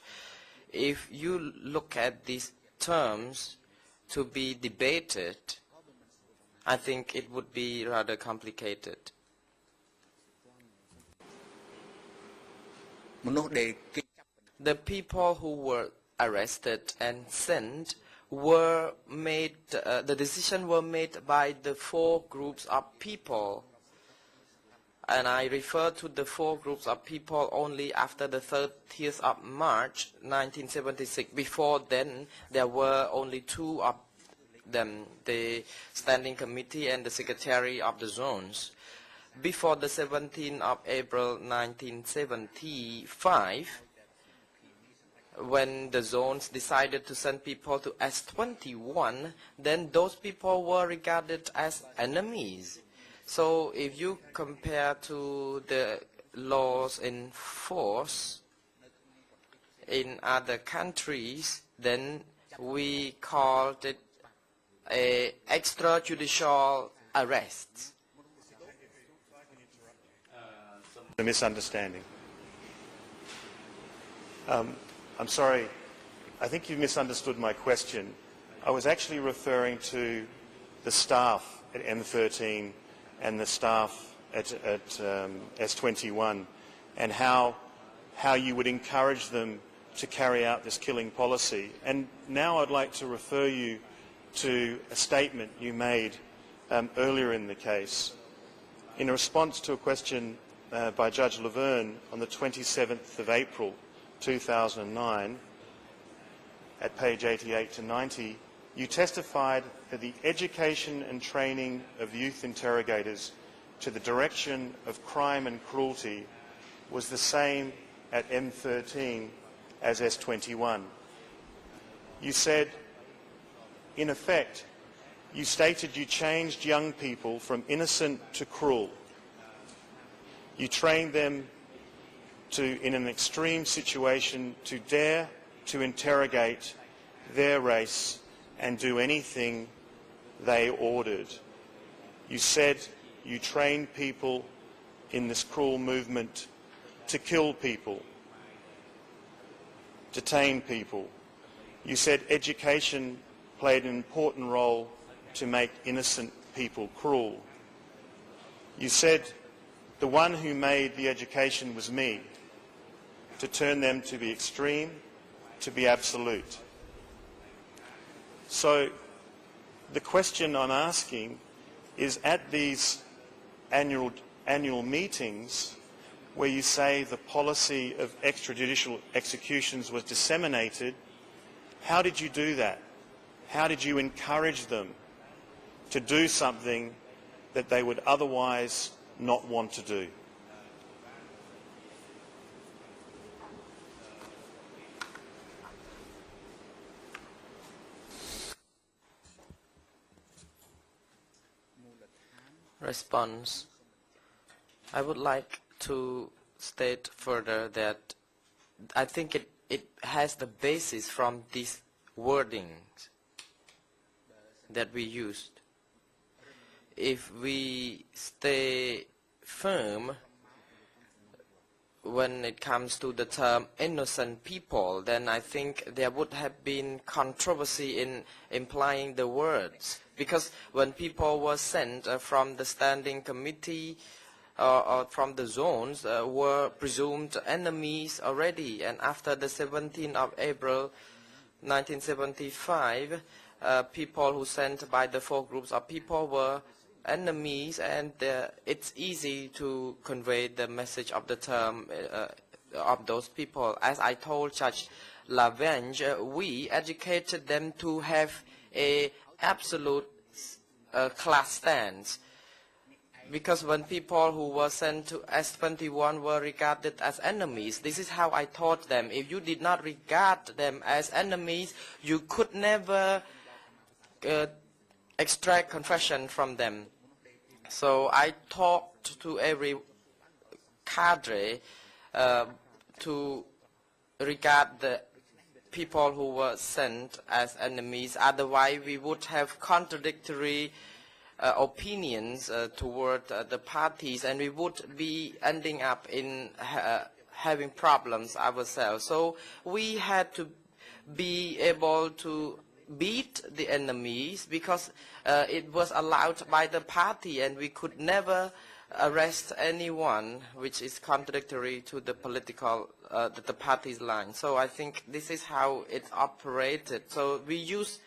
If you look at these terms to be debated, I think it would be rather complicated. The people who were arrested and sent were made, the decision were made by the 4 groups of people. And I refer to the 4 groups of people only after the 30th of March 1976. Before then, there were only 2 of them, the Standing Committee and the Secretary of the Zones. Before the 17th of April 1975, when the zones decided to send people to S21, then those people were regarded as enemies. So if you compare to the laws in force in other countries, then we called it a extrajudicial arrest. A misunderstanding. I'm sorry, I think you misunderstood my question. I was actually referring to the staff at M13 and the staff at S21 and how you would encourage them to carry out this killing policy. And now I'd like to refer you to a statement you made earlier in the case. In response to a question by Judge Laverne on the 27th of April 2009, at page 88 to 90, you testified that the education and training of youth interrogators to the direction of crime and cruelty was the same at M13 as S21. You said, in effect, you stated you changed young people from innocent to cruel. You trained them to, in an extreme situation, to dare to interrogate their race and do anything they ordered. You said you trained people in this cruel movement to kill people, detain people. You said education played an important role to make innocent people cruel. You said the one who made the education was me, to turn them to be extreme, to be absolute. So the question I'm asking is, at these annual meetings where you say the policy of extrajudicial executions was disseminated, how did you do that? How did you encourage them to do something that they would otherwise not want to do? Response. I would like to state further that I think it has the basis from these wordings that we used. If we stay firm when it comes to the term innocent people, then I think there would have been controversy in implying the words. Because when people were sent from the standing committee or from the zones, were presumed enemies already. And after the 17th of April 1975, people who sent by the 4 groups of people were enemies, and it's easy to convey the message of the term of those people. As I told Judge Lavenge, we educated them to have a absolute class stance. Because when people who were sent to S21 were regarded as enemies, this is how I taught them. If you did not regard them as enemies, you could never extract confession from them. So I talked to every cadre to regard the people who were sent as enemies. Otherwise, we would have contradictory opinions toward the parties, and we would be ending up in having problems ourselves. So we had to be able to beat the enemies, because it was allowed by the party, and we could never arrest anyone which is contradictory to the political, the party's line. So I think this is how it operated. So we use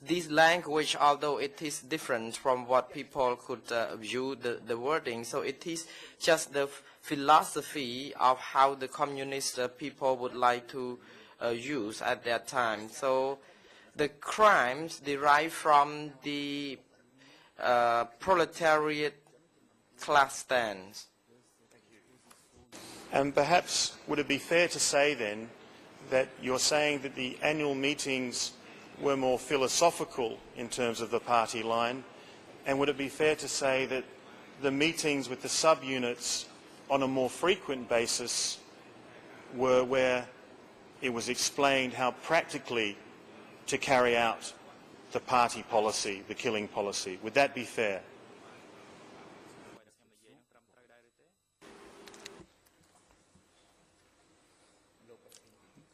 this language, although it is different from what people could view the wording. So it is just the philosophy of how the communist people would like to use at that time. So the crimes derive from the proletariat class stance. And perhaps would it be fair to say then that you're saying that the annual meetings were more philosophical in terms of the party line, and would it be fair to say that the meetings with the subunits on a more frequent basis were where it was explained how practically to carry out the party policy, the killing policy? Would that be fair?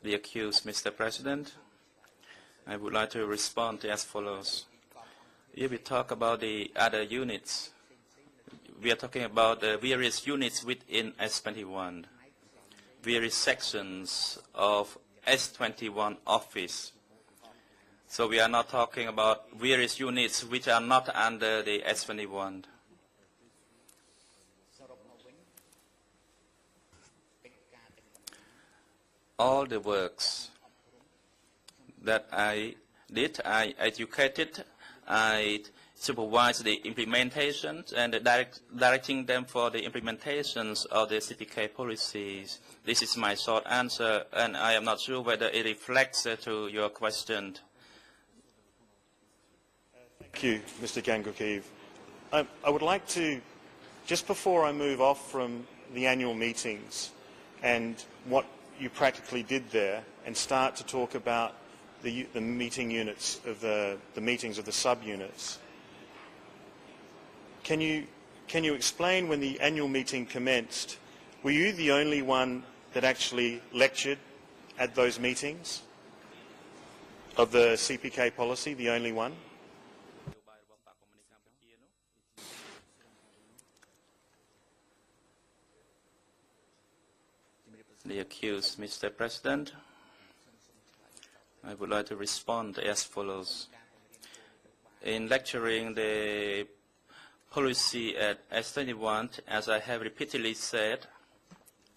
the accused, Mr. President. I would like to respond as follows. If we talk about the other units, we are talking about the various units within S21, various sections of S21 office. So we are not talking about various units which are not under the S21. All the works that I did, I educated, I supervised the implementations and directing them for the implementations of the CPK policies. This is my short answer, and I am not sure whether it reflects to your question. Thank you, Mr. Gangukiv. I would like to, just before I move off from the annual meetings and what you practically did there, and start to talk about the meeting units of the meetings of the subunits, can you explain when the annual meeting commenced, were you the only one that actually lectured at those meetings of the CPK policy, the only one? The accused, Mr. President, I would like to respond as follows. In lecturing the policy at S21, as I have repeatedly said,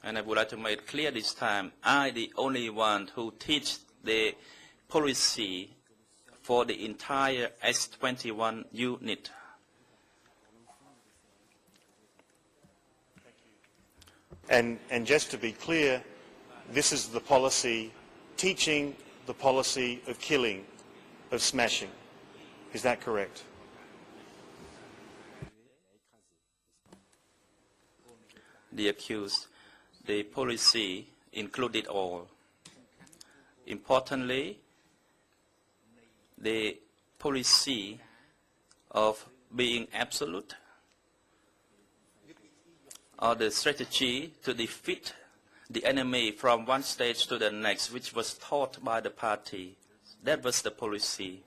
and I would like to make it clear this time, I the only one who teach the policy for the entire S21 unit. And just to be clear, this is the policy, teaching the policy of killing, of smashing. Is that correct? The accused, the policy included all. Importantly, the policy of being absolute, or the strategy to defeat the enemy from one stage to the next, which was taught by the party. That was the policy.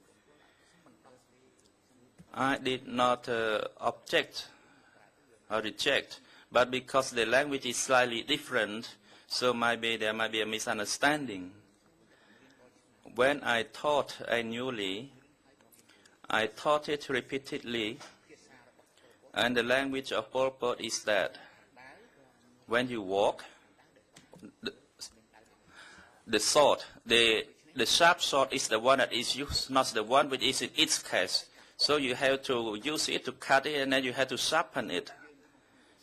I did not object or reject, but because the language is slightly different, so maybe there might be a misunderstanding. When I taught annually, I taught it repeatedly, and the language of Pol Pot is that when you walk, the sword, the sharp sword is the one that is used, not the one which is in its case. So you have to use it to cut it, and then you have to sharpen it.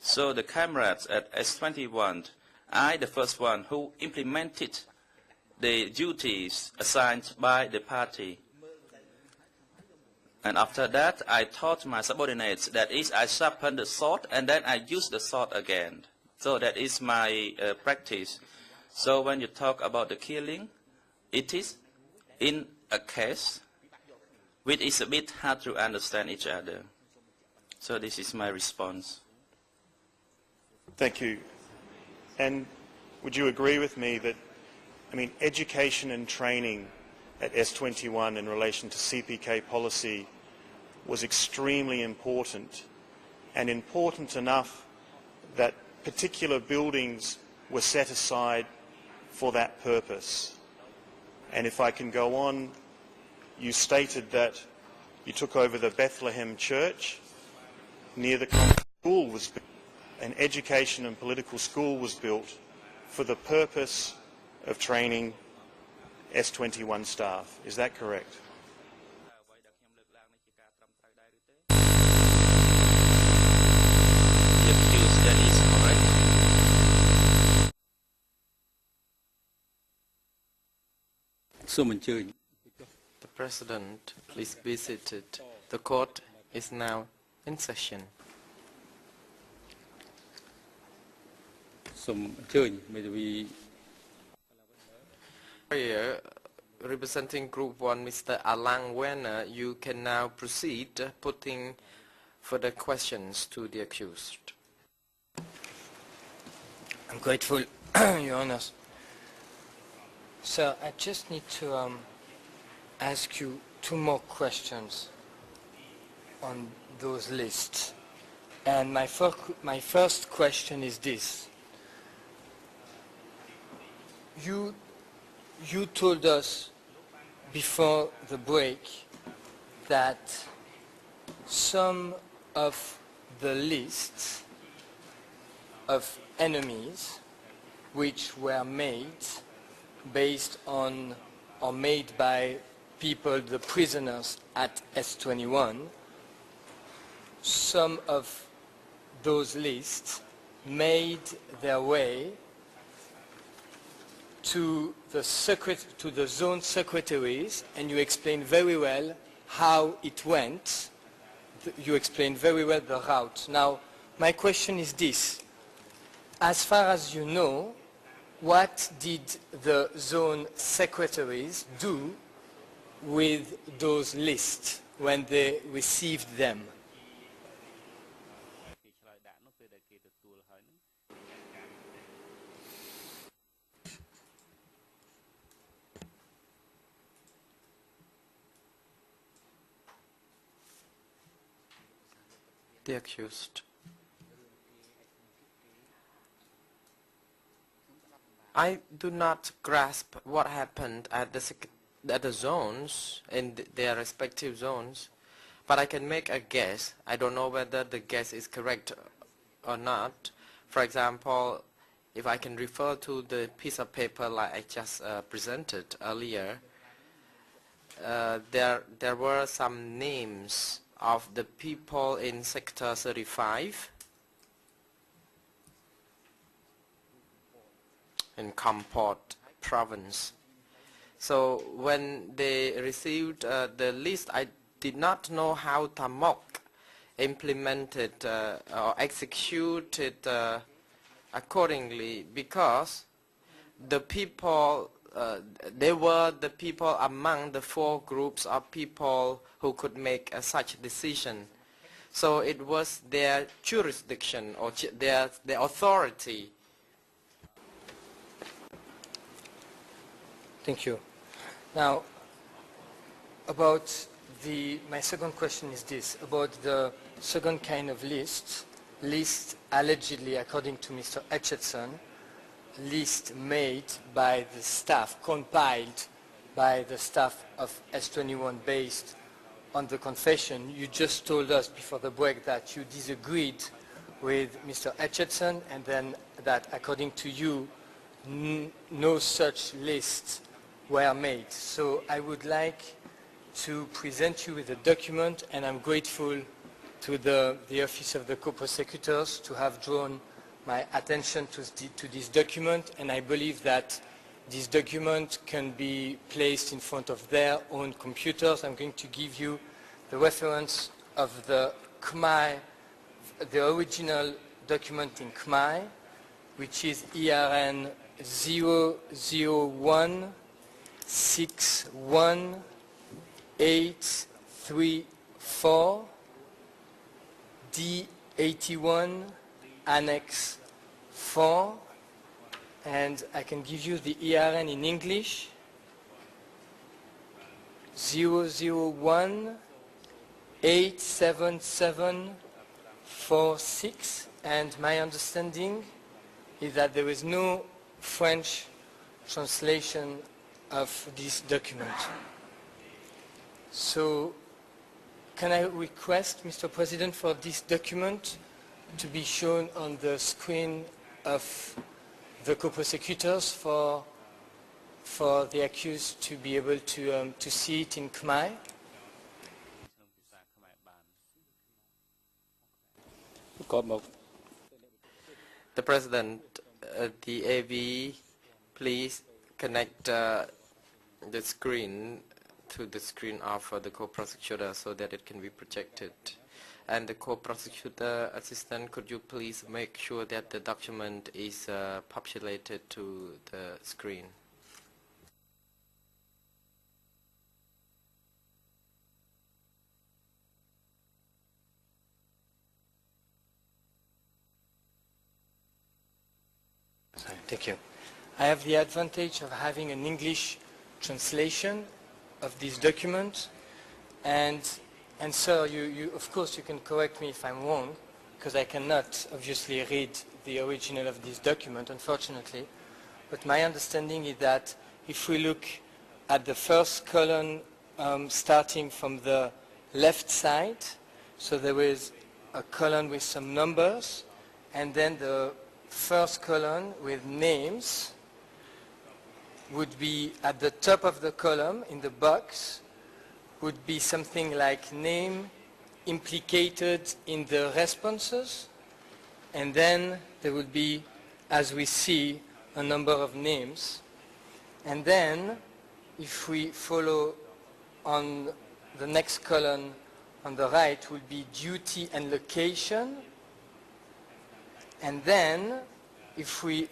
So the comrades at S21, I, the first one who implemented the duties assigned by the party. And after that, I taught my subordinates, that is, I sharpened the sword, and then I use the sword again. So that is my practice. So when you talk about the killing, it is in a case which is a bit hard to understand each other. So this is my response. Thank you. And would you agree with me that, I mean, education and training at S21 in relation to CPK policy was extremely important, and important enough that particular buildings were set aside for that purpose? And if I can go on, you stated that you took over the Bethlehem Church near the school was built. An education and political school was built for the purpose of training S21 staff. Is that correct? The accused, that is correct. The President, please be seated. The court is now in session. Here, representing Group 1, Mr. Alang Werner, you can now proceed putting further questions to the accused. I'm grateful, Your Honours. Sir, I just need to ask you two more questions on those lists. And my first question is this. You told us before the break that some of the lists of enemies which were made based on or made by people, the prisoners at S21, some of those lists made their way to the zone secretaries, and you explained very well how it went. You explained very well the route. Now, my question is this. As far as you know, what did the zone secretaries do with those lists when they received them? The accused. I do not grasp what happened at the zones, in their respective zones, but I can make a guess. I don't know whether the guess is correct or not. For example, if I can refer to the piece of paper like I just presented earlier, there were some names of the people in Sector 35, in Kampot province. So when they received the list, I did not know how Tamok implemented or executed accordingly, because the people, they were the people among the 4 groups of people who could make such decision. So it was their jurisdiction or their authority. Thank you. Now, about my second question is this, about the second kind of list allegedly, according to Mr. Etchison, list made by the staff, compiled by the staff of S21 based on the confession. You just told us before the break that you disagreed with Mr. Etchison, and then that according to you, no such lists were made. So I would like to present you with a document, and I'm grateful to the Office of the Co-Prosecutors to have drawn my attention to this document, and I believe that this document can be placed in front of their own computers. I'm going to give you the reference of the Khmer, the original document in Khmer, which is ERN 00161-834 D81 Annex 4, and I can give you the ERN in English, 001-87746, and my understanding is that there is no French translation of this document. So can I request, Mr. President, for this document to be shown on the screen of the co-prosecutors for the accused to be able to see it in Khmer? The President, the AV, please connect the screen to the screen of the co-prosecutor so that it can be projected. And the co-prosecutor assistant, could you please make sure that the document is populated to the screen? Thank you. I have the advantage of having an English translation of this document, and sir, of course you can correct me if I'm wrong, because I cannot obviously read the original of this document, unfortunately, but my understanding is that if we look at the first column starting from the left side, so there is a column with some numbers, and then the first column with names would be at the top of the column in the box, would be something like name implicated in the responses, and then there would be, as we see, a number of names. And then, if we follow on the next column on the right, would be duty and location. And then,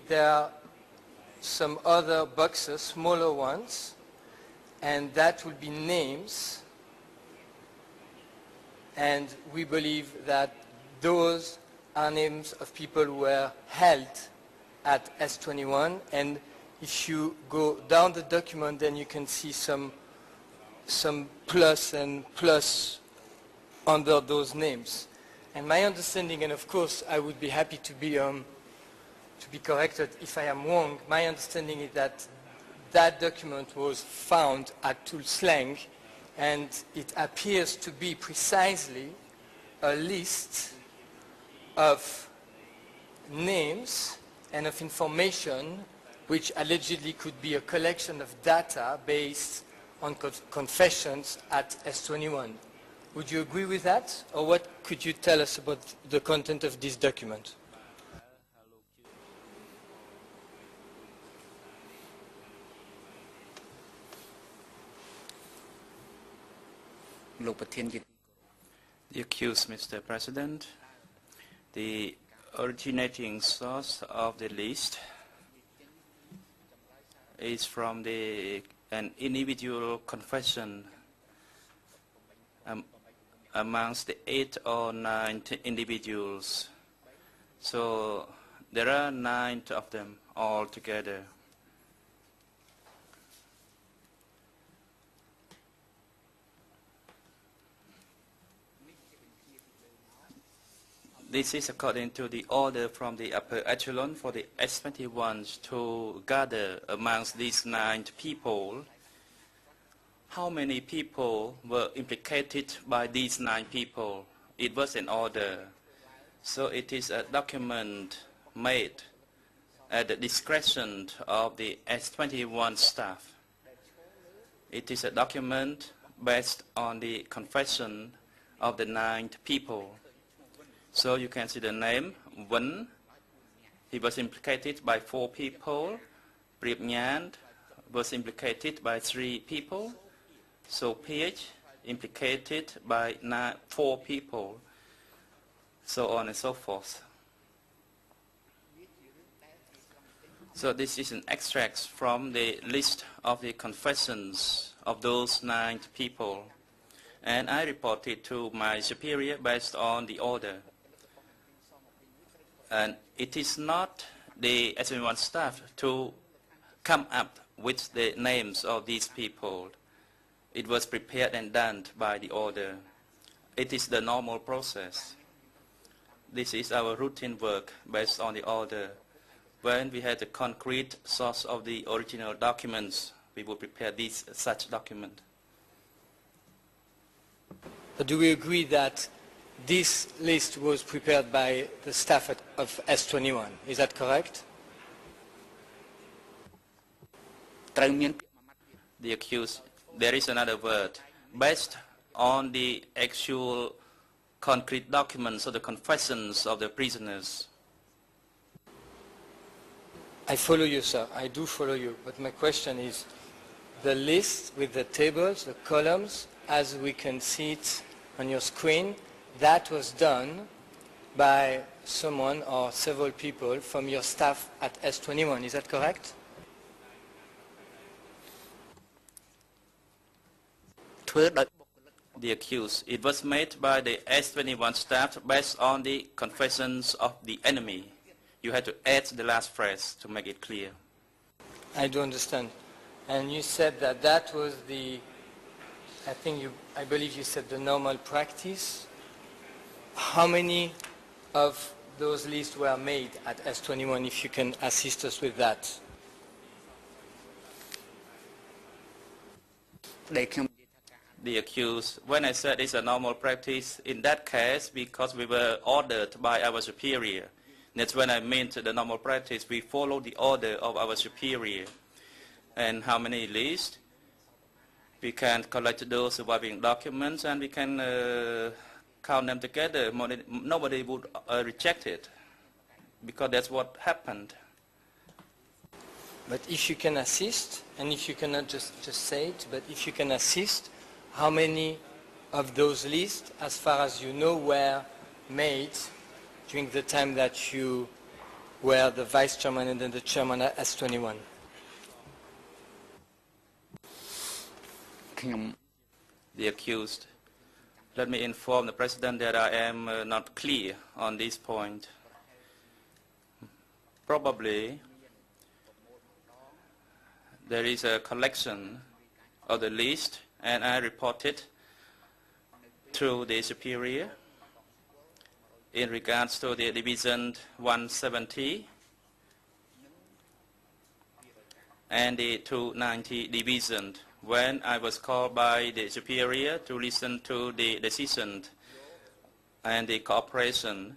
there are some other boxes, smaller ones, and that will be names. And we believe that those are names of people who were held at S21. And if you go down the document, then you can see some plus and plus under those names. And my understanding, and of course I would be happy to be corrected if I am wrong, my understanding is that that document was found at Tulslang, and it appears to be precisely a list of names and of information which allegedly could be a collection of data based on confessions at S21. Would you agree with that? Or what could you tell us about the content of this document? The accused, Mr. President, the originating source of the list is from an individual confession amongst the 8 or 9 individuals. So there are 9 of them all together. This is according to the order from the upper echelon for the S21s to gather amongst these 9 people how many people were implicated by these 9 people. It was an order. So it is a document made at the discretion of the S21 staff. It is a document based on the confession of the 9 people. So you can see the name, Wen, he was implicated by 4 people. Priep Nhan was implicated by 3 people. So Ph implicated by 4 people. So on and so forth. So this is an extract from the list of the confessions of those 9 people. And I reported to my superior based on the order. And it is not the S21 staff to come up with the names of these people. It was prepared and done by the order. It is the normal process. This is our routine work based on the order. When we had the concrete source of the original documents, we would prepare such document. Do we agree that this list was prepared by the staff of S21? Is that correct? The accused, there is another word, based on the actual concrete documents or the confessions of the prisoners. I follow you, sir. I do follow you. But my question is, the list with the tables, the columns, as we can see it on your screen, that was done by someone or several people from your staff at S21. Is that correct? The accused, it was made by the S21 staff based on the confessions of the enemy. You had to add the last phrase to make it clear. I do understand. And you said that that was the, I believe you said the normal practice. How many of those lists were made at S21, if you can assist us with that? The accused, when I said it's a normal practice, in that case, because we were ordered by our superior, that's when I meant the normal practice. We follow the order of our superior. And how many lists? We can collect those surviving documents and we can count them together. Nobody would reject it, because that's what happened. But if you can assist, and if you cannot just say it, but if you can assist, how many of those lists, as far as you know, were made during the time that you were the vice chairman and then the chairman at S21? The accused. Let me inform the President that I am not clear on this point. Probably there is a collection of the list and I report it to the superior in regards to the division 170 and the 290 division. When I was called by the superior to listen to the decision and the cooperation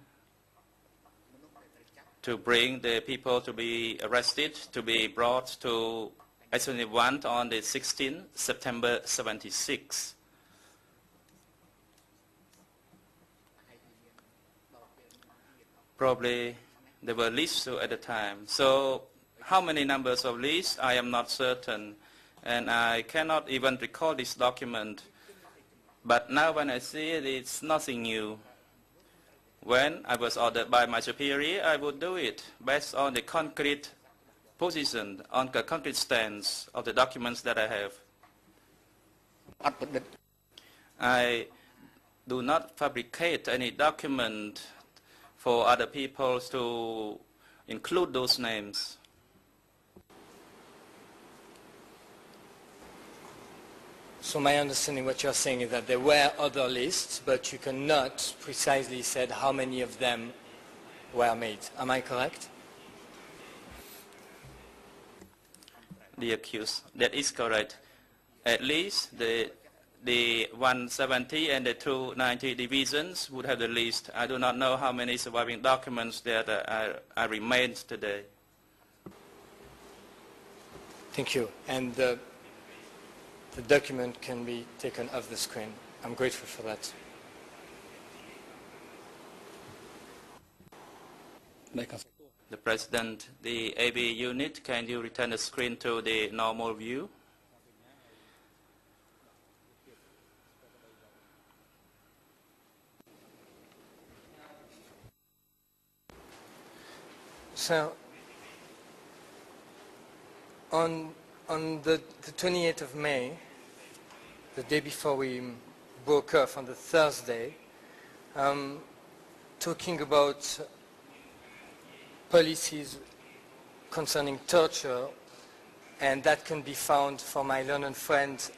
to bring the people to be arrested, to be brought to S21 on the 16th September 76. Probably there were lists at the time. So how many numbers of lists, I am not certain. And I cannot even recall this document. But now when I see it, it's nothing new. When I was ordered by my superior, I would do it based on the concrete position, on the concrete stance of the documents that I have. I do not fabricate any document for other people to include those names. So my understanding, what you're saying is that there were other lists, but you cannot precisely say how many of them were made. Am I correct? The accused, that is correct. At least the 170 and the 290 divisions would have the list. I do not know how many surviving documents that are remained today. Thank you. And the document can be taken off the screen. I'm grateful for that. The President, the AB unit, can you return the screen to the normal view? So, on the 28th of May, the day before we broke off on the Thursday, talking about policies concerning torture, and that can be found for my learned friend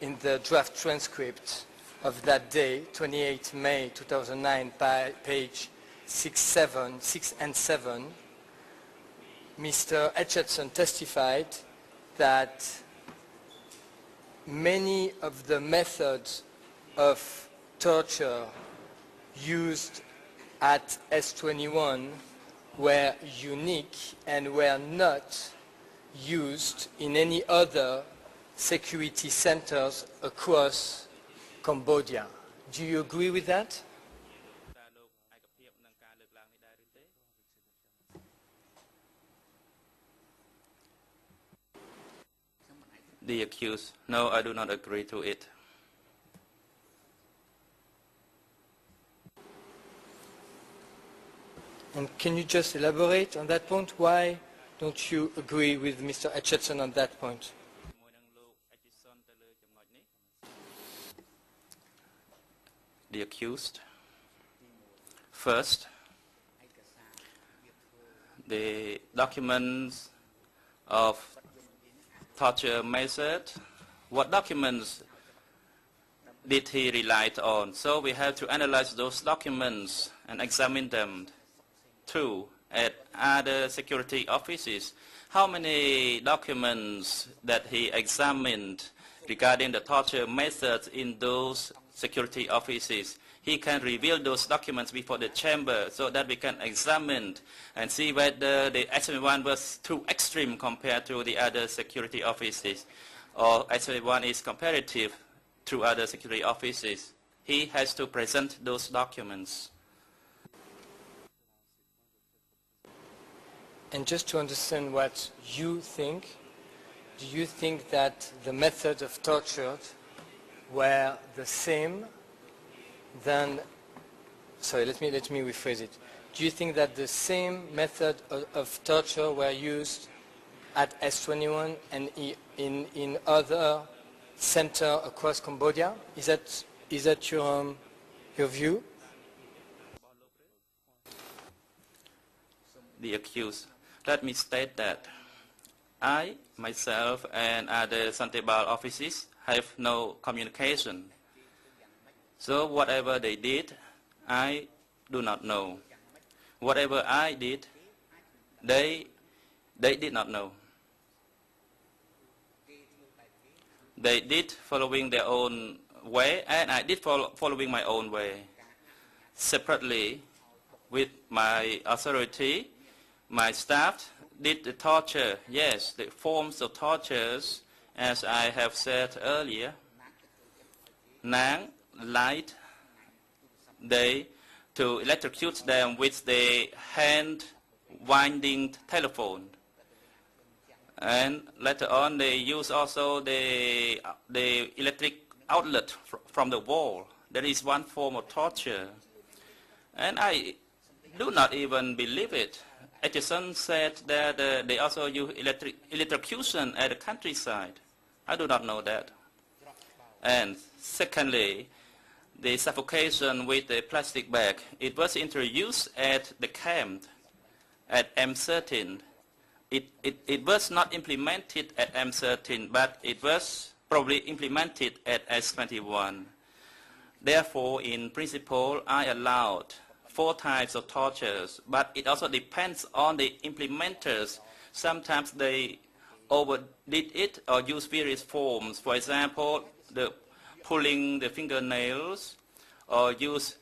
in the draft transcript of that day, 28 May 2009, by page 6 and 7, Mr. Etchison testified that many of the methods of torture used at S21 were unique and were not used in any other security centers across Cambodia. Do you agree with that? The accused, no, I do not agree to it. And can you just elaborate on that point? Why don't you agree with Mr. Etchison on that point? The accused. First, the documents of torture method, what documents did he rely on? So we have to analyze those documents and examine them. Two, at other security offices, how many documents that he examined regarding the torture methods in those security offices? He can reveal those documents before the chamber so that we can examine and see whether the S21 was too extreme compared to the other security offices, or S21 is comparative to other security offices. He has to present those documents. And just to understand what you think, do you think that the methods of torture were the same than, sorry, let me rephrase it. Do you think that the same method of torture were used at S21 and in other centers across Cambodia? Is that your view? The accused. Let me state that I, myself, and other Santebal offices have no communication. So whatever they did, I do not know. Whatever I did, they did not know. They did following their own way, and I did following my own way. Separately, with my authority, my staff did the torture. Yes, the forms of tortures, as I have said earlier. Nang, light, they to electrocute them with the hand-winding telephone. And later on, they use also the electric outlet from the wall. That is one form of torture. And I do not even believe it. Edison said that they also use electrocution at the countryside. I do not know that. And secondly, the suffocation with the plastic bag. It was introduced at the camp at M13. It was not implemented at M13, but it was probably implemented at S21. Therefore, in principle, I allowed 4 types of tortures, but it also depends on the implementers. Sometimes they overdid it or use various forms. For example, the pulling the fingernails, or use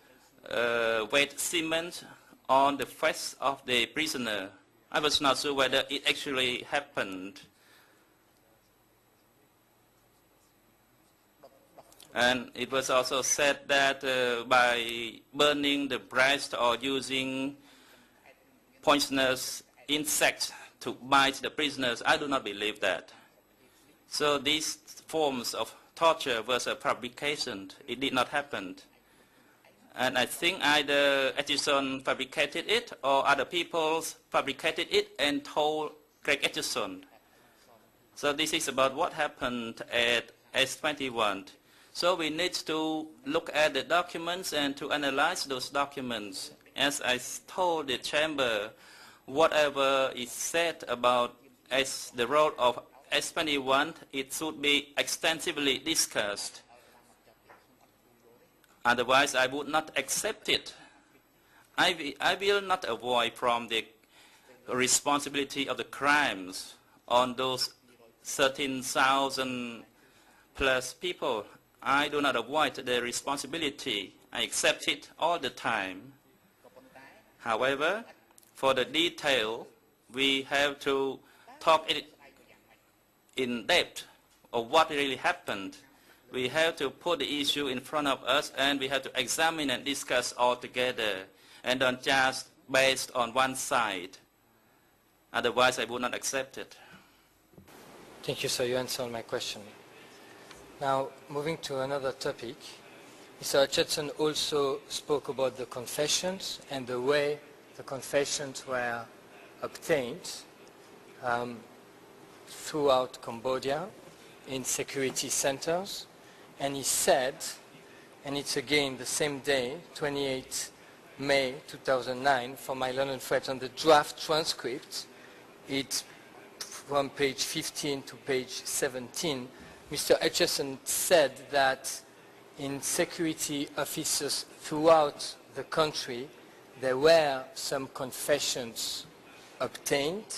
wet cement on the face of the prisoner. I was not sure whether it actually happened. And it was also said that by burning the breast or using poisonous insects to bite the prisoners, I do not believe that. So these forms of torture was a fabrication. It did not happen. And I think either Edison fabricated it or other people fabricated it and told Greg Edison. So this is about what happened at S21. So we need to look at the documents and to analyze those documents. As I told the chamber, whatever is said about the role of S21, it should be extensively discussed. Otherwise, I would not accept it. I will not avoid from the responsibility of the crimes on those 13,000 plus people. I do not avoid the responsibility. I accept it all the time. However, for the detail, we have to talk in depth of what really happened. We have to put the issue in front of us, and we have to examine and discuss all together, and not just based on one side. Otherwise, I would not accept it. Thank you, sir. You answered my question. Now, moving to another topic, Mr. Hutchinson also spoke about the confessions and the way the confessions were obtained throughout Cambodia in security centers. And he said, and it's again the same day, 28 May 2009, for my London friends on the draft transcript, it from page 15 to page 17, Mr. Etchison said that in security officers throughout the country, there were some confessions obtained,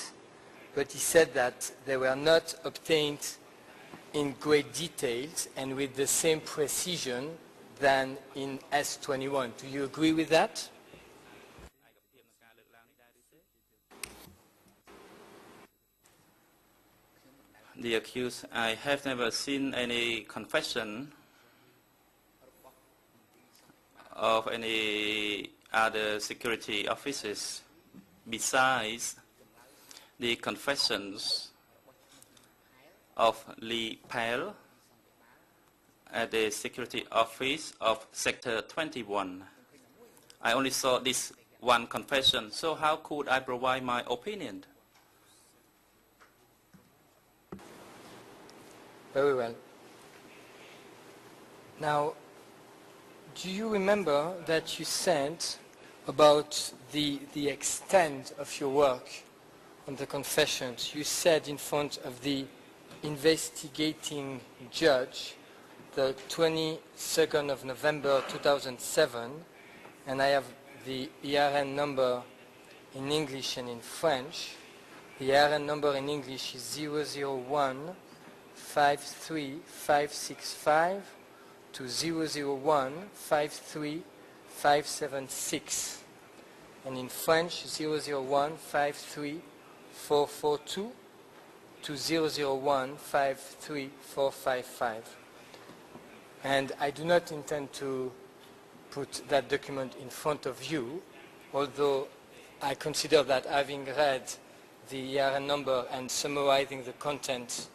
but he said that they were not obtained in great details and with the same precision than in S21. Do you agree with that? The accused, I have never seen any confession of any other security officers besides the confessions of Lee Pell at the security office of Sector 21. I only saw this one confession, so how could I provide my opinion? Very well. Now, do you remember that you said about the extent of your work on the confessions? You said in front of the investigating judge the 22nd of November 2007, and I have the ERN number in English and in French. The ERN number in English is 001 53565 to 001 53576, and in French 001 53442 to 001 53455. And I do not intend to put that document in front of you, although I consider that having read the ERN number and summarizing the content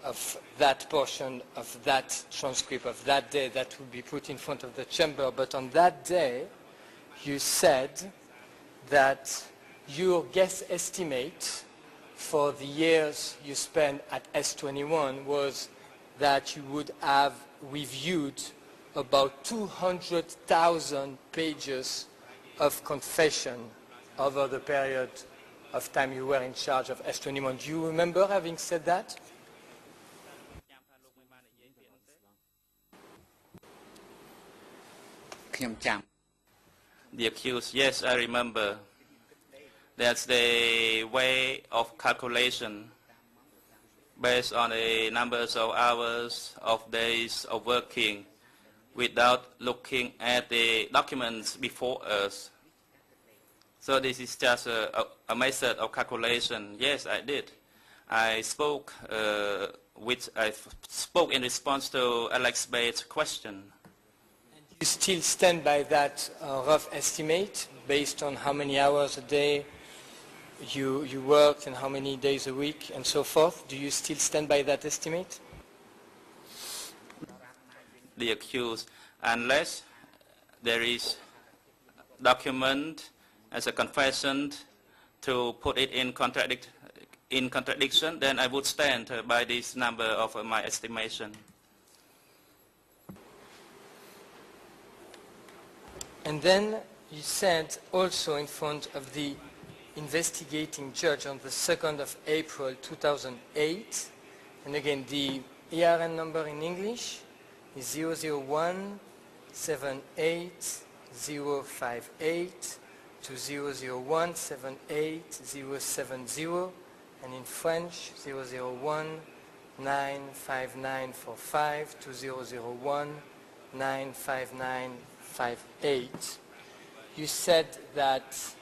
of that portion of that transcript of that day, that will be put in front of the chamber. But on that day, you said that your guess estimate for the years you spent at S21 was that you would have reviewed about 200,000 pages of confession over the period of time you were in charge of S21. Do you remember having said that? The accused, yes, I remember. That's the way of calculation based on the numbers of hours, of days of working without looking at the documents before us. So this is just a method of calculation. Yes, I did. I spoke in response to Alex Bates' question. You still stand by that rough estimate based on how many hours a day you worked and how many days a week and so forth? Do you still stand by that estimate? The accused, unless there is document as a confession to put it in contradiction, then I would stand by this number of my estimation. And then you said also in front of the investigating judge on the 2nd of April 2008, and again the ERN number in English is 001 78058 to 001 78070, and in French 001 95945 to 001 95958. You said that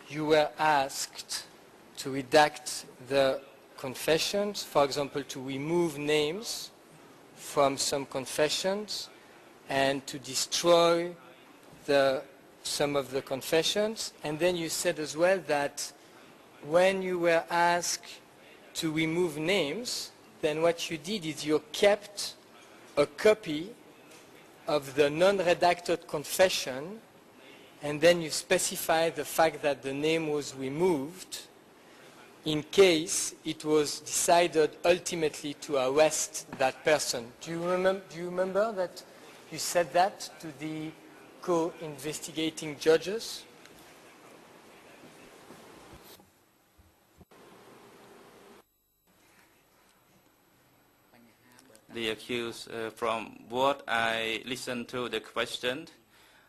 you were asked to redact the confessions, for example, to remove names from some confessions and to destroy some of the confessions. And then you said as well that when you were asked to remove names, then what you did is you kept a copy of the non-redacted confession, and then you specify the fact that the name was removed in case it was decided ultimately to arrest that person. Do you remember that you said that to the co-investigating judges? the accused. From what I listened to the question,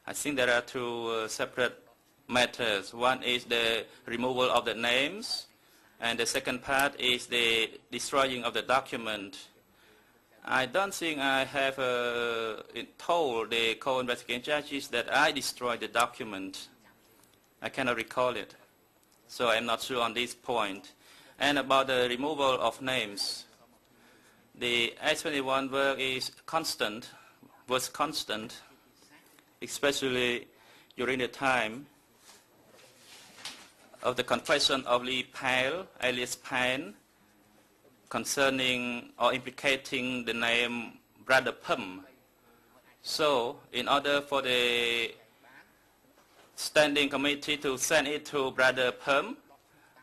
I think there are two separate matters. One is the removal of the names, and the second part is the destroying of the document. I don't think I have told the co-investigating judges that I destroyed the document. I cannot recall it, so I'm not sure on this point. And about the removal of names, the S21 work was constant, especially during the time of the confession of Lee Pale, alias Pan, concerning or implicating the name Brother Pum. So, in order for the Standing Committee to send it to Brother Pum,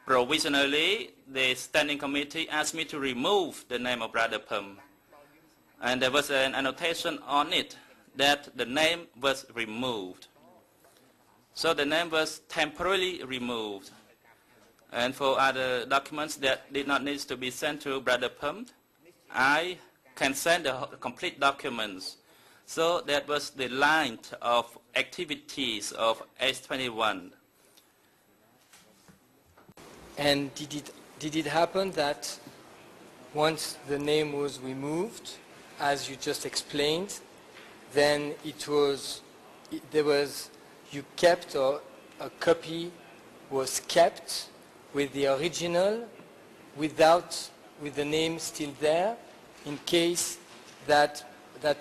provisionally, the Standing Committee asked me to remove the name of Brother Pum. And there was an annotation on it that the name was removed. So the name was temporarily removed. And for other documents that did not need to be sent to Brother Pum, I can send the complete documents. So that was the line of activities of S21. And did it happen that once the name was removed, as you just explained, then you kept, or a copy was kept with the original with the name still there, in case that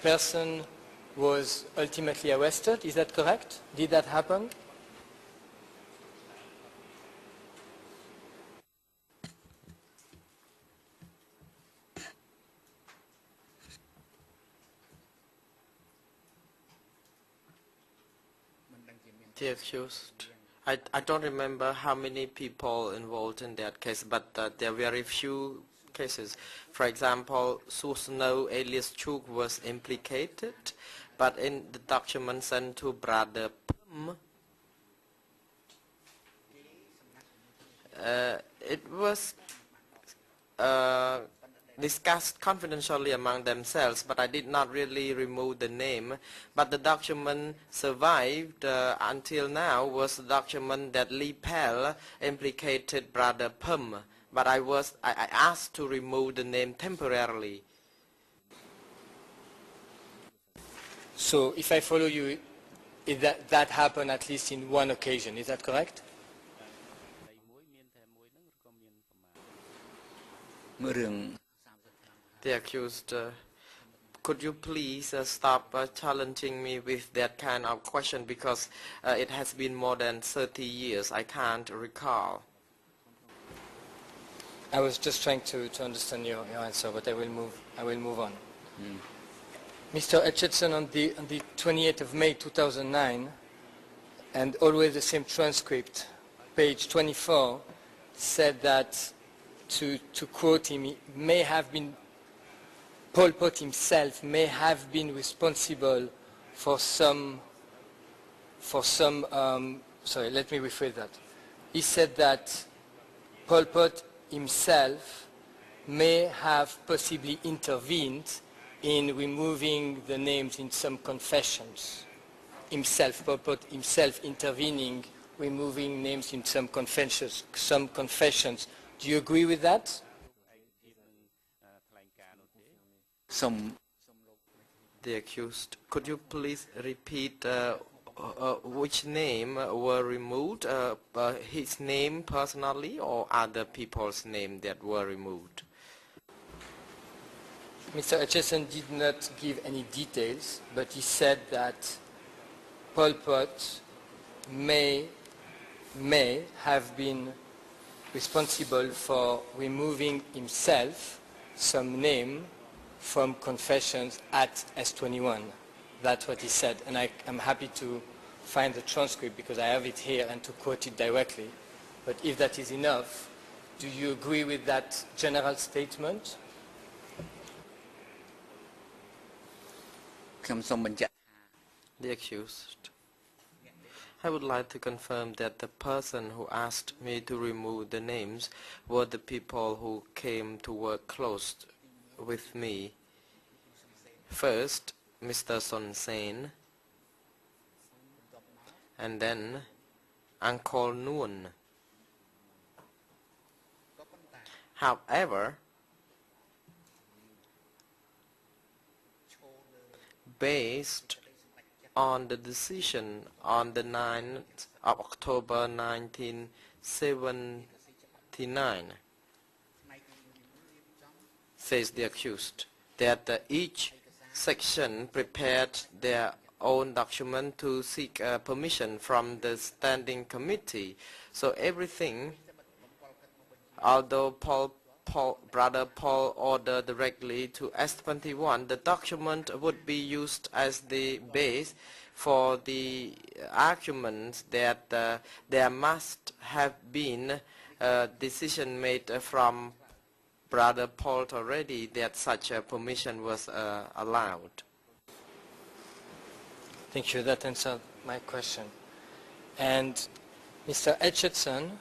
person was ultimately arrested? Is that correct? Did that happen? The accused. I don't remember how many people involved in that case, but there were very few cases. For example, Susno alias Chuk was implicated, but in the document sent to Brother Pum, it was discussed confidentially among themselves, but I did not really remove the name. But the document survived until now was the document that Lee Pell implicated Brother Pum. But I asked to remove the name temporarily. So if I follow you, that happened at least in one occasion, is that correct? The accused, could you please stop challenging me with that kind of question, because it has been more than 30 years. I can't recall. I was just trying to understand your answer, but I will move on. Mr. Etchison, on the 28th of May 2009, and always the same transcript, page 24, said that, to quote him, Pol Pot himself may have been responsible for some, sorry, let me rephrase that. He said that Pol Pot himself may have possibly intervened in removing the names in some confessions. Pol Pot himself intervening, removing names in some confessions. Do you agree with that? The accused, could you please repeat which name were removed? His name personally, or other people's name that were removed? Mr. Etchison did not give any details, but he said that Pol Pot may have been responsible for removing himself some name from confessions at S21. That's what he said, and I'm happy to find the transcript because I have it here and to quote it directly. But if that is enough, do you agree with that general statement? The accused, I would like to confirm that the person who asked me to remove the names were the people who came to work close with me. First, Mr. Son Sen, and then Uncle Nguyen. However, based on the decision on the 9th of October 1979, says the accused, that each section prepared their own document to seek permission from the standing committee. So everything, although Brother Paul ordered directly to S21, the document would be used as the base for the argument that there must have been a decision made from Brother Paul already that such a permission was allowed. Thank you. That answered my question. And Mr. Etchison,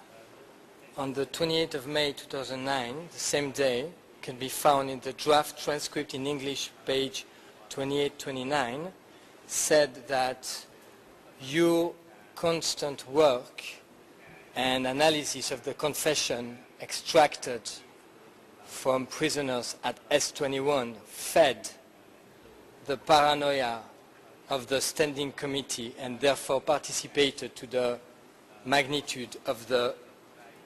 on the 28th of May 2009, the same day, can be found in the draft transcript in English, page 28-29, said that your constant work and analysis of the confession extracted from prisoners at S21 fed the paranoia of the standing committee and therefore participated to the magnitude of the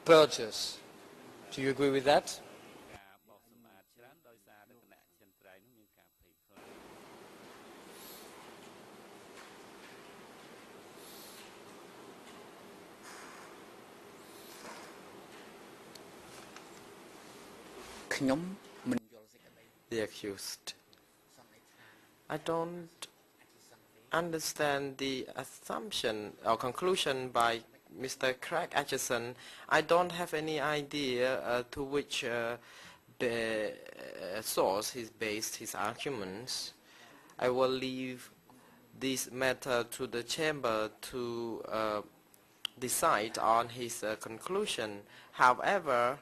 purges. Do you agree with that? The accused. I don't understand the assumption or conclusion by Mr. Craig Atchison. I don't have any idea to which source he's based his arguments. I will leave this matter to the chamber to decide on his conclusion. However,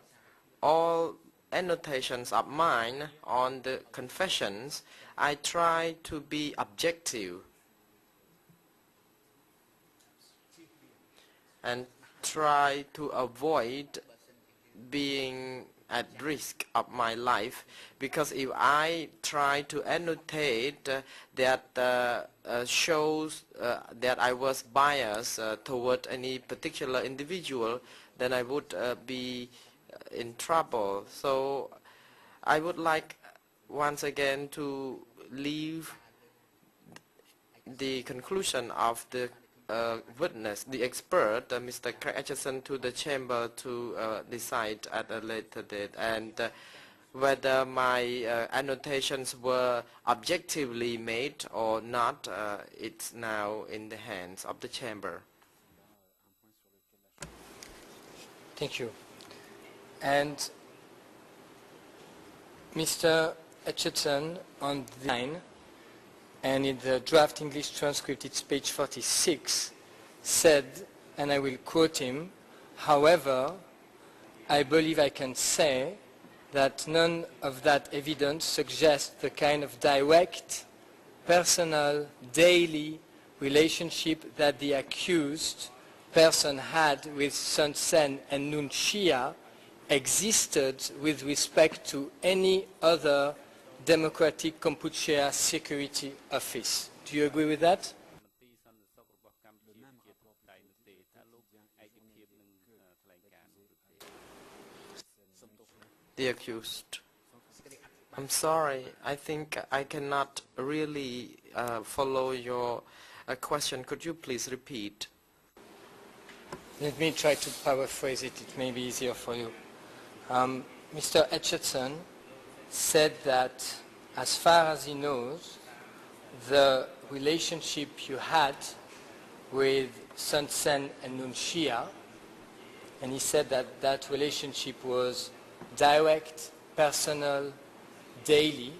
all annotations of mine on the confessions, I try to be objective and try to avoid being at risk of my life, because if I try to annotate that shows that I was biased toward any particular individual, then I would be in trouble. So I would like once again to leave the conclusion of the witness, the expert, Mr. Craig Atchison, to the chamber to decide at a later date, and whether my annotations were objectively made or not, it's now in the hands of the chamber. Thank you. And Mr. Atchison, on the line, and in the draft English transcript, it's page 46, said, and I will quote him, "However, I believe I can say that none of that evidence suggests the kind of direct, personal, daily relationship that the accused person had with Sun Sen and Nun Shia existed with respect to any other Democratic Kampuchea Security Office." Do you agree with that? The accused. I'm sorry, I think I cannot really follow your question. Could you please repeat? Let me try to paraphrase it. It may be easier for you. Mr. Atchison said that, as far as he knows, the relationship you had with Sun Sen and Nun Shia, and he said that that relationship was direct, personal, daily.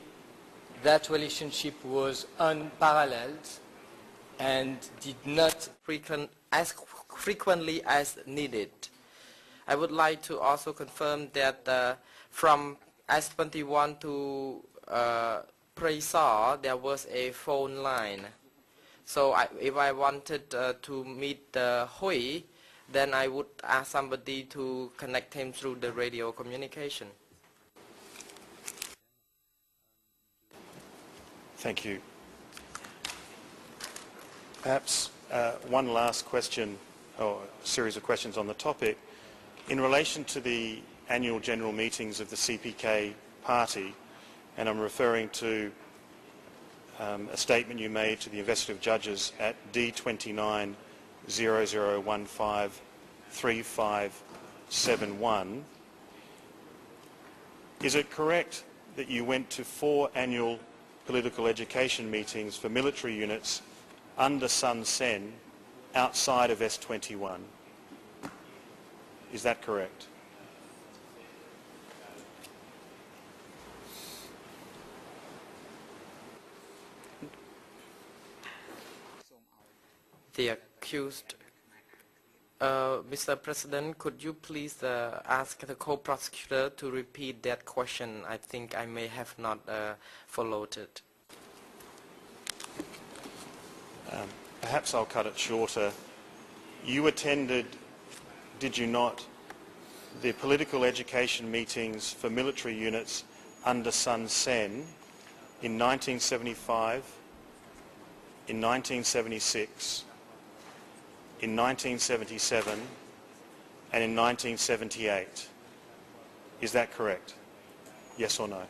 That relationship was unparalleled and did not as frequently as needed. I would like to also confirm that from S21 to Praisar, there was a phone line. So if I wanted to meet Hui, then I would ask somebody to connect him through the radio communication. Thank you. Perhaps one last question, or a series of questions on the topic. In relation to the annual general meetings of the CPK party, and I'm referring to a statement you made to the investigative judges at D29 0015 3571. Is it correct that you went to 4 annual political education meetings for military units under Sun Sen outside of S21? Is that correct? The accused. Mr. President, could you please ask the co-prosecutor to repeat that question? I think I may have not followed it. Perhaps I'll cut it shorter. You attended, did you not, the political education meetings for military units under Sun Sen in 1975, in 1976, in 1977, and in 1978. Is that correct? Yes or no?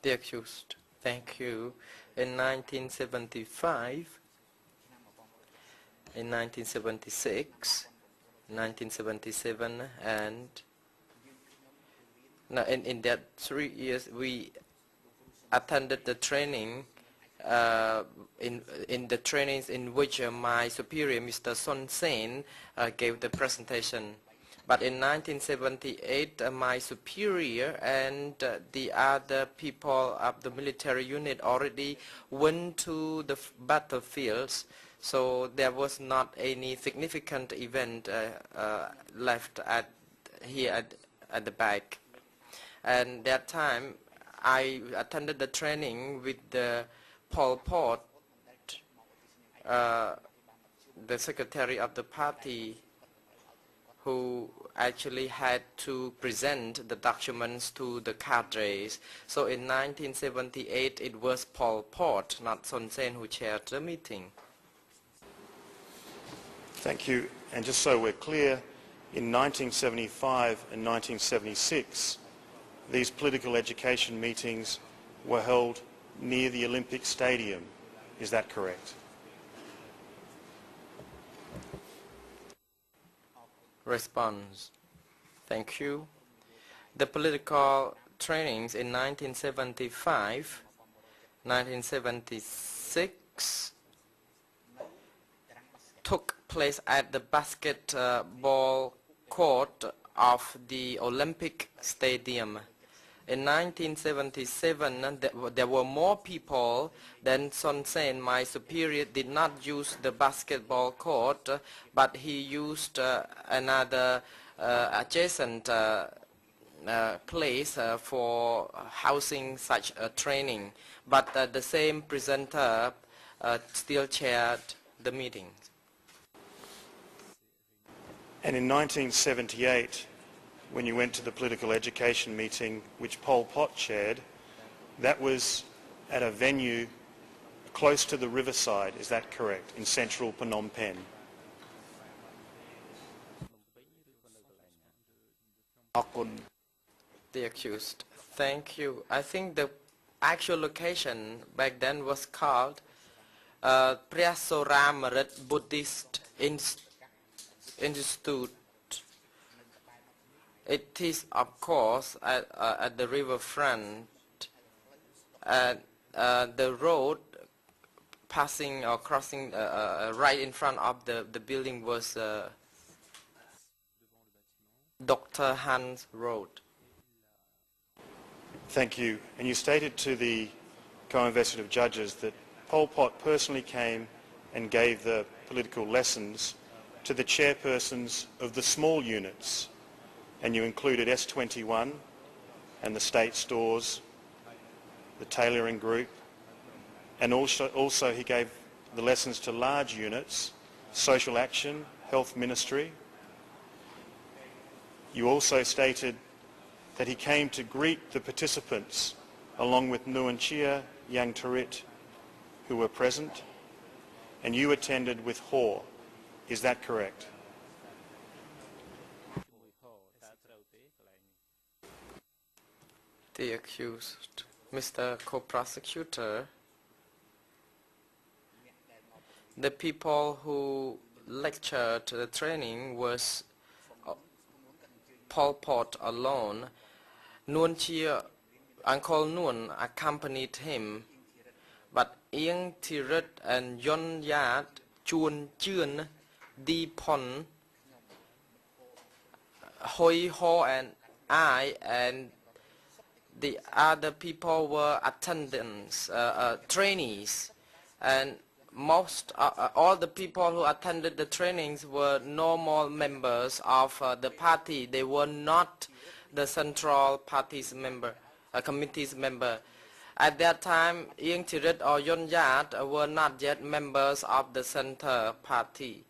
The accused. Thank you. In 1975, in 1976, 1977, and now in that 3 years we attended the training in the trainings in which my superior, Mr. Son Sen, gave the presentation. But in 1978, my superior and the other people of the military unit already went to the battlefields, so there was not any significant event left here at the back. And that time, I attended the training with the Pol Pot, the secretary of the party, who actually had to present the documents to the cadres. So in 1978, it was Pol Pot, not Son Sen, who chaired the meeting. Thank you. And just so we're clear, in 1975 and 1976, these political education meetings were held near the Olympic Stadium. Is that correct? Response. Thank you. The political trainings in 1975, 1976 took place at the basketball court of the Olympic Stadium. In 1977, there were more people than Son Sen. My superior did not use the basketball court, but he used another adjacent place for housing such a training. But the same presenter still chaired the meetings. And in 1978, when you went to the political education meeting which Pol Pot chaired, that was at a venue close to the riverside, is that correct, in central Phnom Penh? The accused. Thank you. I think the actual location back then was called Phria Soramarit Buddhist Institute. It is, of course, at the riverfront. The road passing or crossing right in front of the building was Dr. Han's Road. Thank you. And you stated to the co-investigative judges that Pol Pot personally came and gave the political lessons to the chairpersons of the small units, and you included S21, and the state stores, the tailoring group, and also he gave the lessons to large units, social action, health ministry. You also stated that he came to greet the participants along with Nuon Chia, Yang Tarit, who were present, and you attended with Ho. Is that correct? The accused, Mr. Co-Prosecutor, the people who lectured the training was Pol Pot alone. Nuon Chia, Uncle Nuon accompanied him, but Ieng Thirit and Yon Yat, Chuan Chuen, Di Pon, Hoi Ho and I and the other people were attendants, trainees, and all the people who attended the trainings were normal members of the party. They were not the central party's member, committee's member. At that time, Ieng Thirit or Yon Yat were not yet members of the center party.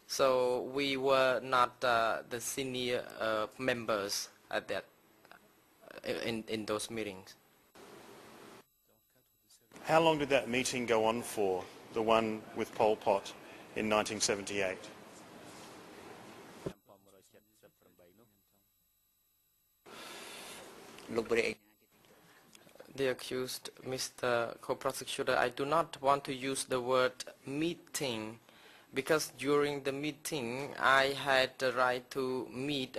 So we were not the senior members at that in those meetings. How long did that meeting go on for, the one with Pol Pot in 1978? The accused, Mr. Co-Prosecutor, I do not want to use the word meeting because during the meeting I had the right to meet,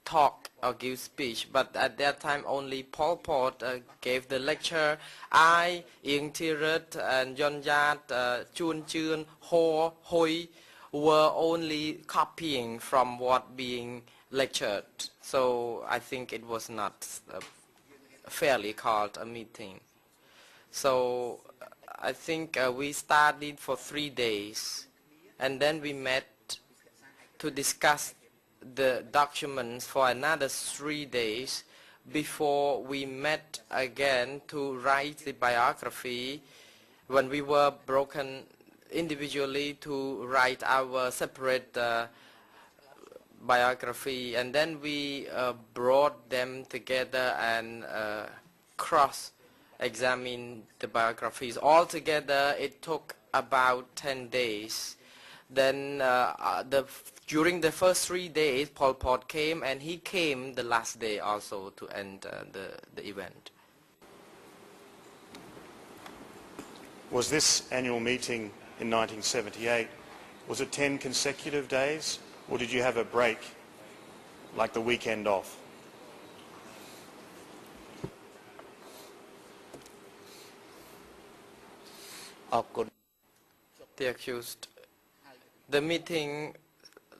talk or give speech, but at that time only Pol Pot gave the lecture. I, Ieng Thirit and Yon Yat, Chuan Chuen, Ho, Hoi were only copying from what being lectured. So I think it was not fairly called a meeting. So I think we studied for 3 days and then we met to discuss the documents for another 3 days before we met again to write the biography when we were broken individually to write our separate biography, and then we brought them together and cross-examined the biographies. Altogether it took about 10 days. Then during the first 3 days, Pol Pot came, and he came the last day also to end the event. Was this annual meeting in 1978, was it 10 consecutive days, or did you have a break, like the weekend off? The accused. The meeting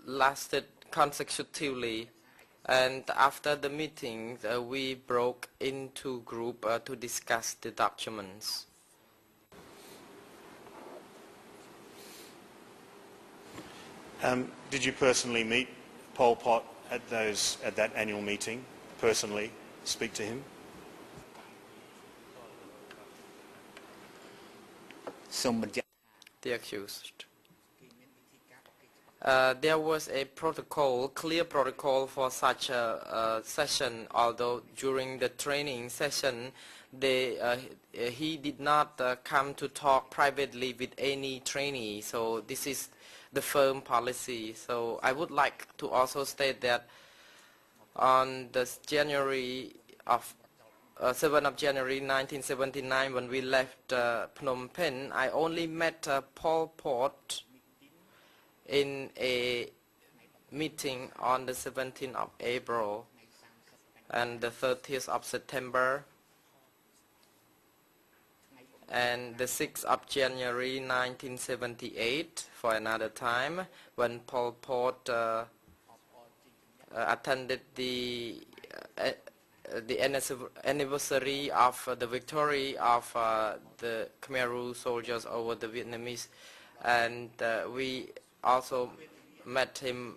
lasted consecutively, and after the meeting we broke into group to discuss the documents. Did you personally meet Pol Pot at that annual meeting? Personally speak to him? The accused. There was a protocol, clear protocol for such a session, although during the training session he did not come to talk privately with any trainee, so this is the firm policy. So I would like to also state that on the 7th of January 1979, when we left Phnom Penh, I only met Pol Pot in a meeting on the 17th of April and the 30th of September and the 6th of January 1978 for another time when Pol Pot attended the anniversary of the victory of the Khmer Rouge soldiers over the Vietnamese, and we also met him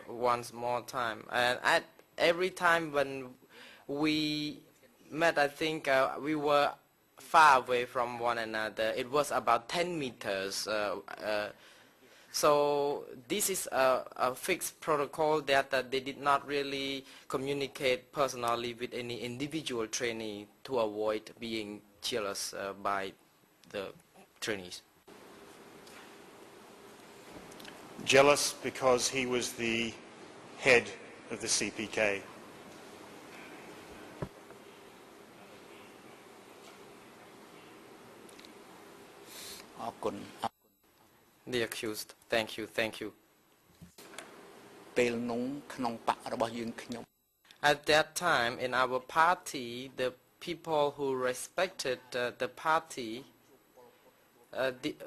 once more time. And every time when we met, I think we were far away from one another. It was about 10 meters. So this is a fixed protocol that they did not really communicate personally with any individual trainee to avoid being jealous by the trainees. Jealous because he was the head of the CPK. The accused. Thank you, thank you. At that time, in our party, the people who respected the party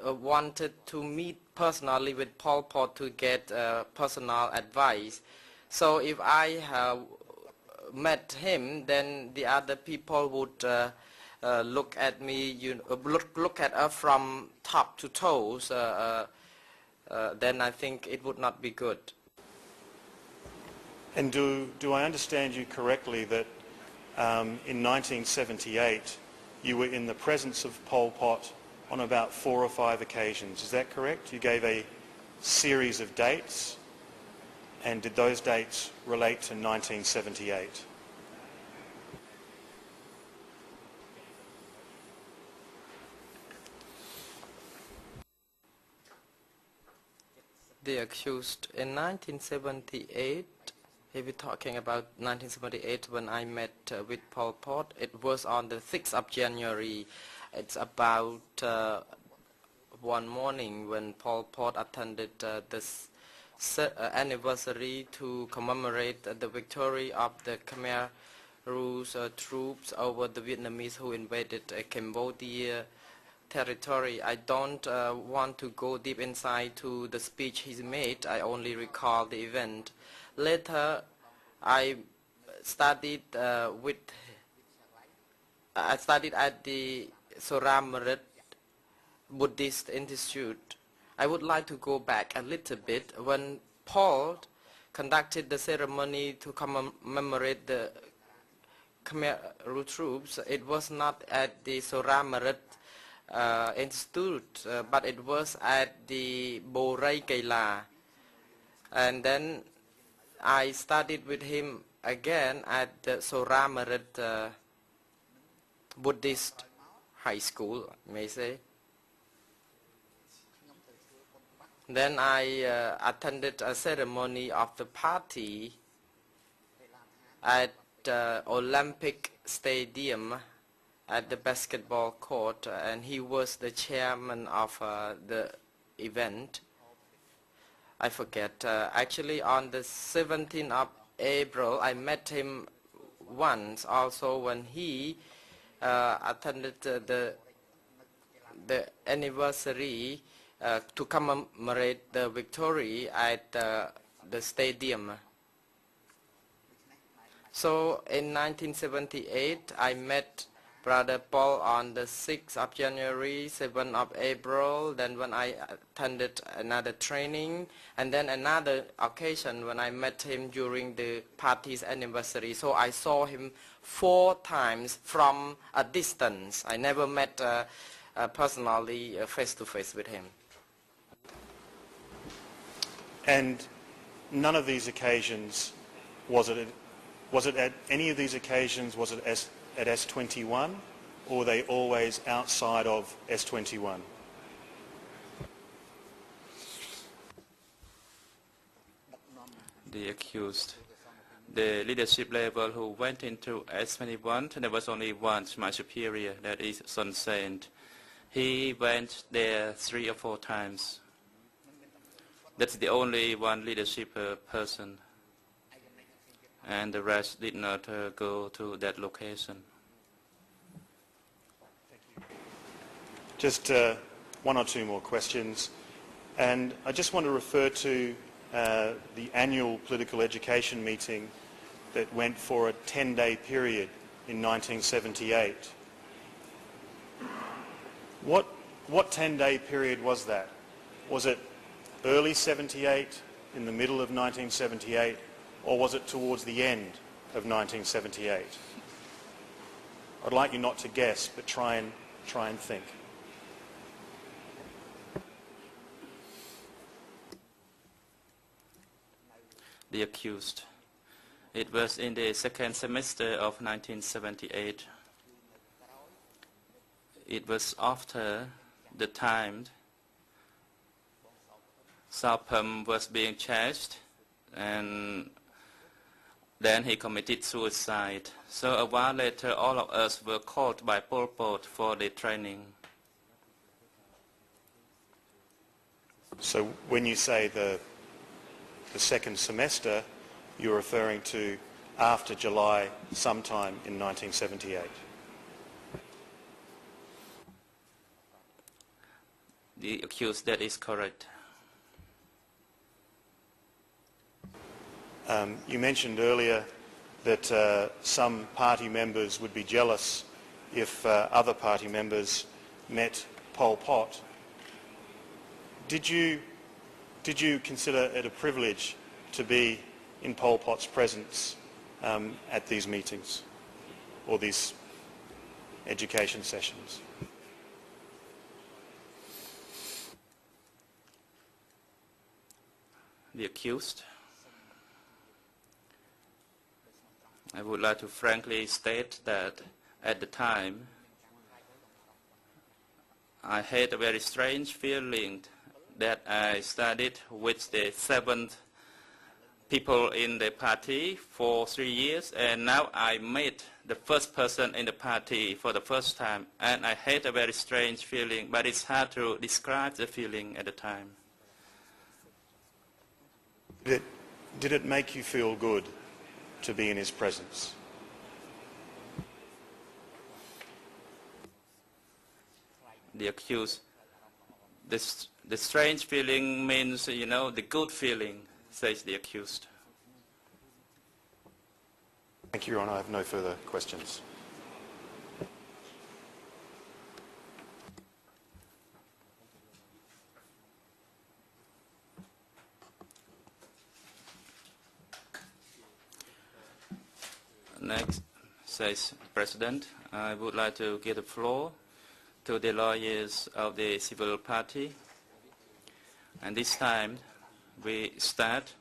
wanted to meet personally with Pol Pot to get personal advice. So if I met him, then the other people would look at me, look at us from top to toes. Then I think it would not be good. And do I understand you correctly that in 1978 you were in the presence of Pol Pot on about 4 or 5 occasions? Is that correct? You gave a series of dates, and did those dates relate to 1978? The accused in 1978, if we're talking about 1978 when I met with Pol Pot, it was on the 6th of January. It's about one morning when Pol Pot attended this anniversary to commemorate the victory of the Khmer Rouge troops over the Vietnamese who invaded Cambodia territory. I don't want to go deep inside to the speech he made. I only recall the event. Later, I studied at the Soramarit Buddhist Institute. I would like to go back a little bit. When Paul conducted the ceremony to commemorate the Khmer Rouge troops, it was not at the Soramarit Institute, but it was at the Borai Kaila. And then I studied with him again at the Soramarit Buddhist High School, may I say. Then I attended a ceremony of the party at Olympic Stadium at the basketball court, and he was the chairman of the event. I forget. Actually, on the 17th of April, I met him once also when he attended the anniversary to commemorate the victory at the stadium. So in 1978, I met Brother Paul on the 6th of January, 7th of April, then when I attended another training, and then another occasion when I met him during the party's anniversary. So I saw him 4 times from a distance. I never met personally face-to-face with him. And none of these occasions, was it at any of these occasions, was it at S21, or were they always outside of S21? The accused. The leadership level who went into S21, there was only one, my superior, that is Son Saint. He went there 3 or 4 times. That's the only one leadership person. And the rest did not go to that location. Just 1 or 2 more questions. And I just want to refer to the annual political education meeting that went for a 10-day period in 1978. What 10-day period was that? Was it early 78, in the middle of 1978, or was it towards the end of 1978? I'd like you not to guess, but try and think. The accused. It was in the second semester of 1978. It was after the time Salpam was being charged, and then he committed suicide. So a while later, all of us were called by Pol Pot for the training. So when you say the second semester, you're referring to after July, sometime in 1978? The accused, that is correct. You mentioned earlier that some party members would be jealous if other party members met Pol Pot. Did you consider it a privilege to be in Pol Pot's presence at these meetings or these education sessions? The accused. I would like to frankly state that at the time I had a very strange feeling that I studied with the 7 people in the party for 3 years, and now I met the first person in the party for the first time, and I had a very strange feeling, but it's hard to describe the feeling at the time. Did it make you feel good to be in his presence? The accused. The strange feeling means, you know, the good feeling, says the accused. Thank you, Your Honour. I have no further questions. Next, says President, I would like to give the floor to the lawyers of the civil party. And this time, we start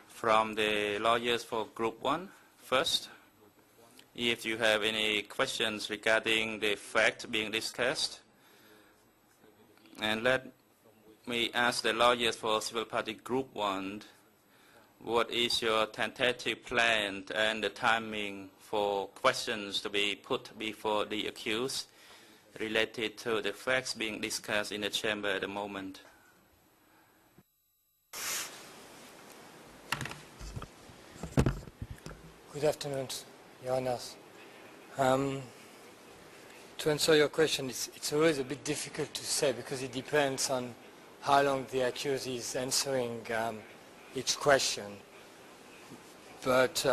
from the lawyers for Group 1 first. If you have any questions regarding the fact being discussed, and let me ask the lawyers for civil party Group 1, what is your tentative plan and the timing for questions to be put before the accused related to the facts being discussed in the chamber at the moment? Good afternoon, Your Honours. To answer your question, it's always a bit difficult to say because it depends on how long the accused is answering each question. But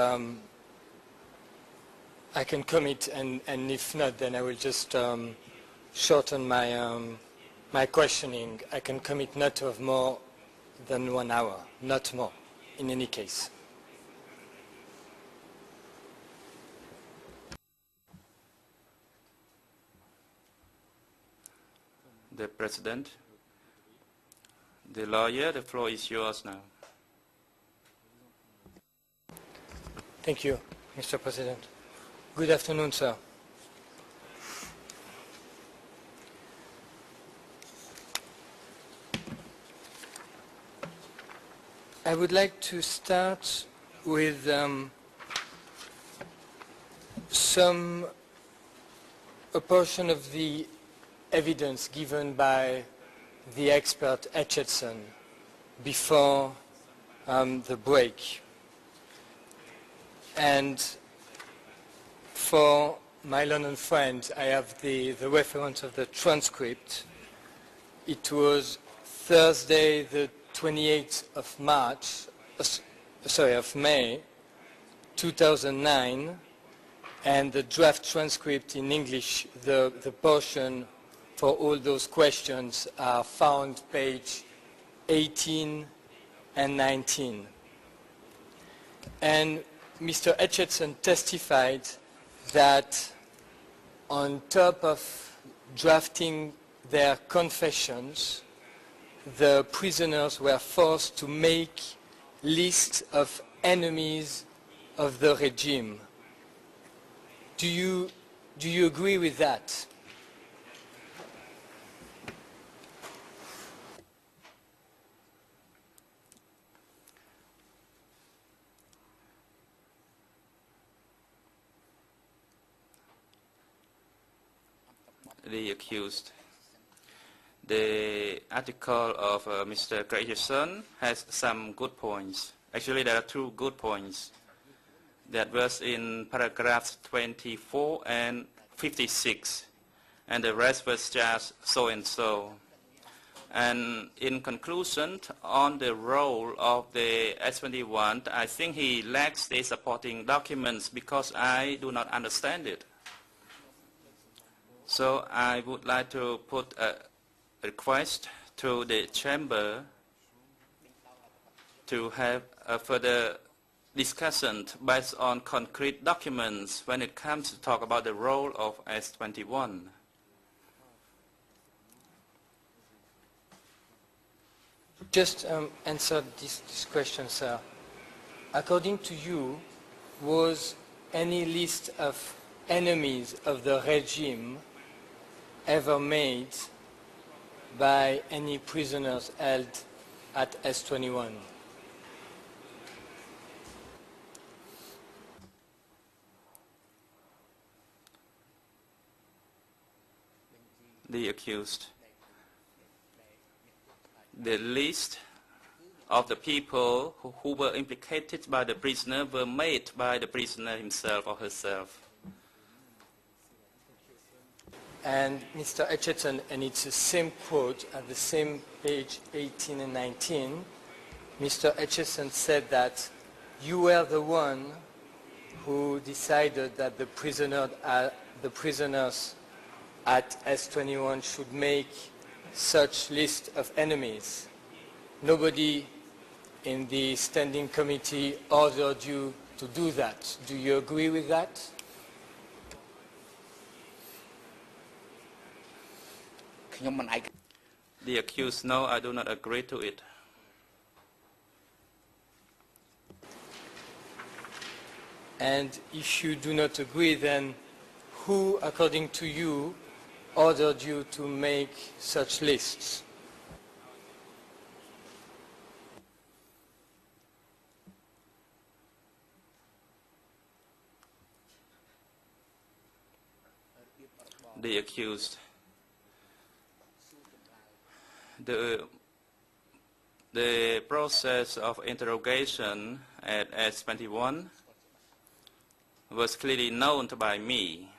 I can commit, and if not, then I will just shorten my questioning. I can commit not to have more than 1 hour, not more, in any case. The President, the lawyer, the floor is yours now. Thank you, Mr. President. Good afternoon, sir. I would like to start with a portion of the evidence given by the expert Etchison before the break. And for my London friend, I have the reference of the transcript. It was Thursday, the 28th of May, 2009, and the draft transcript in English, the portion for all those questions are found page 18 and 19. And Mr. Etchison testified that on top of drafting their confessions, the prisoners were forced to make lists of enemies of the regime. Do you agree with that? The accused. The article of Mr. Grayson has some good points. Actually, there are two good points. That was in paragraphs 24 and 56, and the rest was just so and so. And in conclusion, on the role of the S21, I think he lacks the supporting documents because I do not understand it. So I would like to put a request to the chamber to have a further discussion based on concrete documents when it comes to talk about the role of S21. Just answer this question, sir. According to you, was any list of enemies of the regime ever made by any prisoners held at S21? The accused. The list of the people who were implicated by the prisoner were made by the prisoner himself or herself. And Mr. Etchison, and it's the same quote at the same page 18 and 19, Mr. Etchison said that you were the one who decided that the prisoners at S21 should make such list of enemies. Nobody in the standing committee ordered you to do that. Do you agree with that? The accused, no, I do not agree to it. And if you do not agree, then who, according to you, ordered you to make such lists? The accused. The process of interrogation at S21 was clearly known by me.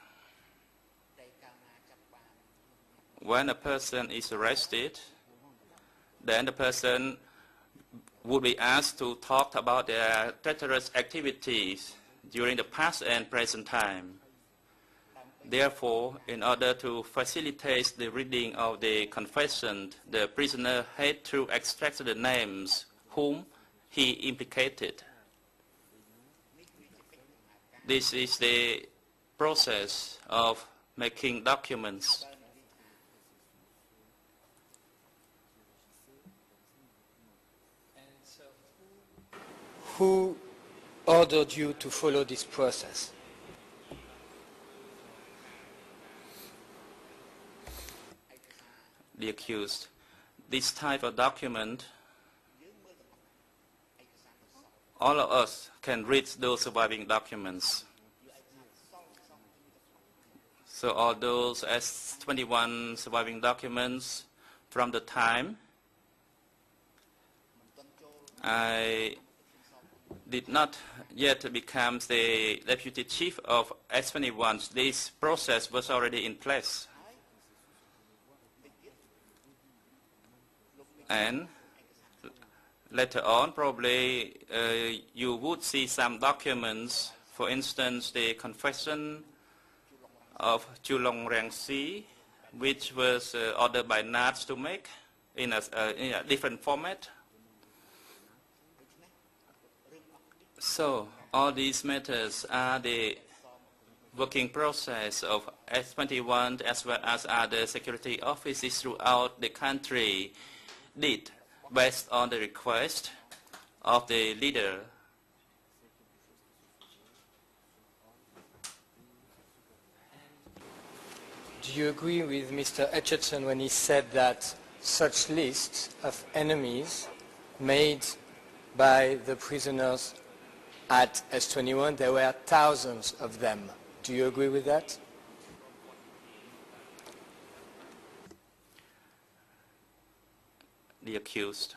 When a person is arrested, then the person would be asked to talk about their terrorist activities during the past and present time. Therefore, in order to facilitate the reading of the confession, the prisoner had to extract the names whom he implicated. This is the process of making documents. Who ordered you to follow this process? The accused. This type of document, all of us can read those surviving documents. So all those S21 surviving documents from the time I did not yet become the deputy chief of S21. This process was already in place. And later on, probably you would see some documents, for instance, the confession of Chulong Rangsi, which was ordered by NATS to make in a different format. So all these matters are the working process of S21 as well as other security offices throughout the country did based on the request of the leader. Do you agree with Mr. Etchison when he said that such lists of enemies made by the prisoners at S21, there were thousands of them? Do you agree with that? The accused.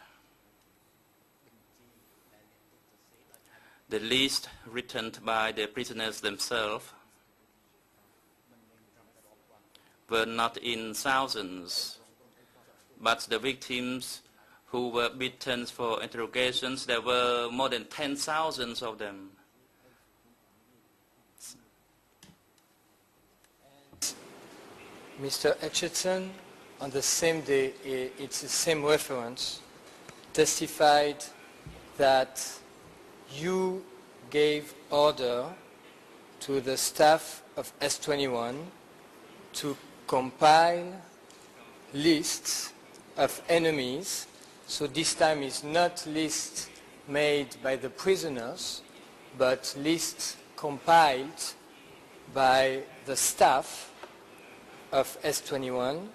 The list written by the prisoners themselves were not in thousands, but the victims who were beaten for interrogations, there were more than 10,000 of them. Mr. Etchison, on the same day, it's the same reference, testified that you gave order to the staff of S21 to compile lists of enemies. So this time is not lists made by the prisoners, but lists compiled by the staff of S21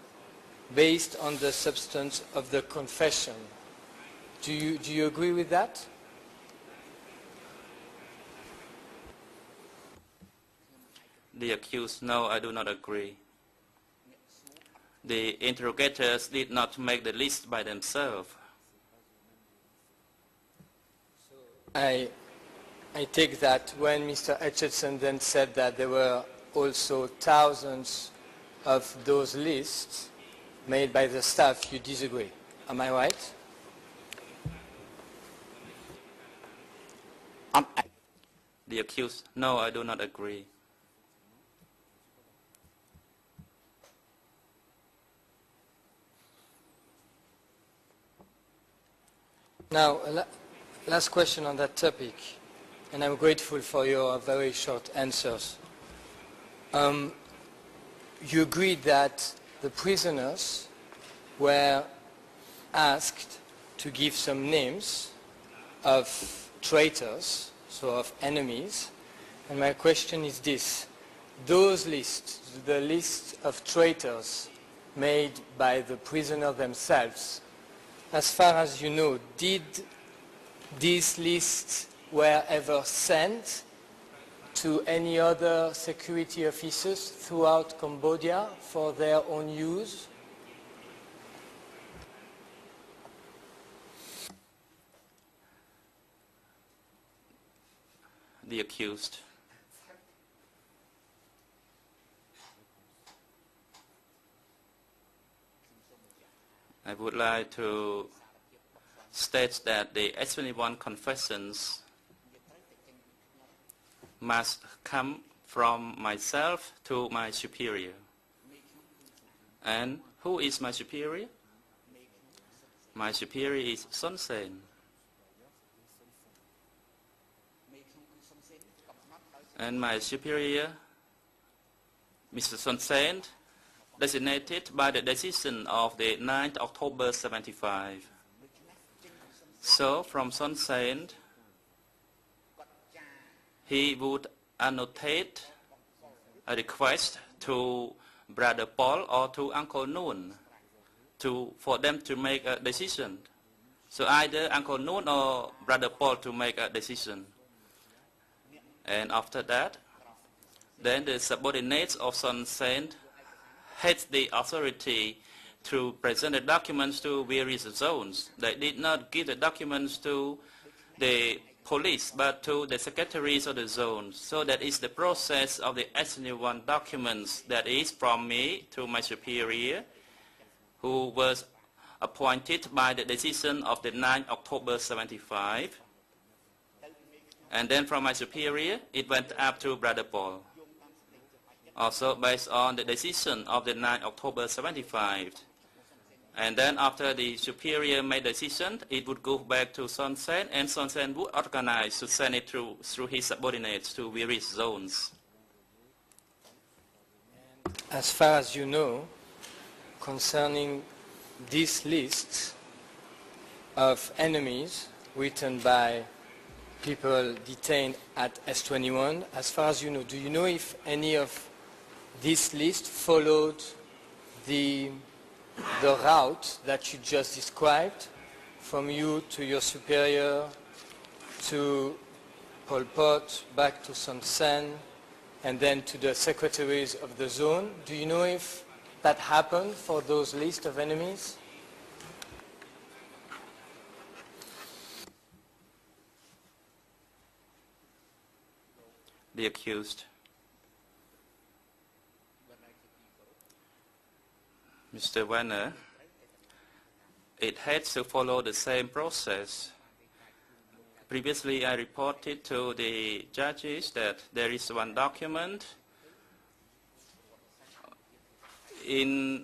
based on the substance of the confession. Do you agree with that? The accused, no, I do not agree. The interrogators did not make the list by themselves. I take that when Mr. Etchison then said that there were also thousands of those lists made by the staff, you disagree. Am I right? The accused, no, I do not agree. Now, last question on that topic, and I'm grateful for your very short answers. You agreed that the prisoners were asked to give some names of traitors, so of enemies, and my question is this. Those lists, the list of traitors made by the prisoners themselves, as far as you know, did these lists were ever sent to any other security officers throughout Cambodia for their own use? The accused. I would like to state that the S21 confessions must come from myself to my superior. And who is my superior? My superior is Son Sen. And my superior, Mr. Son Sen, designated by the decision of the 9th October 75. So from Son Sen, he would annotate a request to Brother Paul or to Uncle Noon for them to make a decision. So either Uncle Noon or Brother Paul to make a decision. And after that, then the subordinates of Son Sen had the authority to present the documents to various zones. They did not give the documents to the police, but to the secretaries of the zones. So that is the process of the S21 documents, that is from me to my superior, who was appointed by the decision of the 9th October 75. And then from my superior, it went up to Brother Paul. Also based on the decision of the 9th October 75. And then after the superior made the decision, it would go back to Son Sen, and Son Sen would organize to send it through his subordinates to various zones. As far as you know, concerning this list of enemies written by people detained at S21, as far as you know, do you know if any of this list followed the route that you just described, from you to your superior, to Pol Pot, back to Son Sen, and then to the secretaries of the zone? Do you know if that happened for those lists of enemies? The accused. Mr. Werner, it had to follow the same process. Previously, I reported to the judges that there is one document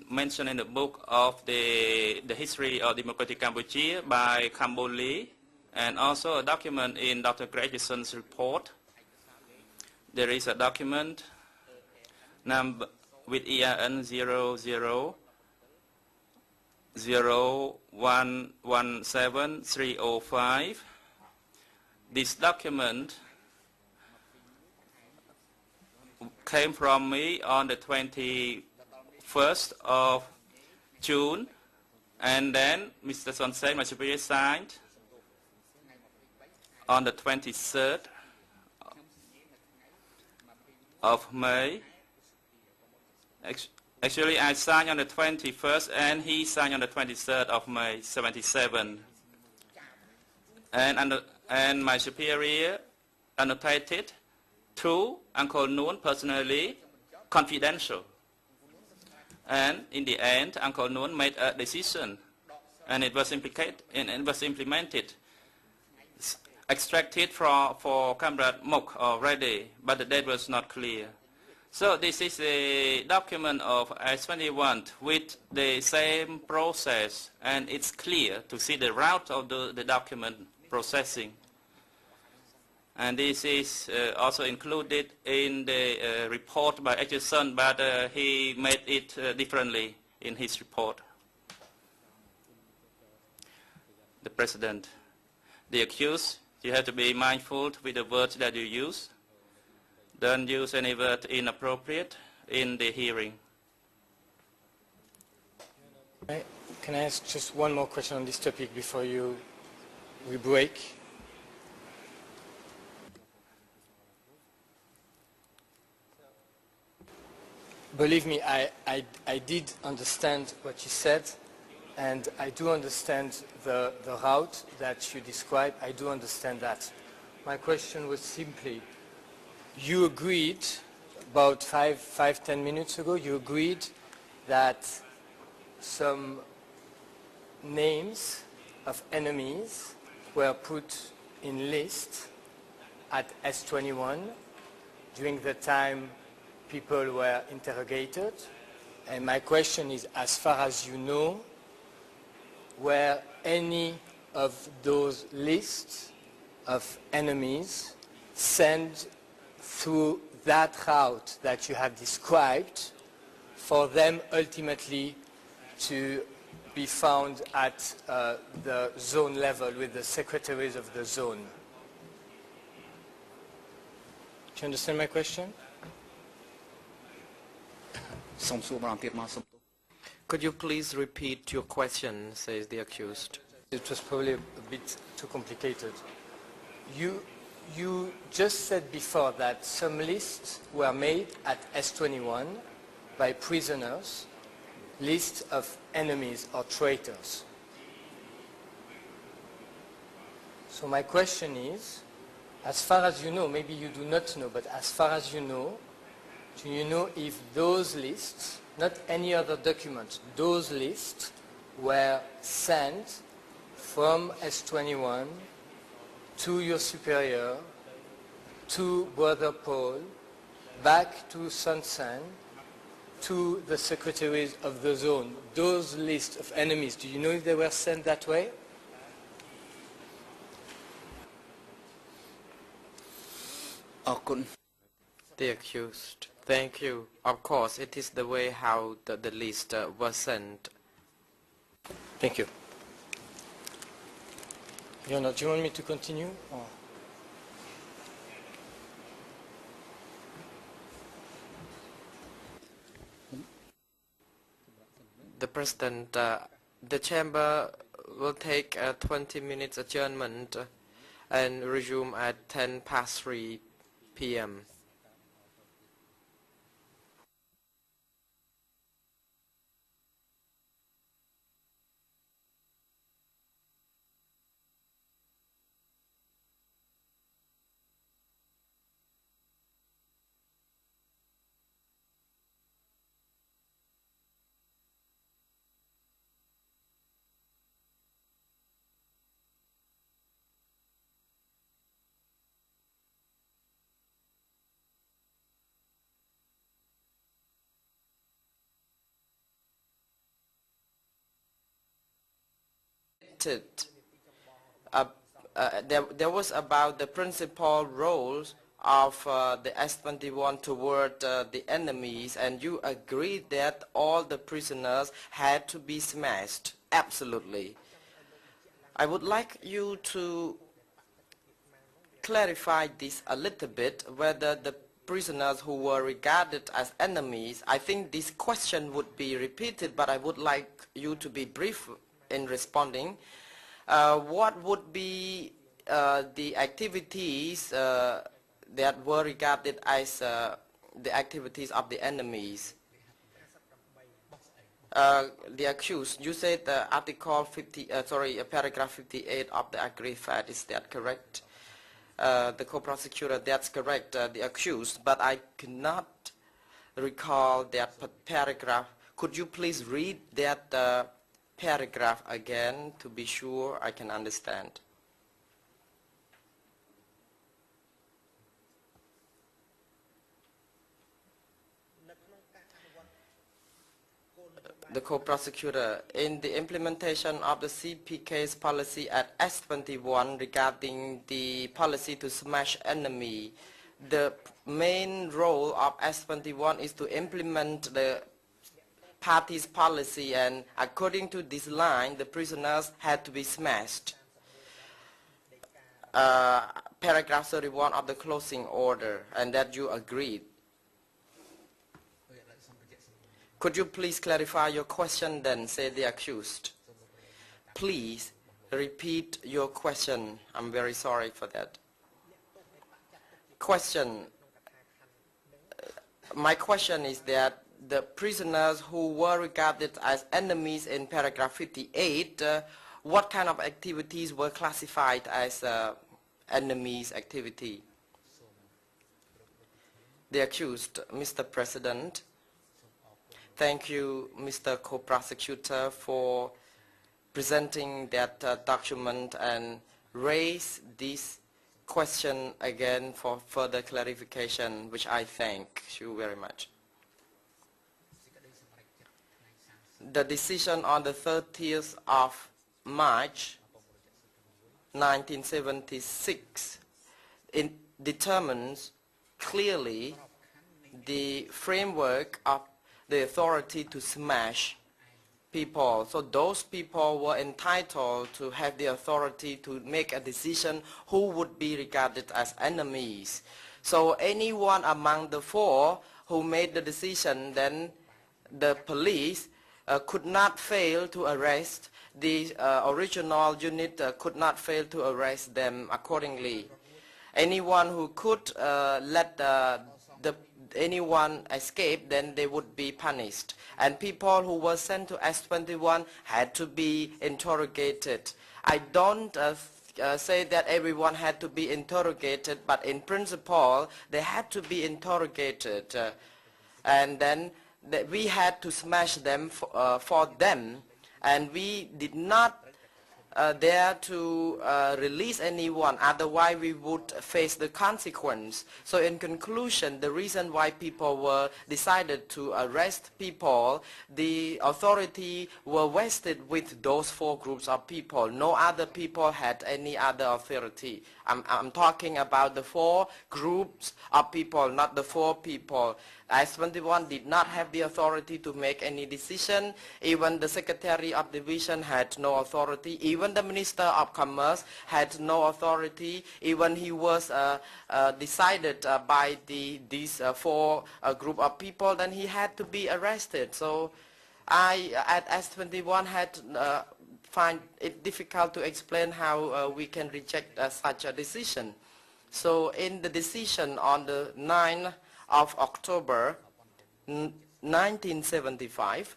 mentioned in the book of the history of democratic Cambodia by Cambodia, and also a document in Dr. Gregson's report. There is a document number with EIN 000117-305. This document came from me on the 21st of June, and then Mr. Son Sen, my superior, signed on the 23rd of May. Actually, I signed on the 21st, and he signed on the 23rd of May, 77. And my superior annotated to Uncle Noon personally, confidential. And in the end, Uncle Noon made a decision, and it was implemented, extracted for Comrade Mok already, but the date was not clear. So this is a document of S21 with the same process, and it's clear to see the route of the document processing. And this is also included in the report by Atchison, but he made it differently in his report. The President, the accused, you have to be mindful with the words that you use. Don't use any word inappropriate in the hearing. Can I ask just one more question on this topic before we break? Believe me, I did understand what you said, and I do understand the route that you described. I do understand that. My question was simply, you agreed about 10 minutes ago, you agreed that some names of enemies were put in list at S21 during the time people were interrogated. And my question is, as far as you know, were any of those lists of enemies sent through that route that you have described for them ultimately to be found at the zone level with the secretaries of the zone? Do you understand my question? Could you please repeat your question, says the accused. It was probably a bit too complicated. You just said before that some lists were made at S21 by prisoners, lists of enemies or traitors. So my question is, as far as you know, maybe you do not know, but as far as you know, do you know if those lists, not any other document, those lists were sent from S21 to your superior, to Brother Paul, back to Son Sen, to the secretaries of the zone, those lists of enemies, do you know if they were sent that way? The accused. Thank you. Of course, it is the way how the list was sent. Thank you. Yona, do you want me to continue? Or? The President, the chamber will take a 20 minutes adjournment and resume at 3 p.m. There was about the principal roles of the S-21 toward the enemies, and you agreed that all the prisoners had to be smashed. Absolutely. I would like you to clarify this a little bit, whether the prisoners who were regarded as enemies, I think this question would be repeated, but I would like you to be brief in responding. What would be the activities that were regarded as the activities of the enemies? The accused, you said article 50, paragraph 58 of the agreed fact, is that correct? The co-prosecutor, that's correct, the accused, but I cannot recall that paragraph. Could you please read that paragraph again to be sure I can understand? The co-prosecutor, in the implementation of the CPK's policy at S21 regarding the policy to smash enemy, the main role of S21 is to implement the party's policy, and according to this line, the prisoners had to be smashed. Paragraph 31 of the closing order, and that you agreed. Could you please clarify your question then, said the accused. Please repeat your question. I'm very sorry for that. Question. My question is that the prisoners who were regarded as enemies in paragraph 58, what kind of activities were classified as enemies activity? The accused, Mr. President. Thank you, Mr. Co-Prosecutor, for presenting that document and raise this question again for further clarification, which I thank you very much. The decision on the 30th of March 1976 determines clearly the framework of the authority to smash people. So those people were entitled to have the authority to make a decision who would be regarded as enemies. So anyone among the four who made the decision, then the police could not fail to arrest. The original unit could not fail to arrest them accordingly. Anyone who could let anyone escape, then they would be punished. And people who were sent to S21 had to be interrogated. I don't say that everyone had to be interrogated, but in principle, they had to be interrogated. And then we had to smash them for them. And we did not dare to release anyone, otherwise we would face the consequence. So in conclusion, the reason why people were decided to arrest people, the authority were vested with those 4 groups of people. No other people had any other authority. I'm talking about the 4 groups of people, not the 4 people. IS-21 did not have the authority to make any decision. Even the Secretary of Division had no authority. Even the Minister of Commerce had no authority. Even he was decided by these 4 group of people, then he had to be arrested. So I, at IS-21, had find it difficult to explain how we can reject such a decision. So in the decision on the 9th of October 1975,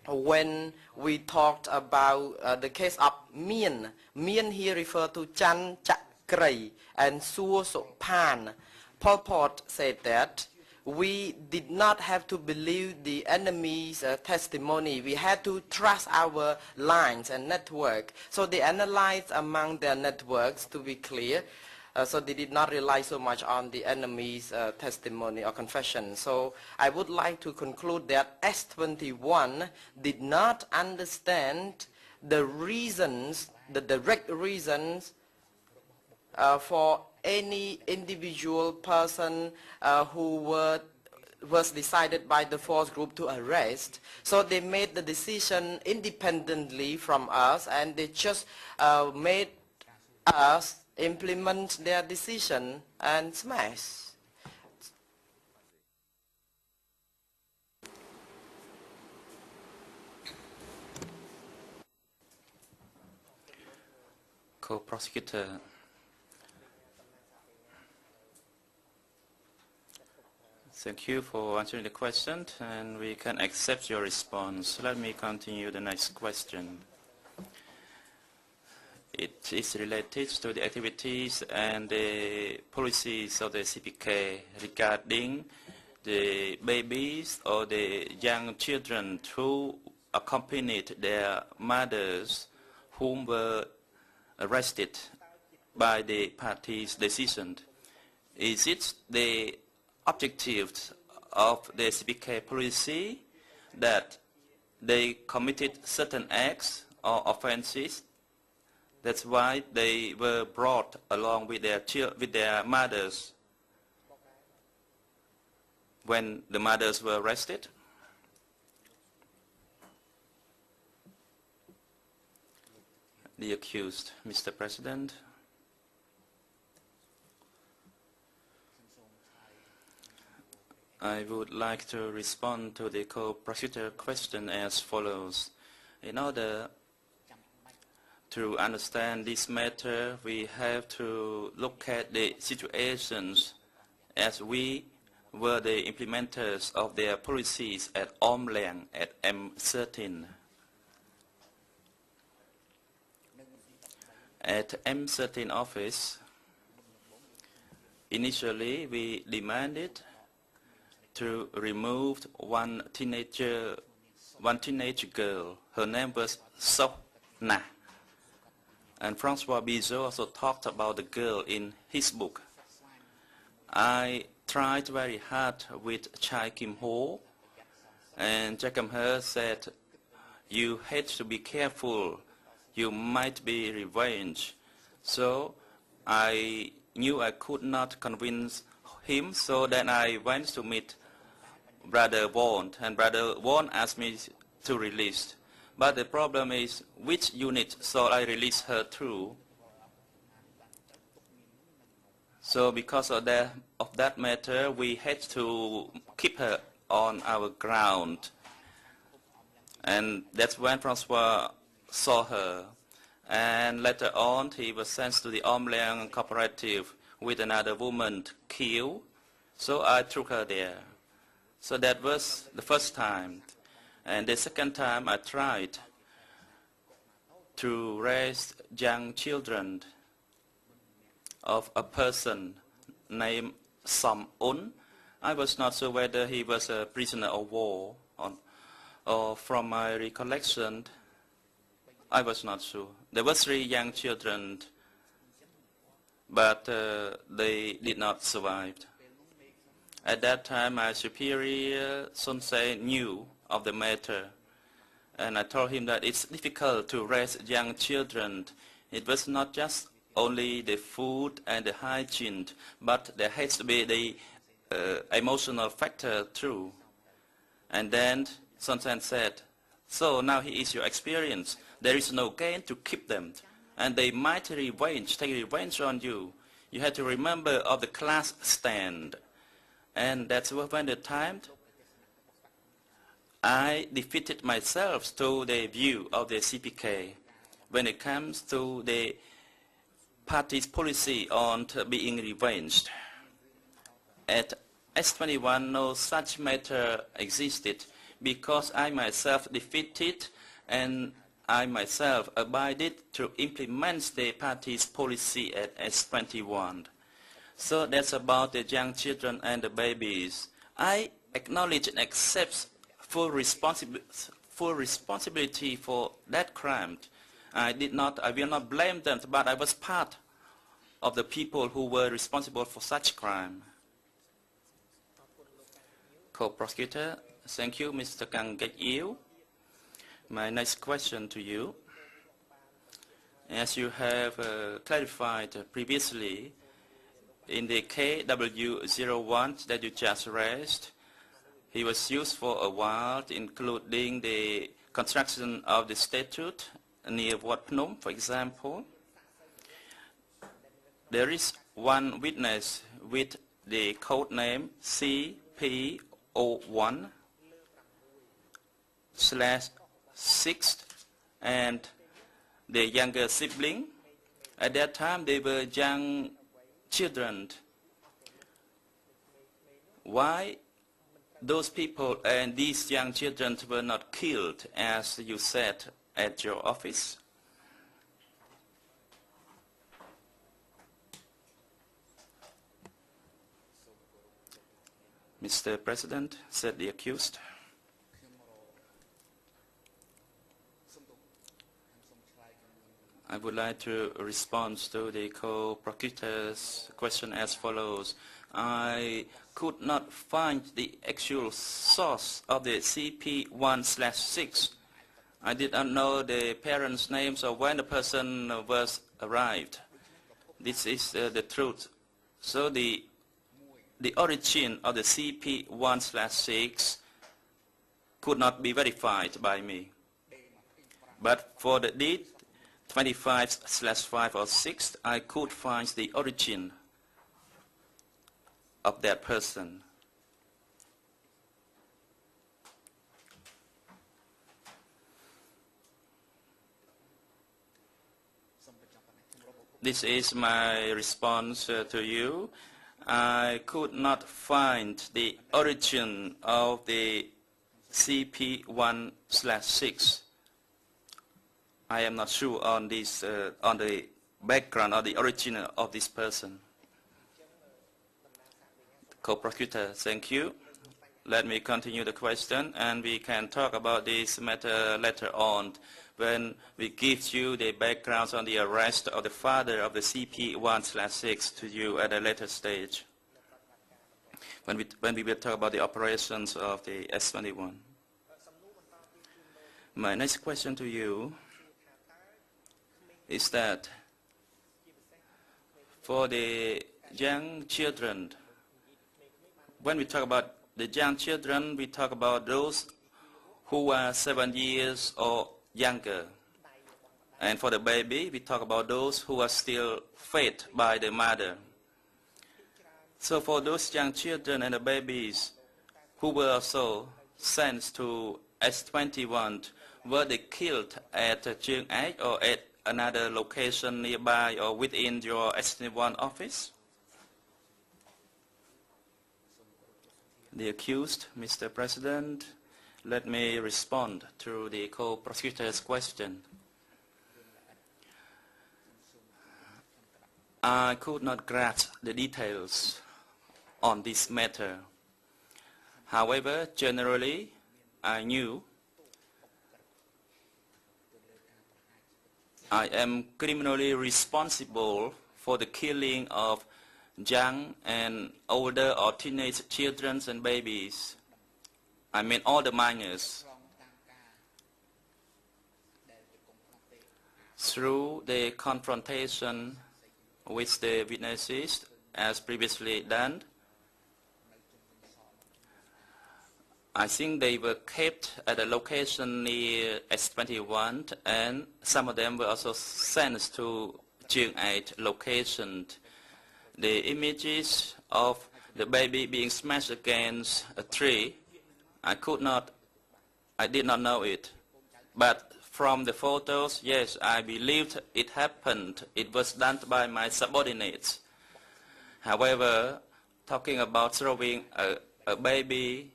when we talked about the case of Mien here referred to Chan Chak Krai and Suo Sok Pan, Pol Pot said that we did not have to believe the enemy's testimony. We had to trust our lines and network. So they analyzed among their networks, to be clear. So they did not rely so much on the enemy's testimony or confession. So I would like to conclude that S-21 did not understand the reasons, the direct reasons for any individual person who was decided by the 4th group to arrest. So they made the decision independently from us, and they just made us implement their decision and smash. Co-prosecutor, thank you for answering the question, and we can accept your response. Let me continue the next question. It is related to the activities and the policies of the CPK regarding the babies or the young children who accompanied their mothers whom were arrested by the party's decision. Is it the objective of the CPK policy that they committed certain acts or offenses? That's why they were brought along with their mothers when the mothers were arrested. The accused, Mr. President. I would like to respond to the co-prosecutor question as follows. In order to understand this matter, we have to look at the situations as we were the implementers of their policies at Om Leang at M13. At M13 office, initially we demanded to remove one teenage girl. Her name was Sok Na. And Francois Bizot also talked about the girl in his book. I tried very hard with Chai Kim Ho, and Chai Kim Ho said, you had to be careful, you might be revenged. So I knew I could not convince him, so then I went to meet Brother Won, and Brother Won asked me to release. But the problem is, which unit shall I release her through? So because of that matter, we had to keep her on our ground. And that's when Francois saw her. And later on, he was sent to the Om Leang cooperative with another woman killed. So I took her there. So that was the first time. And the second time I tried to raise young children of a person named Som Un. I was not sure whether he was a prisoner of war or from my recollection, I was not sure. There were 3 young children, but they did not survive. At that time, my superior, Son Se, knew of the matter, and I told him that it's difficult to raise young children. It was not just only the food and the hygiene, but there has to be the emotional factor too. And then Son Se said, so now here is your experience. There is no gain to keep them, and they might take revenge on you. You have to remember of the class stand. And that's when the time I defeated myself to the view of the CPK when it comes to the party's policy on being revenged. At S21, no such matter existed because I myself defeated and I myself abided to implement the party's policy at S21. So that's about the young children and the babies. I acknowledge and accept full responsibility for that crime. I will not blame them, but I was part of the people who were responsible for such crime. Co-prosecutor, thank you, Mr. Kang Gek Yew. My next question to you. As you have clarified previously, in the KW01 that you just raised, he was used for a while, including the construction of the statute near Wat Phnom, for example. There is one witness with the code name CP01/6 and the younger sibling. At that time, they were young children. Why those people and these young children were not killed, as you said at your office? Mr. President, said the accused. I would like to respond to the co-prosecutor's question as follows. I could not find the actual source of the CP1/6. I did not know the parents' names or when the person was arrived. This is the truth. So the origin of the CP1/6 could not be verified by me. But for the deed 25/5 or 6, I could find the origin of that person. This is my response to you. I could not find the origin of the CP1/6. I am not sure on this, on the background or the origin of this person. Co-prosecutor, thank you. Let me continue the question, and we can talk about this matter later on when we give you the background on the arrest of the father of the CP1/6 to you at a later stage, when we will talk about the operations of the S21. My next question to you is that for the young children, when we talk about the young children, we talk about those who are 7 years or younger. And for the baby, we talk about those who are still fed by the mother. So for those young children and the babies who were also sent to S21, were they killed at Chiang Ai or at another location nearby or within your S21 office? The accused, Mr. President, let me respond to the co-prosecutor's question. I could not grasp the details on this matter. However, generally, I knew I am criminally responsible for the killing of young and older or teenage children and babies. I mean all the minors. Through the confrontation with the witnesses, as previously done, I think they were kept at a location near S21, and some of them were also sent to Chiang 8 location. The images of the baby being smashed against a tree, I did not know it. But from the photos, yes, I believed it happened. It was done by my subordinates. However, talking about throwing a baby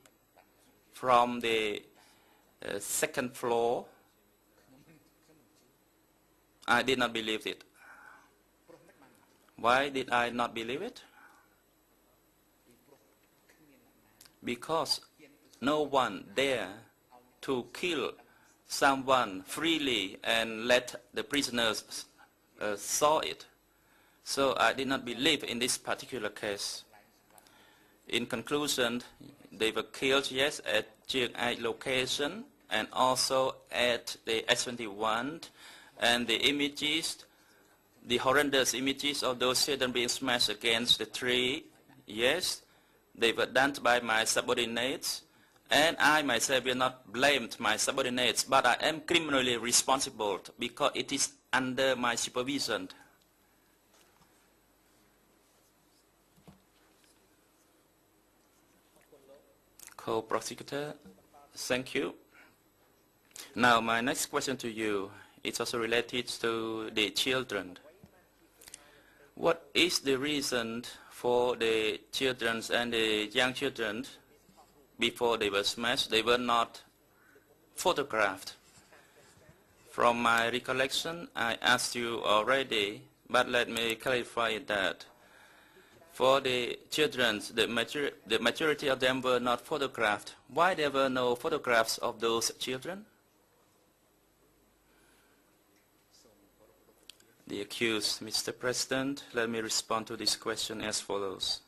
from the second floor, I did not believe it. Why did I not believe it? Because no one dare to kill someone freely and let the prisoners saw it. So I did not believe in this particular case. In conclusion, they were killed, yes, at Chiang 8 location and also at the S21, and the images, the horrendous images of those children being smashed against the tree, yes, they were done by my subordinates, and I myself will not blame my subordinates, but I am criminally responsible because it is under my supervision. Co-prosecutor, thank you. Now my next question to you is also related to the children. What is the reason for the children and the young children before they were smashed? They were not photographed. From my recollection, I asked you already, but let me clarify that. For the children, the majority of them were not photographed. Why there were no photographs of those children? The accused, Mr. President, let me respond to this question as follows.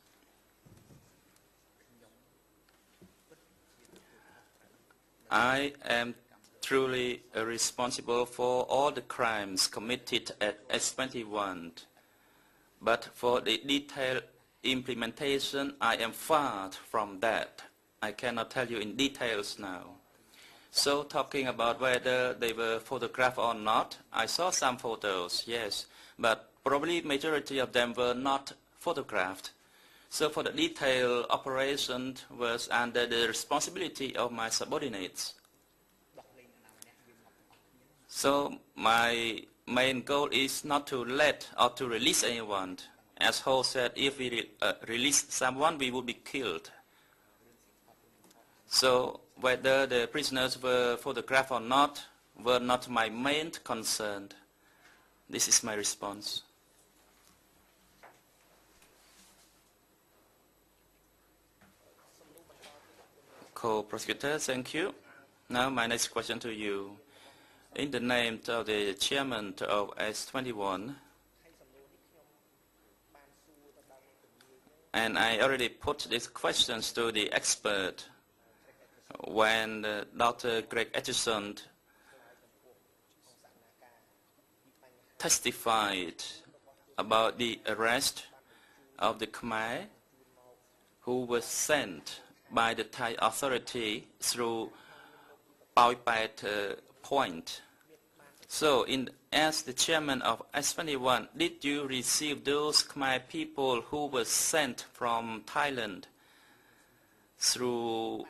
I am truly responsible for all the crimes committed at S21, but for the detailed implementation, I am far from that. I cannot tell you in details now. So talking about whether they were photographed or not, I saw some photos, yes, but probably majority of them were not photographed. So for the detailed operation was under the responsibility of my subordinates. So my main goal is not to let or to release anyone. As Ho said, if we release someone, we would be killed. So whether the prisoners were photographed or not were not my main concern. This is my response. Co-prosecutor, thank you. Now my next question to you. In the name of the chairman of S21, and I already put these questions to the expert when Dr. Greg Etchison testified about the arrest of the Khmer who was sent by the Thai authority through Paoipat Point. So, as the chairman of S21, did you receive those Khmer people who were sent from Thailand through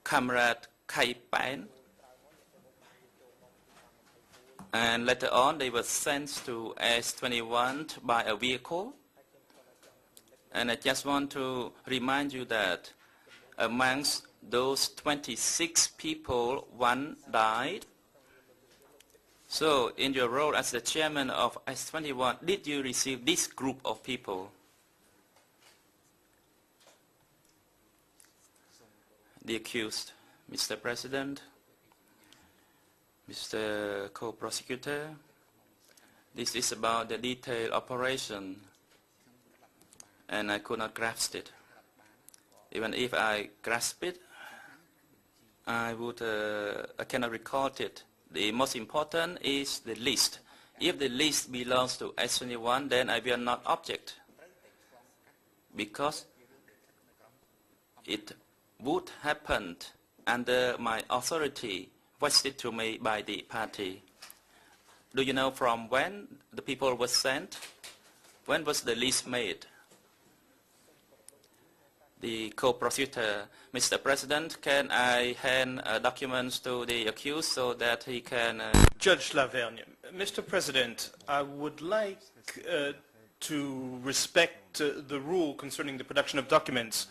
Comrade Khai Pan? And later on, they were sent to S21 by a vehicle. And I just want to remind you that amongst those 26 people, one died. So, in your role as the chairman of S21, did you receive this group of people? The accused, Mr. President, Mr. Co-Prosecutor, this is about the detailed operation, and I could not grasp it. Even if I grasp it, I cannot recall it. The most important is the list. If the list belongs to S21, then I will not object, because it would happen under my authority vested to me by the party. Do you know from when the people were sent? When was the list made? The co-prosecutor, Mr. President, can I hand documents to the accused so that he can... Judge Lavergne, Mr. President, I would like to respect the rule concerning the production of documents.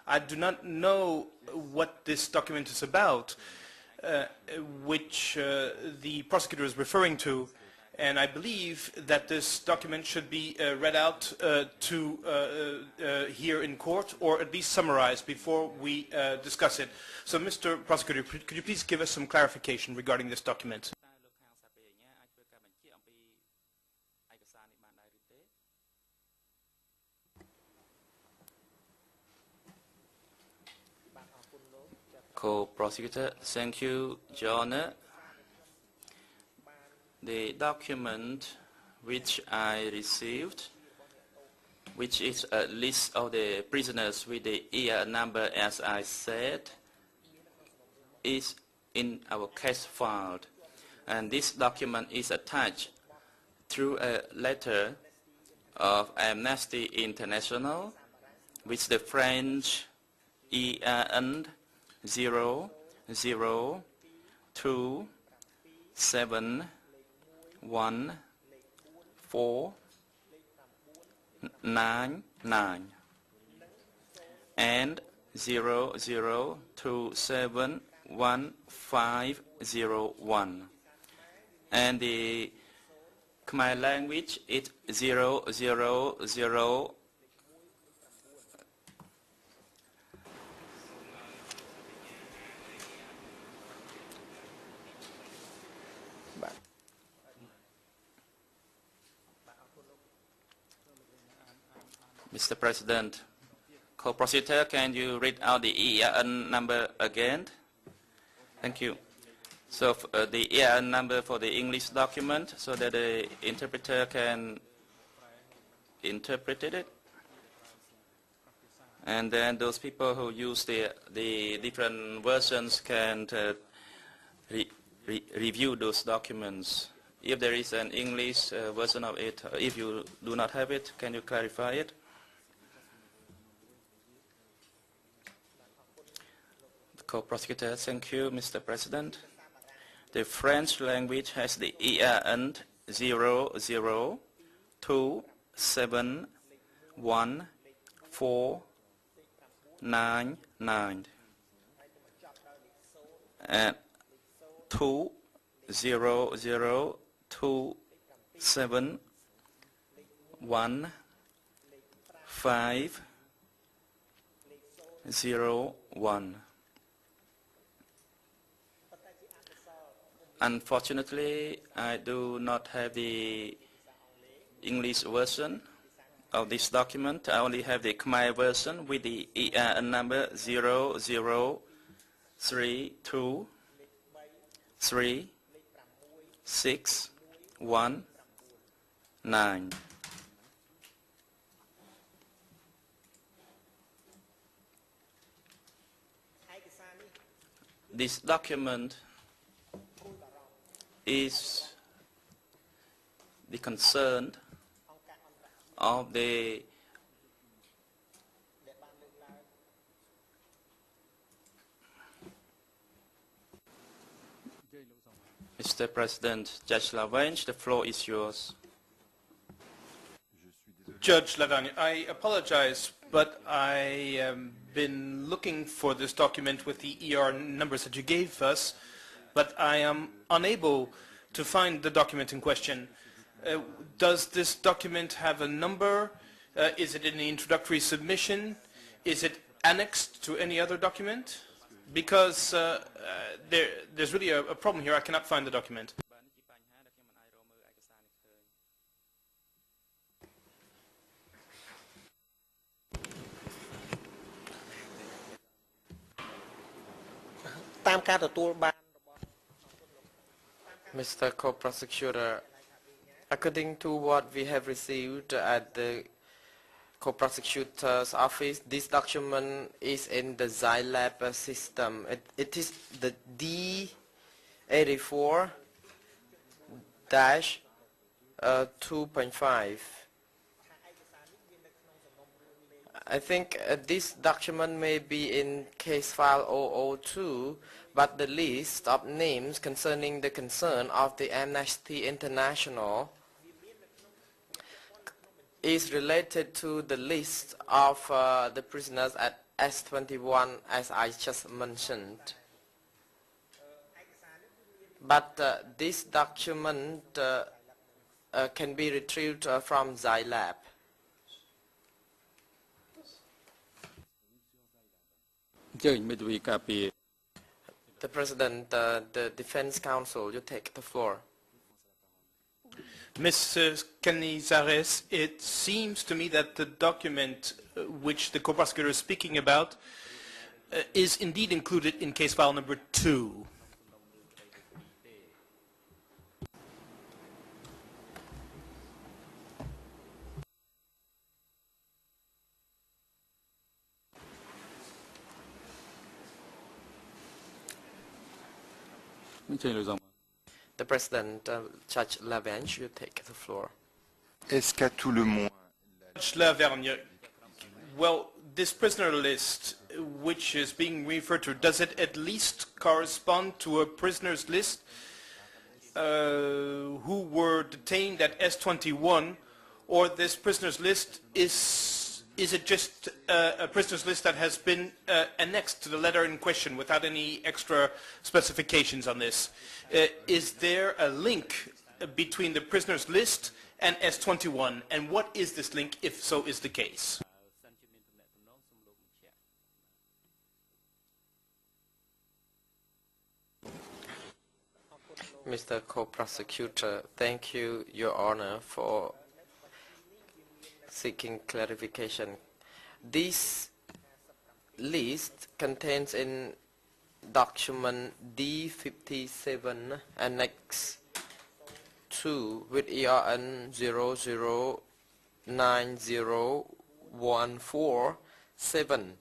I do not know what this document is about, which the prosecutor is referring to, and I believe that this document should be read out here in court, or at least summarized before we discuss it. So, Mr. Prosecutor, could you please give us some clarification regarding this document? Co-Prosecutor, thank you, Your Honor. The document which I received, which is a list of the prisoners with the ER number, as I said, is in our case file. And this document is attached through a letter of Amnesty International, which the French ERN 002714999 and 002711501, and the Khmer language is 000. Mr. President, co-prosecutor, can you read out the ERN number again? Thank you. So the ERN number for the English document, so that the interpreter can interpret it. And then those people who use the different versions can review those documents. If there is an English version of it, if you do not have it, can you clarify it? Co-prosecutor, thank you, Mr. President. The French language has the ERN 002714999 and 200271501. Unfortunately, I do not have the English version of this document. I only have the Khmer version with the ERN number 003236619. This document is the concern of the Mr. President, Judge Lavergne, the floor is yours. Judge Lavergne, I apologize, but I have been looking for this document with the ER numbers that you gave us, but I am unable to find the document in question. Does this document have a number? Is it in the introductory submission? Is it annexed to any other document? because there's really a problem here. I cannot find the document. Mr. Co-Prosecutor, according to what we have received at the Co-Prosecutor's office, this document is in the Xylab system. It is the D84-2.5. I think this document may be in case file 002, but the list of names concerning the concern of the Amnesty International is related to the list of the prisoners at S21, as I just mentioned. But this document can be retrieved from Xylab. The President, the Defense Counsel, you take the floor. Mr. Canizares, it seems to me that the document which the co-prosecutor is speaking about is indeed included in case file number 2. The President, Judge Lavergne, you take the floor. Est-ce qu'à tout le moins Judge Lavergne, well, this prisoner list which is being referred to, does it at least correspond to a prisoner's list who were detained at S21, or this prisoner's list is it just a prisoner's list that has been annexed to the letter in question without any extra specifications on this? Is there a link between the prisoner's list and S21, and what is this link if so is the case? Mr. Co-Prosecutor, thank you, Your Honor, for seeking clarification. This list contains in document D57 Annex 2 with ERN 0090147.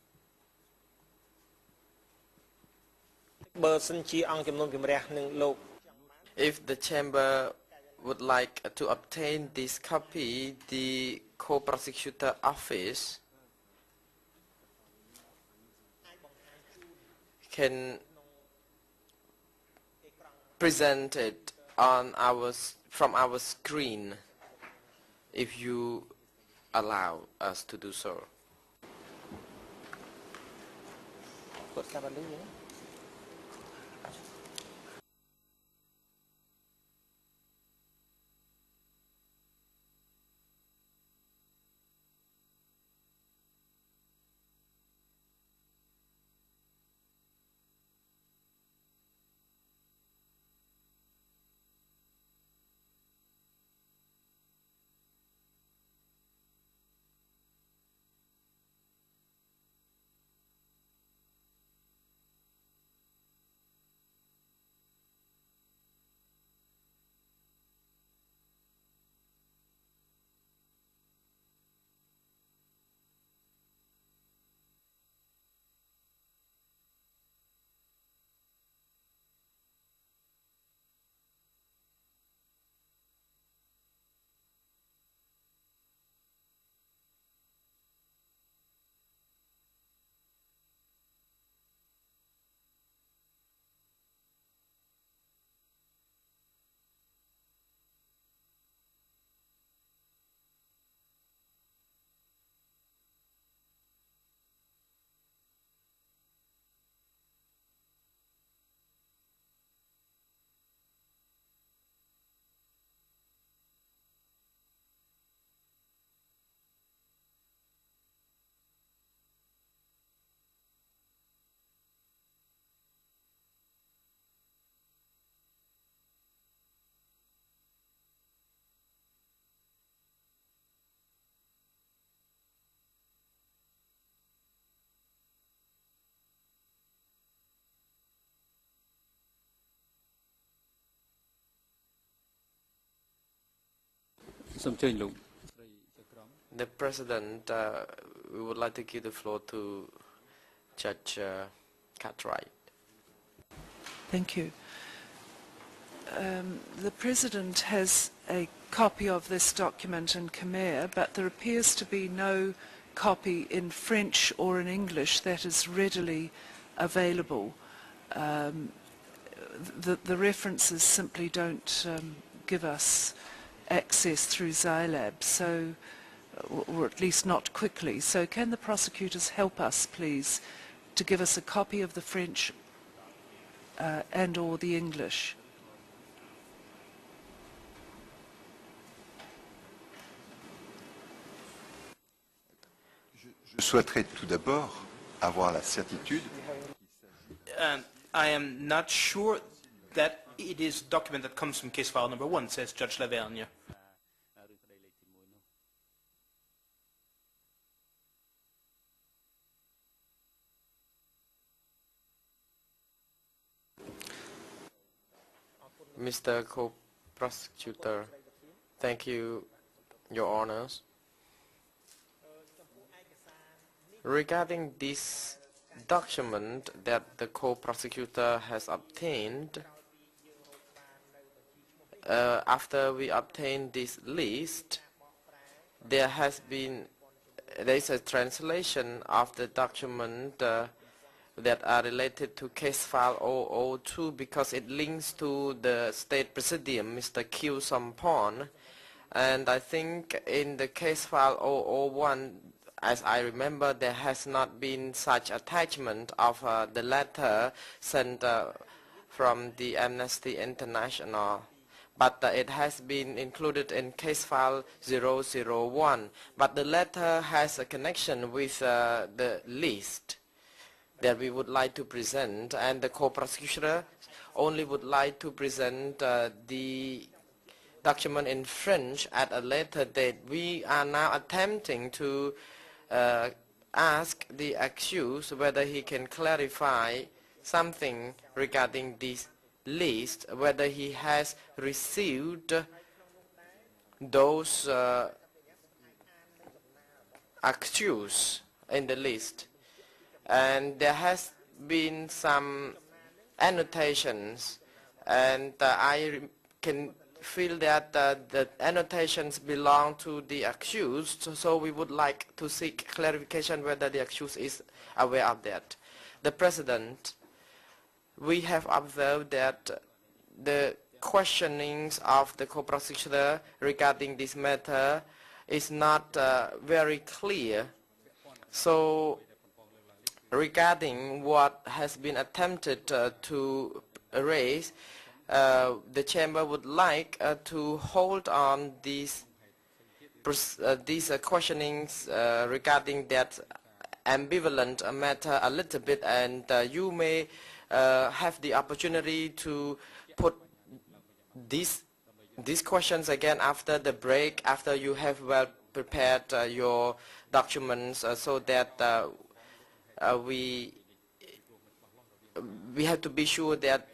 If the chamber would like to obtain this copy, the co-prosecutor office can present it on from our screen if you allow us to do so. The President, we would like to give the floor to Judge Cartwright. Thank you. The President has a copy of this document in Khmer, but there appears to be no copy in French or in English that is readily available. The references simply don't give us access through Xylab, so, or at least not quickly. So can the prosecutors help us, please, to give us a copy of the French and or the English? Je souhaiterais tout d'abord avoir la certitude. I am not sure that it is a document that comes from case file number 1, says Judge Lavergne. Mr. Co-Prosecutor, thank you, Your Honors. Regarding this document that the co-prosecutor has obtained, after we obtained this list, there is a translation of the document that are related to case file 002 because it links to the State Presidium, Mr. Q. Sampon, and I think in the case file 001, as I remember, there has not been such attachment of the letter sent from the Amnesty International, but it has been included in case file 001. But the letter has a connection with the list that we would like to present, and the co-prosecutor only would like to present the document in French at a later date. We are now attempting to ask the accused whether he can clarify something regarding this list, whether he has received those accused in the list. And there has been some annotations, and I can feel that the annotations belong to the accused, so we would like to seek clarification whether the accused is aware of that. The President, we have observed that the questionings of the co-prosecutor regarding this matter is not very clear. So regarding what has been attempted to raise, the Chamber would like to hold on these questionings regarding that ambivalent matter a little bit, and you may have the opportunity to put these questions again after the break, after you have well prepared your documents, so that we have to be sure that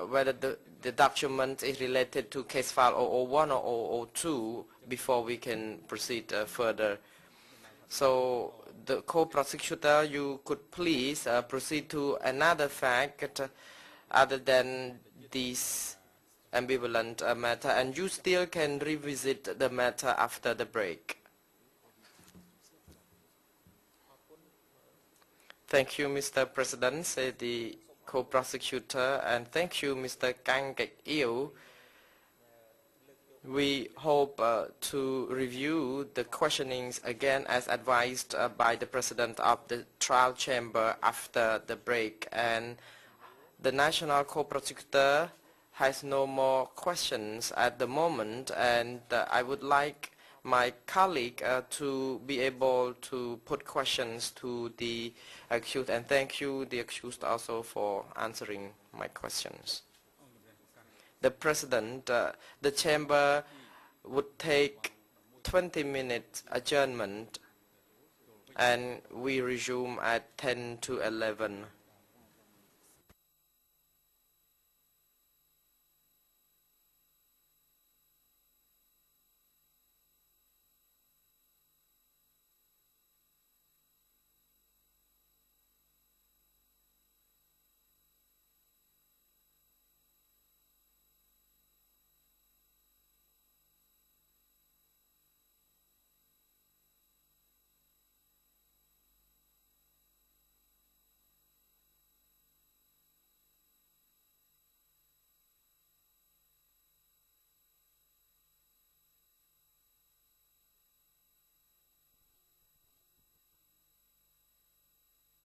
whether the document is related to case file 001 or 002 before we can proceed further. So the co-prosecutor, you could please proceed to another fact other than this ambivalent matter, and you still can revisit the matter after the break. Thank you, Mr. President, said the co-prosecutor, and thank you, Mr. Kang Kek Eo. We hope to review the questionings again as advised by the President of the trial chamber after the break, and the National Co-Prosecutor has no more questions at the moment, and I would like my colleague to be able to put questions to the accused, and thank you, the accused, also for answering my questions. The President, the Chamber would take 20 minutes adjournment, and we resume at 10 to 11.